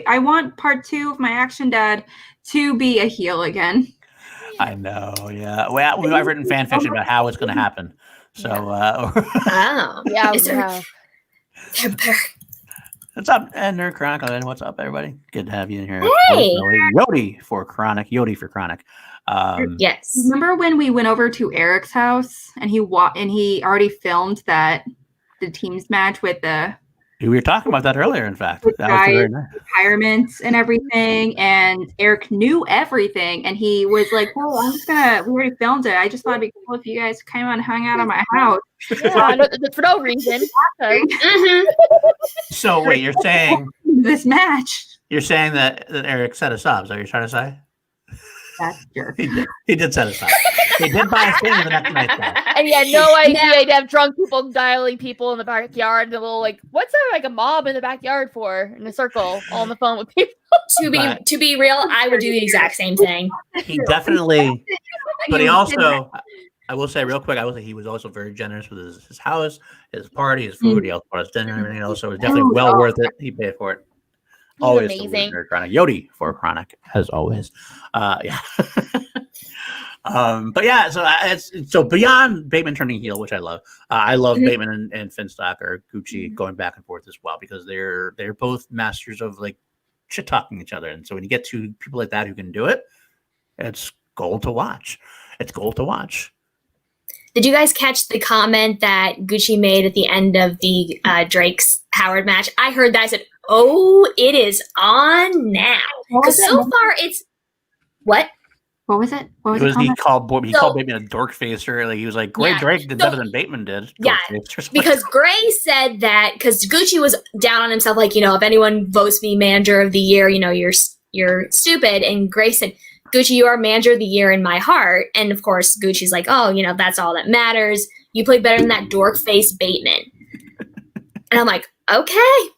I want part 2 of my action dad to be a heel again. I know. Yeah. Well, I've written fan fiction about how it's going to happen. So, Oh. Yeah, we Is there- have. what's up, Nerd Chronicle? And what's up, everybody? Good to have you in here. Hey. Yodi for Chronic. Yes. Remember when we went over to Eric's house and he already filmed the teams match with the We were talking about that earlier, in fact. With That was Ghai. very nice. retirements and everything, and Eric knew everything, and he was like, "Oh, we already filmed it. I just thought it'd be cool if you guys came and hung out at my house." Yeah, for no reason. Mhm. So wait, you're saying This match. that Eric set us up? Is that what you're trying to say? That's jerk. He did set us up. He did buy us things the next night. Though. And he had no idea he'd have drunk people dialing people in the backyard. And a little like, what's that like a mob in the backyard for? In a circle, all on the phone with people. To be real, I would do the exact same thing. He definitely, but he also, I will say real quick, he was also very generous with his house, his party, his food. He also bought us dinner and everything else. So it was definitely well worth it. He paid for it. He's Always amazing. Chronic. Yodi for Chronic, as always. Yeah. But yeah, so beyond Bateman turning heel, which I love. I love Bateman and Finstock or Gucci going back and forth as well because they're both masters of like shit talking each other. And so when you get to people like that who can do it, it's gold to watch. It's gold to watch. Did you guys catch the comment that Gucci made at the end of the Drake's Howard match? I heard that. I said, "Oh, it is on now." Because so far, it's what? What was it? What was It was it? he called Bateman a dork facer. Like he was like, "Great, Yeah. Drake did So- better than Bateman did." Yeah, because GRAE said that because Gucci was down on himself, like, if anyone votes me manager of the year, you're stupid. And GRAE said, "Gucci, you are manager of the year in my heart." And of course, Gucci's like, "Oh, that's all that matters. You play better than that dork face Bateman." And I'm like, okay.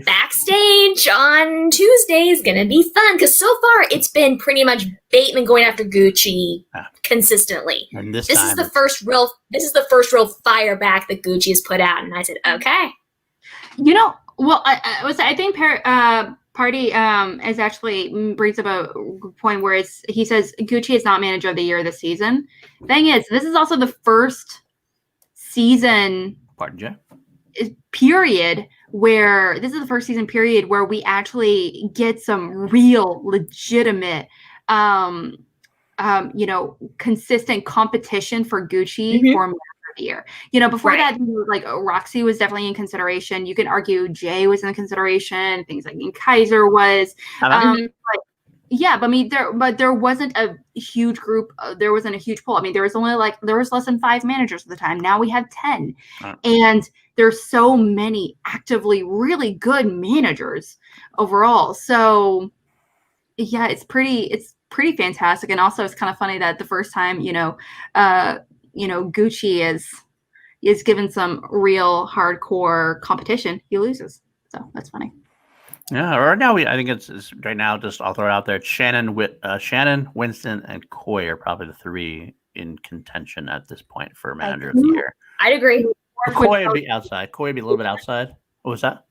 Backstage on Tuesday is going to be fun because so far it's been pretty much Bateman going after Gucci consistently. And this is the first real fire back that Gucci has put out, and I said, okay. Well, I think Party is actually brings up a point where he says Gucci is not manager of the year this season. Thing is, this is also the first season. Pardon, Jay? Period where this is the first season period where we actually get some real legitimate consistent competition for Gucci for manager of the year. Before that, like Roxy was definitely in consideration. You can argue Jay was in consideration, things like Kaiser was. But there wasn't a huge group. There wasn't a huge pool. I mean, there was less than 5 managers at the time. Now we have 10, and there's so many actively really good managers overall. So yeah, it's pretty fantastic. And also it's kind of funny that the first time, Gucci is given some real hardcore competition, he loses. So that's funny. Yeah, right now I think it's right now. Just I'll throw it out there. Shannon, Winston, and Coy are probably the 3 in contention at this point for manager of the year. I'd agree. Coy would be outside. Coy would be a little bit outside. What was that?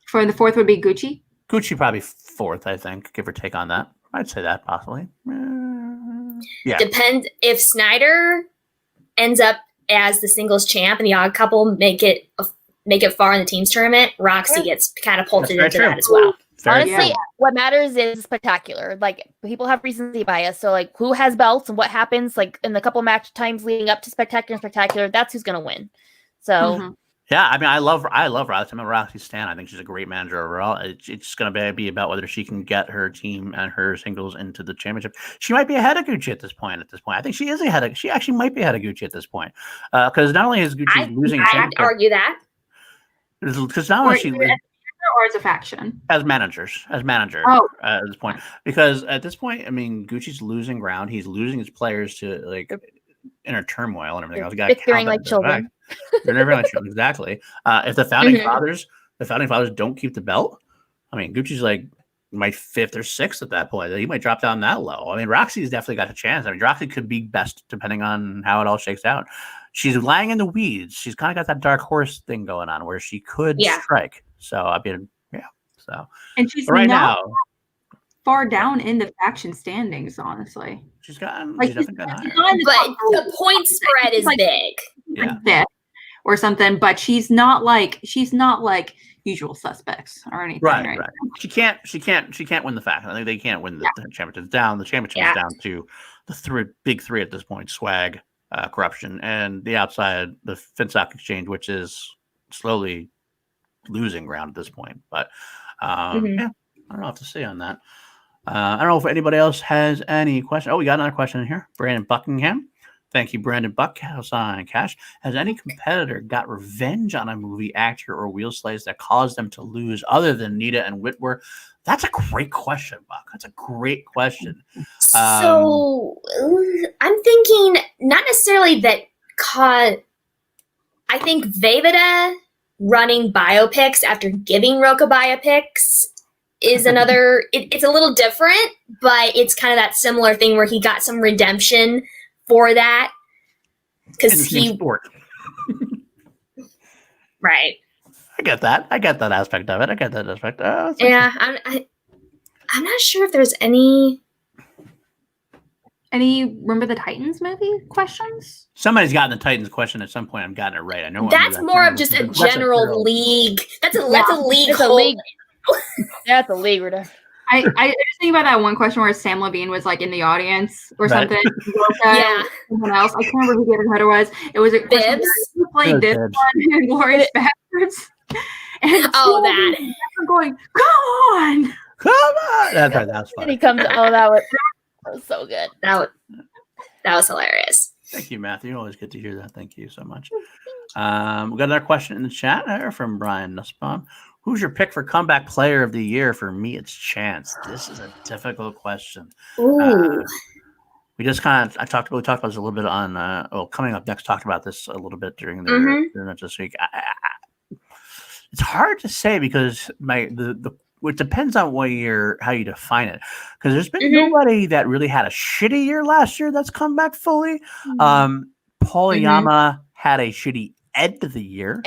For the 4th would be Gucci. Gucci probably 4th, I think, give or take on that. I'd say that possibly. Yeah. Depends if SNEIDER ends up as the singles champ and the odd couple make it far in the teams tournament. Roxy gets catapulted into that as well. Honestly, what matters is spectacular. Like, people have recency bias. So, like, who has belts and what happens, like, in the couple match times leading up to spectacular, that's who's going to win. So, yeah, I mean, I love Roxy. I'm a Roxy stan. I think she's a great manager overall. It's going to be about whether she can get her team and her singles into the championship. She might be ahead of Gucci at this point. I think she is ahead of. She actually might be ahead of Gucci at this point because not only is Gucci losing, I have to argue that because not only she. Or as a faction, as manager at this point, because at this point, I mean, Gucci's losing ground. He's losing his players to like inner turmoil and everything else. Bickering like children. They're never like children. Exactly. If the founding fathers don't keep the belt, I mean, Gucci's like my 5th or 6th at that point. He might drop down that low. I mean, Roxy's definitely got a chance. I mean, Roxy could be best depending on how it all shakes out. She's lying in the weeds. She's kind of got that dark horse thing going on where she could strike. So I mean, yeah. So and she's right now far down in the faction standings. Honestly, she's definitely got higher. But the point spread is big. Yeah, like or something. But she's not like Usual Suspects or anything. Right. She can't win the faction. I think they can't win the championship. The championship is down to the big 3 at this point: Swag, Corruption, and the outside, the FinSoc Exchange, which is slowly losing ground at this point. But I don't know what to say on that. I don't know if anybody else has any questions. Oh, we got another question in here. Brandon Buckingham. Thank you, Brandon Buckhouse on Cash. Has any competitor got revenge on a movie, actor, or wheel slice that caused them to lose other than Nita and Whitwer? That's a great question, Buck. That's a great question. So I'm thinking not necessarily that I think Vejvoda running biopics after giving Roka biopics is another. It's a little different, but it's kind of that similar thing where he got some redemption for that because he right. I get that aspect of it. Yeah, I'm not sure if there's any Remember the Titans movie questions? Somebody's gotten the Titans question at some point. I'm gotten it right. I know that's more of just a general league. That's a league. That's a league. That's a league. I just think about that one question where Sam Levine was like in the audience or something. Yeah. Someone else. I can't remember who the other header was. It was a question who played this one in Glorious Bastards. And that. I'm going, come on. That's right. That's funny. And he comes. That was so good. That was hilarious. Thank you, Matthew. Always good to hear that. Thank you so much. We got another question in the chat here from Brian Nussbaum. Who's your pick for comeback player of the year? For me, it's Chance. This is a difficult question. Ooh. We just we talked about this a little bit on coming up next. Talked about this a little bit during the this week. It's hard to say because it depends on how you define it. Because there's been nobody that really had a shitty year last year that's come back fully. Polyama had a shitty end of the year.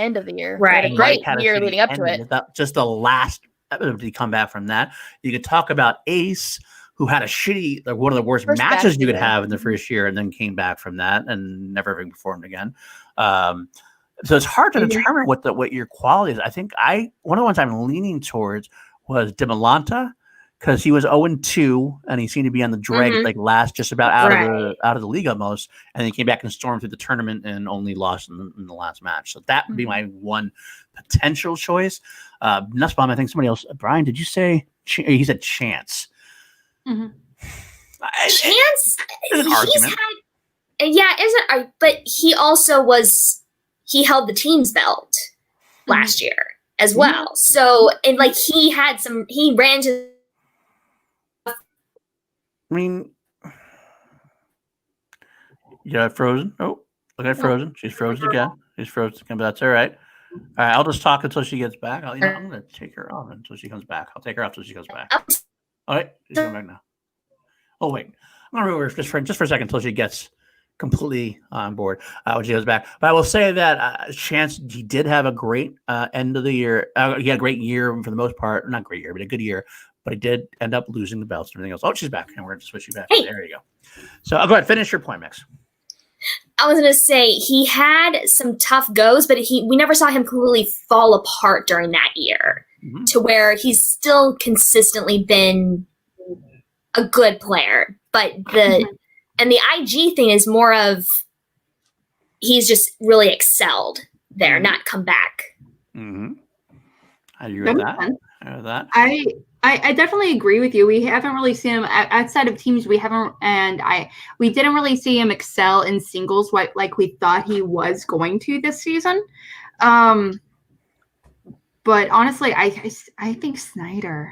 Right. A great had a year shitty leading up to end. it. Just the last to come back from that. You could talk about Ace, who had a shitty, like one of the worst matches you could have in the first year, and then came back from that and never even performed again. So it's hard to determine what your quality is. I think one of the ones I'm leaning towards was Dimalanta, because he was 0-2 and he seemed to be on the drag like last, just about out of the league almost, and then he came back and stormed through the tournament and only lost in the last match. So that would be my one potential choice. Nussbaum, I think somebody else. Brian, did you say he said Chance? Chance, is an argument. But he also he held the team's belt last year as well. So, and like he ran to. I mean, you got frozen. Oh, look at frozen. She's frozen again. She's frozen again, but that's all right. All right, I'll just talk until she gets back. I'm going to take her off until she comes back. I'll take her off until she comes back. All right, she's coming back now. Oh wait, I'm going to remove her just for a second until she gets completely on board when she goes back. But I will say that Chance, he did have a great end of the year. He had a great year for the most part. Not great year, but a good year. But he did end up losing the belts and everything else. Oh, she's back, and we're going to switch you back. Hey. There you go. So I'll go ahead, finish your point, Megs. I was going to say he had some tough goes, but we never saw him completely fall apart during that year to where he's still consistently been a good player. But the IG thing is more of he's just really excelled there, not come back. I agree with that. I definitely agree with you. We haven't really seen him outside of teams. We didn't really see him excel in singles like we thought he was going to this season. But honestly, I think SNEIDER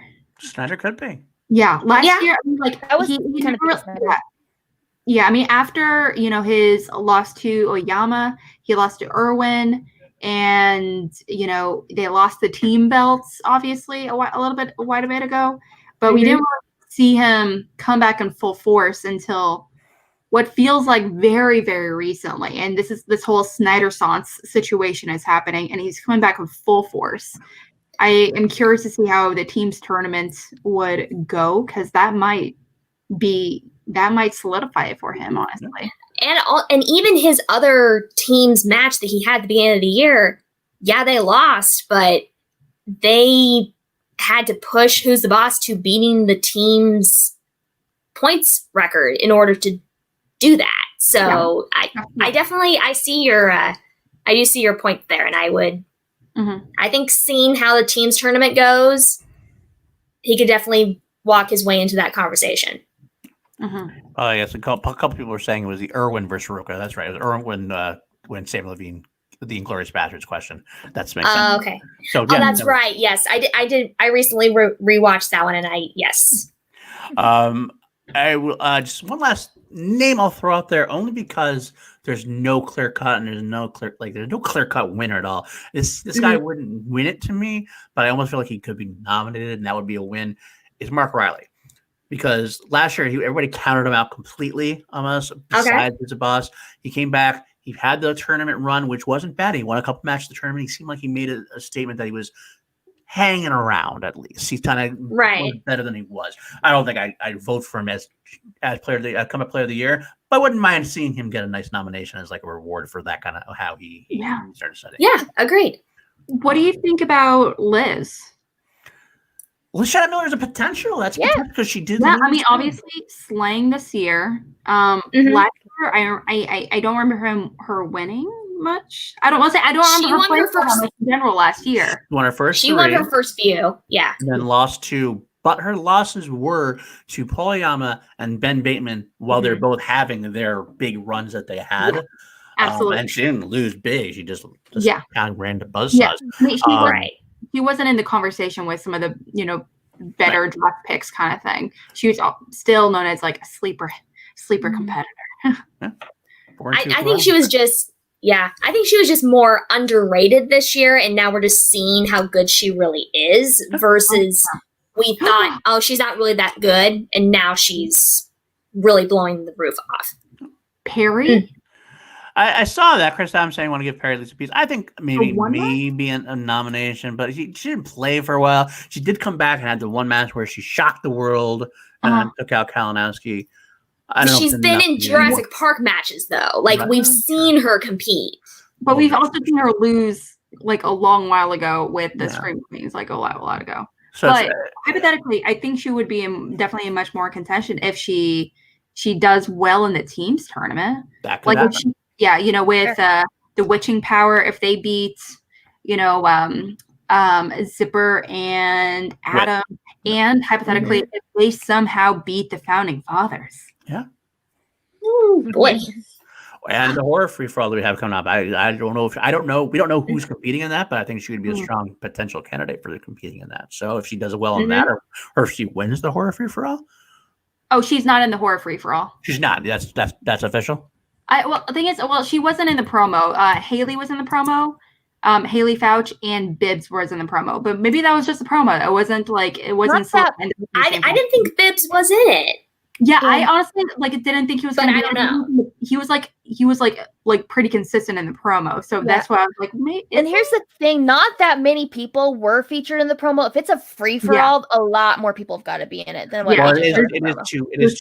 could be. Yeah, last year, that was kind of yeah. I mean, after his loss to Oyama, he lost to Irwin. And, they lost the team belts, obviously, quite a bit ago. But we didn't really see him come back in full force until what feels like very, very recently. And this whole SNEIDER-sance situation is happening, and he's coming back with full force. I am curious to see how the team's tournament would go, because that might solidify it for him, honestly. And even his other team's match that he had at the beginning of the year, they lost, but they had to push Who's the Boss to beating the team's points record in order to do that. So I definitely see I do see your point there, and I would I think seeing how the team's tournament goes, he could definitely walk his way into that conversation. Oh, yes. A couple people were saying it was the Irwin versus Ruka. That's right. It was Irwin when Sam Levine, the Inglorious Bastards question. That's makes sense. Okay. So that's right. Yes, I did. I recently rewatched that one, and yes. I will just one last name I'll throw out there, only because there's no clear cut and there's no clear cut winner at all. This guy wouldn't win it to me, but I almost feel like he could be nominated, and that would be a win. Is Mark Riley. Because last year, everybody counted him out completely almost, besides Who's the Boss. He came back. He had the tournament run, which wasn't bad. He won a couple matches of the tournament. He seemed like he made a statement that he was hanging around at least. He's kind of better than he was. I don't think I'd vote for him as player of the comeback player of the year, but I wouldn't mind seeing him get a nice nomination as like a reward for that kind of how he started studying. Yeah, agreed. What do you think about Liz? Lashana Miller is a potential. That's because she did. Yeah, I mean, obviously slaying this year. Last year, I don't remember her winning much. I don't want to say I don't remember her playing first in general last year. She won her first. She won her first few. Yeah, and then lost to. But her losses were to Polyama and Ben Bateman while they're both having their big runs that they had. Yeah, absolutely. And she didn't lose big. She just kind of ran to buzzsaws. Yeah. I mean, he wasn't in the conversation with some of the, better draft picks kind of thing. She was still known as like a sleeper competitor. I think she was just Yeah, I think she was just more underrated this year, and now we're just seeing how good she really is versus we thought, oh, she's not really that good, and now she's really blowing the roof off. Perry? I saw that. Chris, I'm saying want to give Perry at least a piece. I think maybe one a nomination, but she didn't play for a while. She did come back and had the one match where she shocked the world and took out Kalinowski. I don't know. She's been in Jurassic Park matches though. Like we've seen her compete. But we've also seen her lose like a long while ago with the Scream Queens, like a lot ago. So but hypothetically, I think she would be definitely in much more contention if she does well in the teams tournament. Like if she, you know, with the Witching Power, if they beat, you know, Zipper and Adam, and hypothetically, if they somehow beat the Founding Fathers. Yeah. Ooh, boy. And the horror free for all that we have coming up, I don't know. We don't know who's competing in that, but I think she would be a strong potential candidate for competing in that. So if she does well in that, or if she wins the horror free for all. Oh, she's not in the horror free for all. She's not. That's official. Well, the thing is, she wasn't in the promo. Haley was in the promo. Haley Fouch and Bibbs was in the promo, but maybe that was just a promo. It wasn't. I didn't think Bibbs was in it. Yeah, I honestly didn't think he was. But I don't know. He was pretty consistent in the promo, so that's why I was like, maybe. And here's the thing: not that many people were featured in the promo. If it's a free for all, a lot more people have got to be in it than what. Well, it is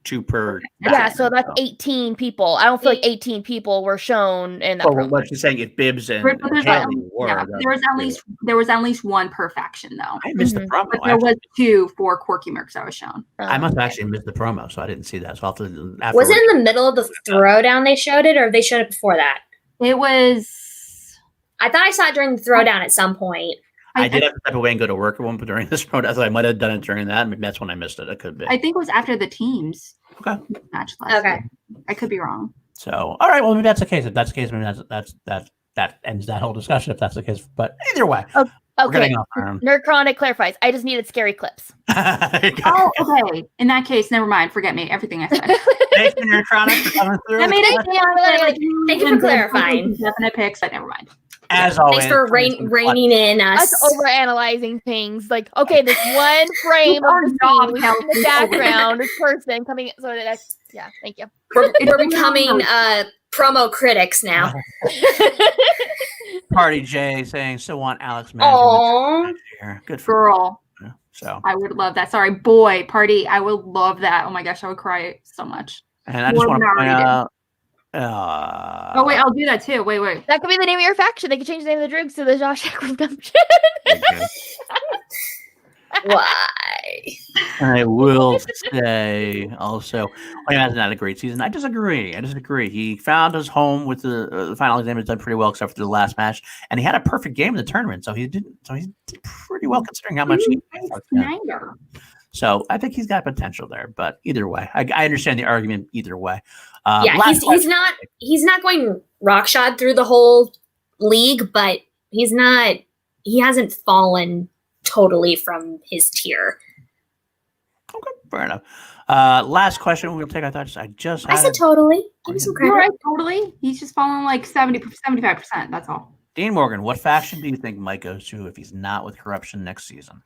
two per. Yeah, so that's 18 people. I don't feel like 18 people were shown in that. Well, what you're saying is Bibbs and Haley were. There was at least one per faction, though. I missed the promo. But there was two for Quirky Mercs that was shown. I must have actually missed the promo, so I didn't see that. So was it in the middle of the throwdown they showed it, or they showed it before that? It was. I thought I saw it during the throwdown at some point. I did have to step away and go to work at one point during this promo. So I might have done it during that. Maybe that's when I missed it. It could be. I think it was after the teams. Okay. Match last week. I could be wrong. So, all right. Well, maybe that's the case. If that's the case, maybe that ends that whole discussion. If that's the case, but either way. Okay. Nerd Chronic clarifies. I just needed scary clips. Oh, okay. In that case, never mind. Forget me. Everything I said. Thank you, Nerd Chronic, for coming through. Thank you for clarifying. Definite picks, but never mind. As always, thanks for reining in us. Over analyzing things. Like, okay, this one frame of the scene in the background, this person coming. So that's thank you. We're becoming promo critics now. Party J saying still want Alex Madden. Good for girl. You. So I would love that. Sorry, boy, Party. I would love that. Oh my gosh, I would cry so much. And I just want to point out. Oh wait, I'll do that too. Wait. That could be the name of your faction. They could change the name of the Droogs to the Josh Redemption. Why? I will say also, that's not a great season. I disagree. He found his home with the final exam. Has done pretty well, except for the last match, and he had a perfect game in the tournament. So he did pretty well considering how much he. So I think he's got potential there. But either way, I understand the argument. Either way, he's not going rockshod through the whole league, but he hasn't fallen totally from his tier. Okay, fair enough. Last question we'll take. I said totally. Give me some credit. Right, totally. He's just falling like 75%. That's all. Dean Morgan, what faction do you think Mike goes to if he's not with Corruption next season?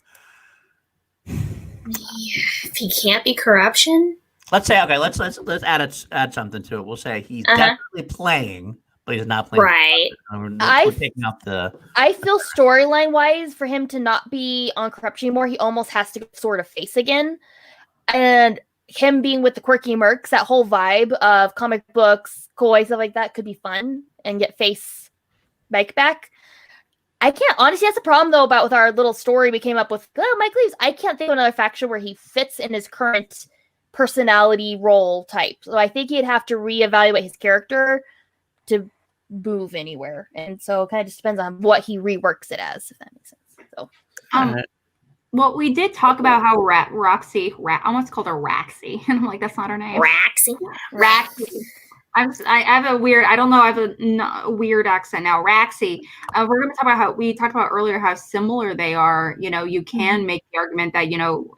If he can't be Corruption, let's say let's add something to it. We'll say he's definitely playing, but he's not playing. Right. We're taking out I feel storyline wise for him to not be on Corruption anymore, he almost has to sort of face again. And him being with the Quirky Mercs, that whole vibe of comic books, koi, stuff like that could be fun and get face Mike back. I can't honestly. That's a problem though with our little story we came up with. Oh, Mike leaves. I can't think of another faction where he fits in his current personality role type. So I think he'd have to reevaluate his character to move anywhere, and so it kind of just depends on what he reworks it as, if that makes sense. So, well, we did talk about how Roxy, I almost called her Raxy, and I'm like, that's not her name. Raxy. I have a weird. I don't know. I have a weird accent now. Raxy. We're going to talk about how we talked about earlier how similar they are. You know, you can make the argument that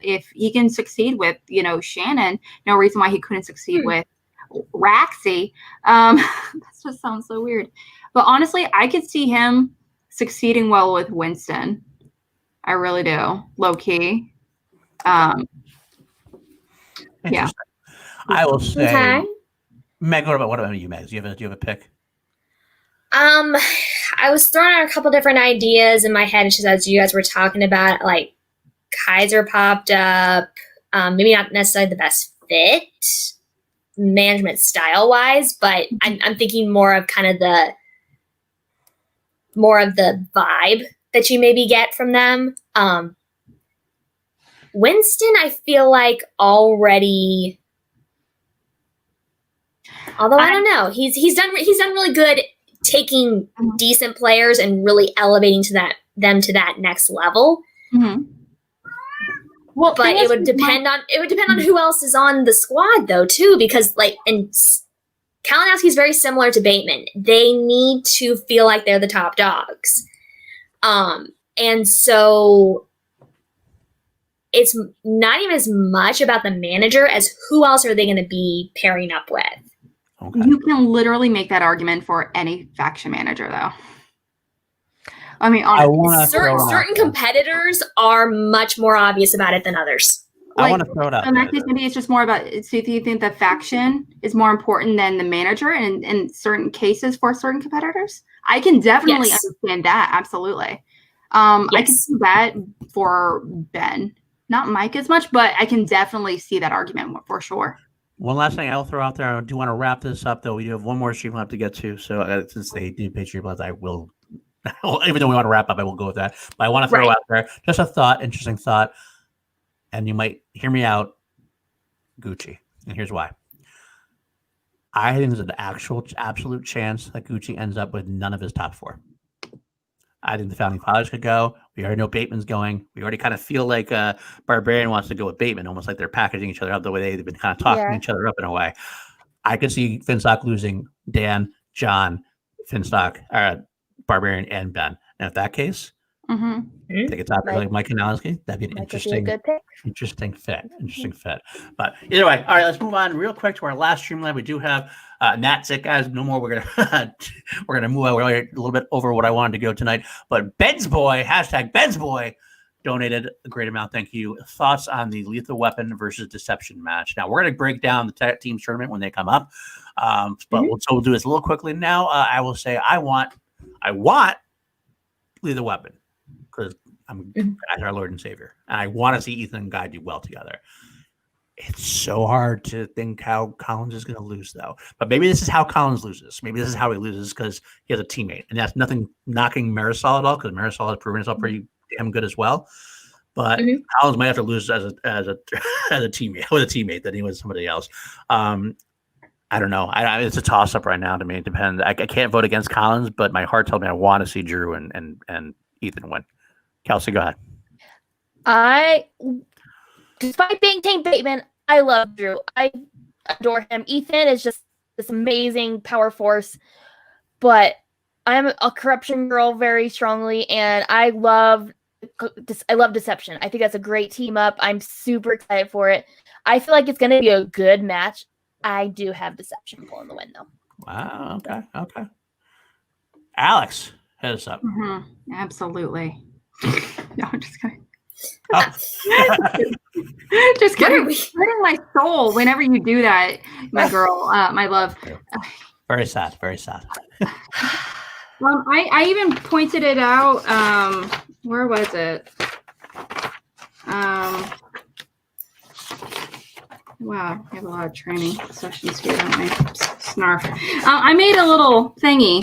if he can succeed with Shannon, no reason why he couldn't succeed with Raxy. That just sounds so weird. But honestly, I could see him succeeding well with Winston. I really do. Low key. Yeah. I will say, Okay. Meg, what about you, Megs? Do you have a pick? I was throwing out a couple different ideas in my head just as you guys were talking about, like Kaiser popped up. Maybe not necessarily the best fit management style wise, but I'm thinking more of the vibe that you maybe get from them. Winston, I feel like already, although I don't know, he's done really good taking decent players and really elevating them to that next level. Mm-hmm. Well, but it would depend on who else is on the squad though too, because and Kalinowski's very similar to Bateman. They need to feel like they're the top dogs, and so it's not even as much about the manager as who else are they going to be pairing up with. Okay. You can literally make that argument for any faction manager, though. I mean, certain competitors are much more obvious about it than others. I want to throw it out. In that case, maybe it's just more about. So, do you think the faction is more important than the manager in certain cases for certain competitors? I can definitely understand that. Absolutely. I can see that for Ben, not Mike as much, but I can definitely see that argument for sure. One last thing I'll throw out there. I do want to wrap this up, though. We do have one more stream left to get to. So since they do Patreon Plus, I will, even though we want to wrap up, I will go with that. But I want to throw out there just a thought, interesting thought, and you might hear me out, Gucci. And here's why. I think there's an absolute chance that Gucci ends up with none of his top four. I think the Founding Fathers could go. We already know Bateman's going. We already kind of feel like Barbarian wants to go with Bateman, almost like they're packaging each other up the way they've been kind of talking each other up in a way. I could see Finstock losing Dan, John, Finstock, Barbarian, and Ben. And if that case, take a top like Mike Kanowski. That'd be an interesting fit. Interesting fit. But either way, all right, let's move on real quick to our last streamline. We do have that's it, guys. No more. We're gonna move on. We're a little bit over what I wanted to go tonight. But Ben's Boy, #Ben's Boy, donated a great amount. Thank you. Thoughts on the Lethal Weapon versus Deception match? Now we're gonna break down the team tournament when they come up. But we'll do this a little quickly now. I will say I want Lethal Weapon because I'm as our Lord and Savior, and I want to see Ethan and Ghai do well together. It's so hard to think how Collins is going to lose, though. But maybe this is how Collins loses. Maybe this is how he loses because he has a teammate, and that's nothing knocking Marisol at all because Marisol has proven herself pretty damn good as well. But Collins might have to lose as a teammate with a teammate than he was somebody else. I don't know. It's a toss up right now to me. It depends. I can't vote against Collins, but my heart tells me I want to see Drew and Ethan win. Kelsey, go ahead. Despite being Team Bateman, I love Drew. I adore him. Ethan is just this amazing power force, but I'm a corruption girl very strongly, and I love Deception. I think that's a great team up. I'm super excited for it. I feel like it's going to be a good match. I do have Deception pulling the win, though. Wow. Okay. Alex, hit us up. Absolutely. No, I'm just kidding. Oh. Just kidding. Hurting my soul whenever you do that, my girl, my love. Very sad. Very sad. I even pointed it out. Where was it? Wow, we have a lot of training sessions here, don't we? Snarf. I made a little thingy.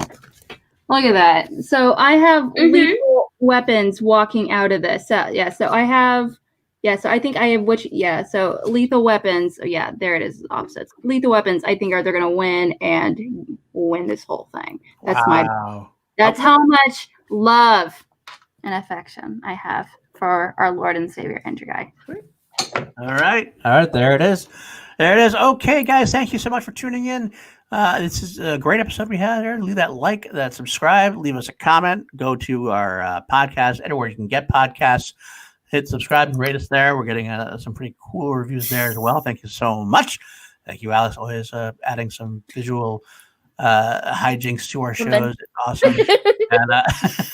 Look at that. So I have lethal weapons walking out of this. So I have, so I think I have so lethal weapons. Yeah, there it is, opposites. Lethal weapons, I think they're going to win and win this whole thing. That's that's how much love and affection I have for our Lord and Savior, Andrew Ghai. All right. There it is. Okay, guys, thank you so much for tuning in. This is a great episode we had here. Leave that like, that subscribe, leave us a comment, go to our podcast, anywhere you can get podcasts. Hit subscribe and rate us there. We're getting some pretty cool reviews there as well. Thank you so much. Thank you, Alice. Always adding some visual hijinks to our Something. shows. It's awesome. And,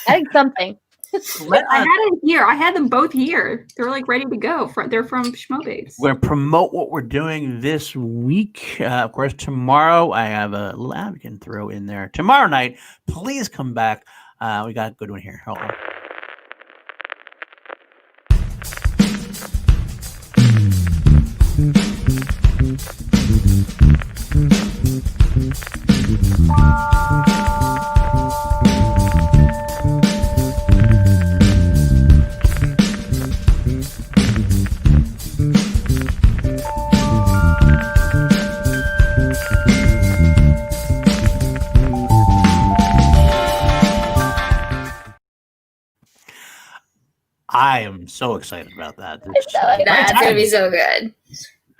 Adding something. I had it here. I had them both here. They're like ready to go. They're from Schmoedown. We're going to promote what we're doing this week. Of course, tomorrow I have a little ad we can throw in there. Tomorrow night, please come back. We got a good one here. Hold on. I am so excited about that. That's gonna be so good.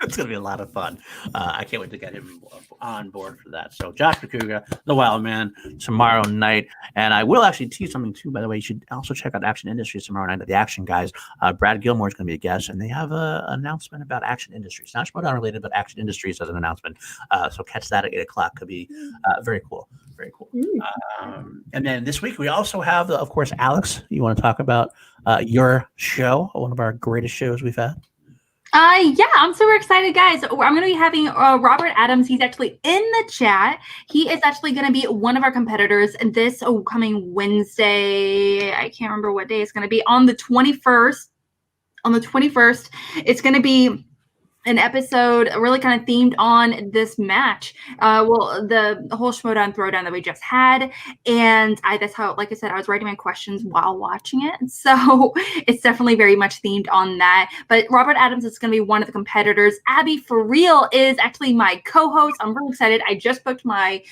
It's going to be a lot of fun. I can't wait to get him on board for that. So Josh McCouga, the Wild Man, tomorrow night. And I will actually tease something too, by the way. You should also check out Action Industries tomorrow night at the Action Guys. Brad Gilmore is going to be a guest, and they have an announcement about Action Industries. Not Schmoedown related, but Action Industries as an announcement. So catch that at 8 o'clock. Could be very cool. Very cool. And then this week we also have, of course, Alex. You want to talk about your show, one of our greatest shows we've had? Yeah, I'm super excited, guys. I'm going to be having Robert Adams. He's actually in the chat. He is actually going to be one of our competitors this coming Wednesday. I can't remember what day it's going to be. On the 21st. On the 21st, it's going to be an episode really kind of themed on this match. Well, the whole Schmoedown throwdown that we just had. And that's how, like I said, I was writing my questions while watching it. So it's definitely very much themed on that. But Robert Adams is going to be one of the competitors. Abby, for real, is actually my co-host. I'm really excited. I just booked my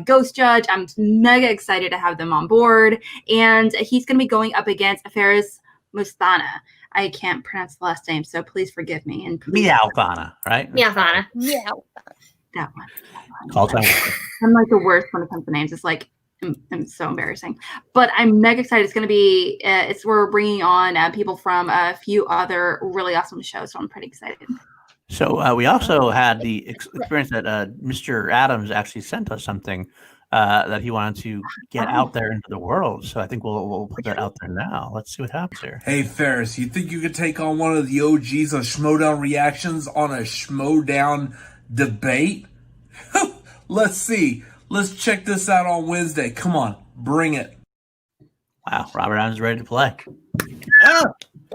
ghost judge. I'm mega excited to have them on board. And he's going to be going up against Faris Mustana. I can't pronounce the last name, so please forgive me. And Meowfana, right? Meowfana. That one. Call time. I'm like the worst when it comes to names. It's like it's so embarrassing. But I'm mega excited. It's going to be. We're bringing on people from a few other really awesome shows, so I'm pretty excited. So we also had the experience that Mr. Adams actually sent us something that he wanted to get out there into the world. So I think we'll put that out there now. Let's see what happens here. Hey, Ferris, you think you could take on one of the OGs of Schmoedown reactions on a Schmoedown debate? Let's see. Let's check this out on Wednesday. Come on, bring it. Wow, Robert Adams is ready to play.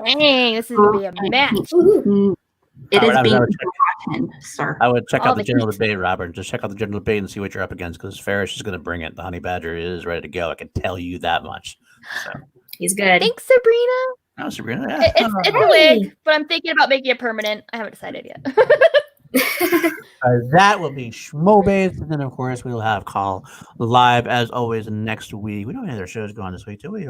Dang, this is going to be a match. It is being rotten, sir. I would check out the general debate, Robert. Just check out the general debate and see what you're up against, because Ferris is going to bring it. The Honey Badger is ready to go. I can tell you that much. So. He's good. Thanks, Sabrina. Oh, Sabrina. Yeah. It's a wig, but I'm thinking about making it permanent. I haven't decided yet. That will be Schmoedown, and then of course we will have Call Live as always next week. We don't have any other shows going this week, do we?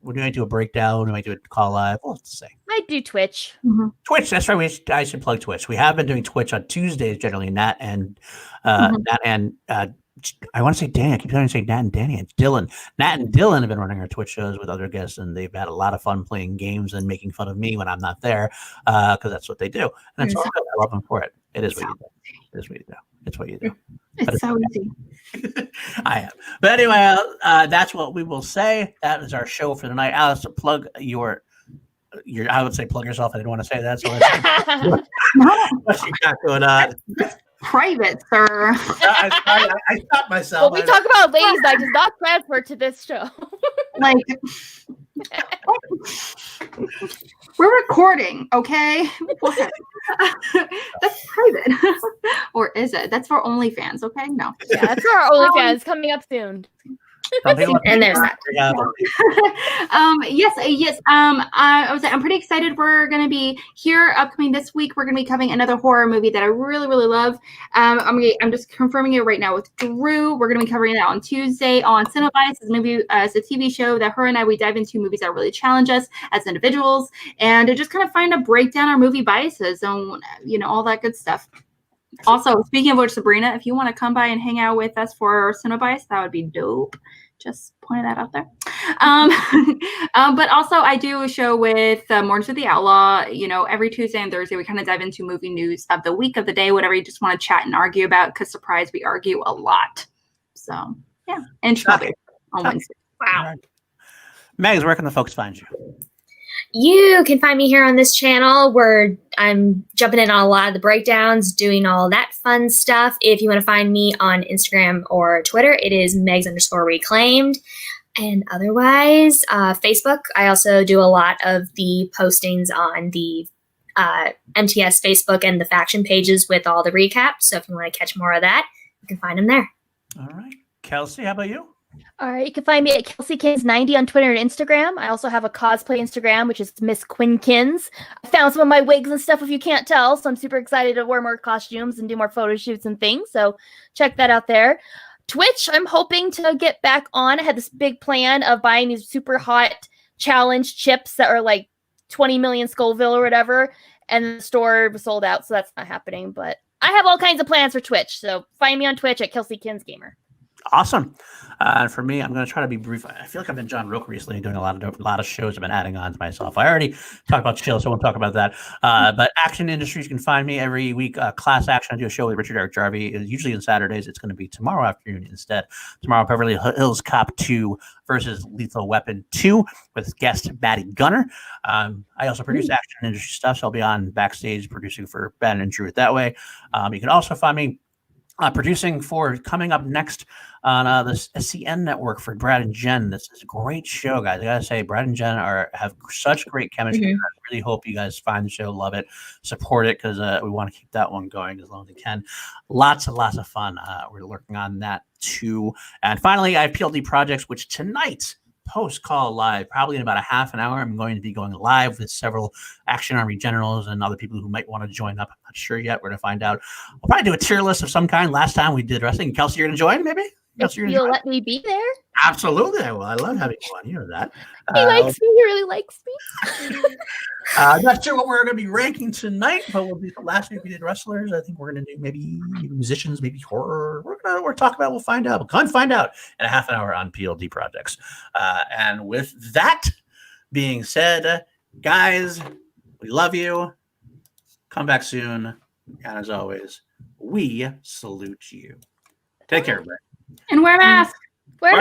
We're going to do a breakdown. We might do a Call Live. Well, let's say I do Twitch. Mm-hmm. Twitch. That's right. I should plug Twitch. We have been doing Twitch on Tuesdays generally. Nat and I want to say Danny. I keep trying to say Nat and Danny. It's Dylan. Nat and Dylan have been running our Twitch shows with other guests, and they've had a lot of fun playing games and making fun of me when I'm not there, because that's what they do. And it's all good. I love them for it. It is what you do. It is what you do. It's what you do. It's so easy. I am. But anyway, that's what we will say. That is our show for tonight. Alice, plug your I would say plug yourself. I didn't want to say that. So what you got going on? Private, sir. I stopped myself. Well, we talk about ladies' night does not transfer to this show. Like, we're recording, okay? What? That's private. Or is it? That's for OnlyFans, okay? No. Yeah, that's for our OnlyFans coming up soon. And there's that. Yes. I'm pretty excited. We're gonna be here upcoming this week. We're gonna be covering another horror movie that I really, really love. I'm just confirming it right now with Drew. We're gonna be covering that on Tuesday on Cinebites. It's a TV show that her and I we dive into movies that really challenge us as individuals and to just kind of find a breakdown our movie biases and all that good stuff. Also, speaking of which, Sabrina, if you want to come by and hang out with us for Cinebites, that would be dope. Just pointing that out there. But also, I do a show with Mornings with the Outlaw. You know, every Tuesday and Thursday, we kind of dive into movie news of the week, of the day, whatever you just want to chat and argue about. Because surprise, we argue a lot. So yeah, and Schmoedown on Wednesday. Wow. Right. Megs, where can the folks find you? You can find me here on this channel where I'm jumping in on a lot of the breakdowns, doing all that fun stuff. If you want to find me on Instagram or Twitter, it is Megs_reclaimed. And otherwise, Facebook, I also do a lot of the postings on the MTS Facebook and the faction pages with all the recaps. So if you want to catch more of that, you can find them there. All right. Kelsey, how about you? All right, you can find me at KelseyKins90 on Twitter and Instagram. I also have a cosplay Instagram, which is Miss Quinkins. I found some of my wigs and stuff, if you can't tell, so I'm super excited to wear more costumes and do more photo shoots and things. So check that out there. Twitch, I'm hoping to get back on. I had this big plan of buying these super hot challenge chips that are like 20 million Scoville or whatever, and the store was sold out, so that's not happening. But I have all kinds of plans for Twitch, so find me on Twitch at KelseyKinsGamer. Awesome. And for me, I'm going to try to be brief. I feel like I've been John Rook recently, doing a lot of shows I've been adding on to myself. I already talked about Chill, so I won't talk about that. But Action Industries, you can find me every week. Class Action, I do a show with Richard Eric Jarvie. Usually on Saturdays. It's going to be tomorrow afternoon instead. Tomorrow, Beverly Hills Cop 2 versus Lethal Weapon 2 with guest Batty Gunner. I also produce Action Industry stuff, so I'll be on backstage producing for Ben and Drew that way. You can also find me producing for coming up next on the SCN network for Brad and Jen. This is a great show, guys. I gotta say, Brad and Jen have such great chemistry. I really hope you guys find the show, love it, support it, because we want to keep that one going as long as we can. Lots and lots of fun. We're working on that too. And finally, I have PLD Projects, which tonight, post call live, probably in about a half an hour, I'm going to be going live with several Action Army generals and other people who might want to join up. I'm not sure yet. We're going to find out. We'll probably do a tier list of some kind. Last time we did wrestling. Kelsey, you're going to join, maybe? If you'll let me be there. Absolutely, I will. I love having you on. You know that. He likes me. He really likes me. I'm not sure what we're going to be ranking tonight, but we'll do. Last week we did wrestlers. I think we're going to do maybe musicians, maybe horror. We're talking about. We'll find out. We'll come find out in a half an hour on PLD Projects. And with that being said, guys, we love you. Come back soon. And as always, we salute you. Take care, everybody. And wear a mask.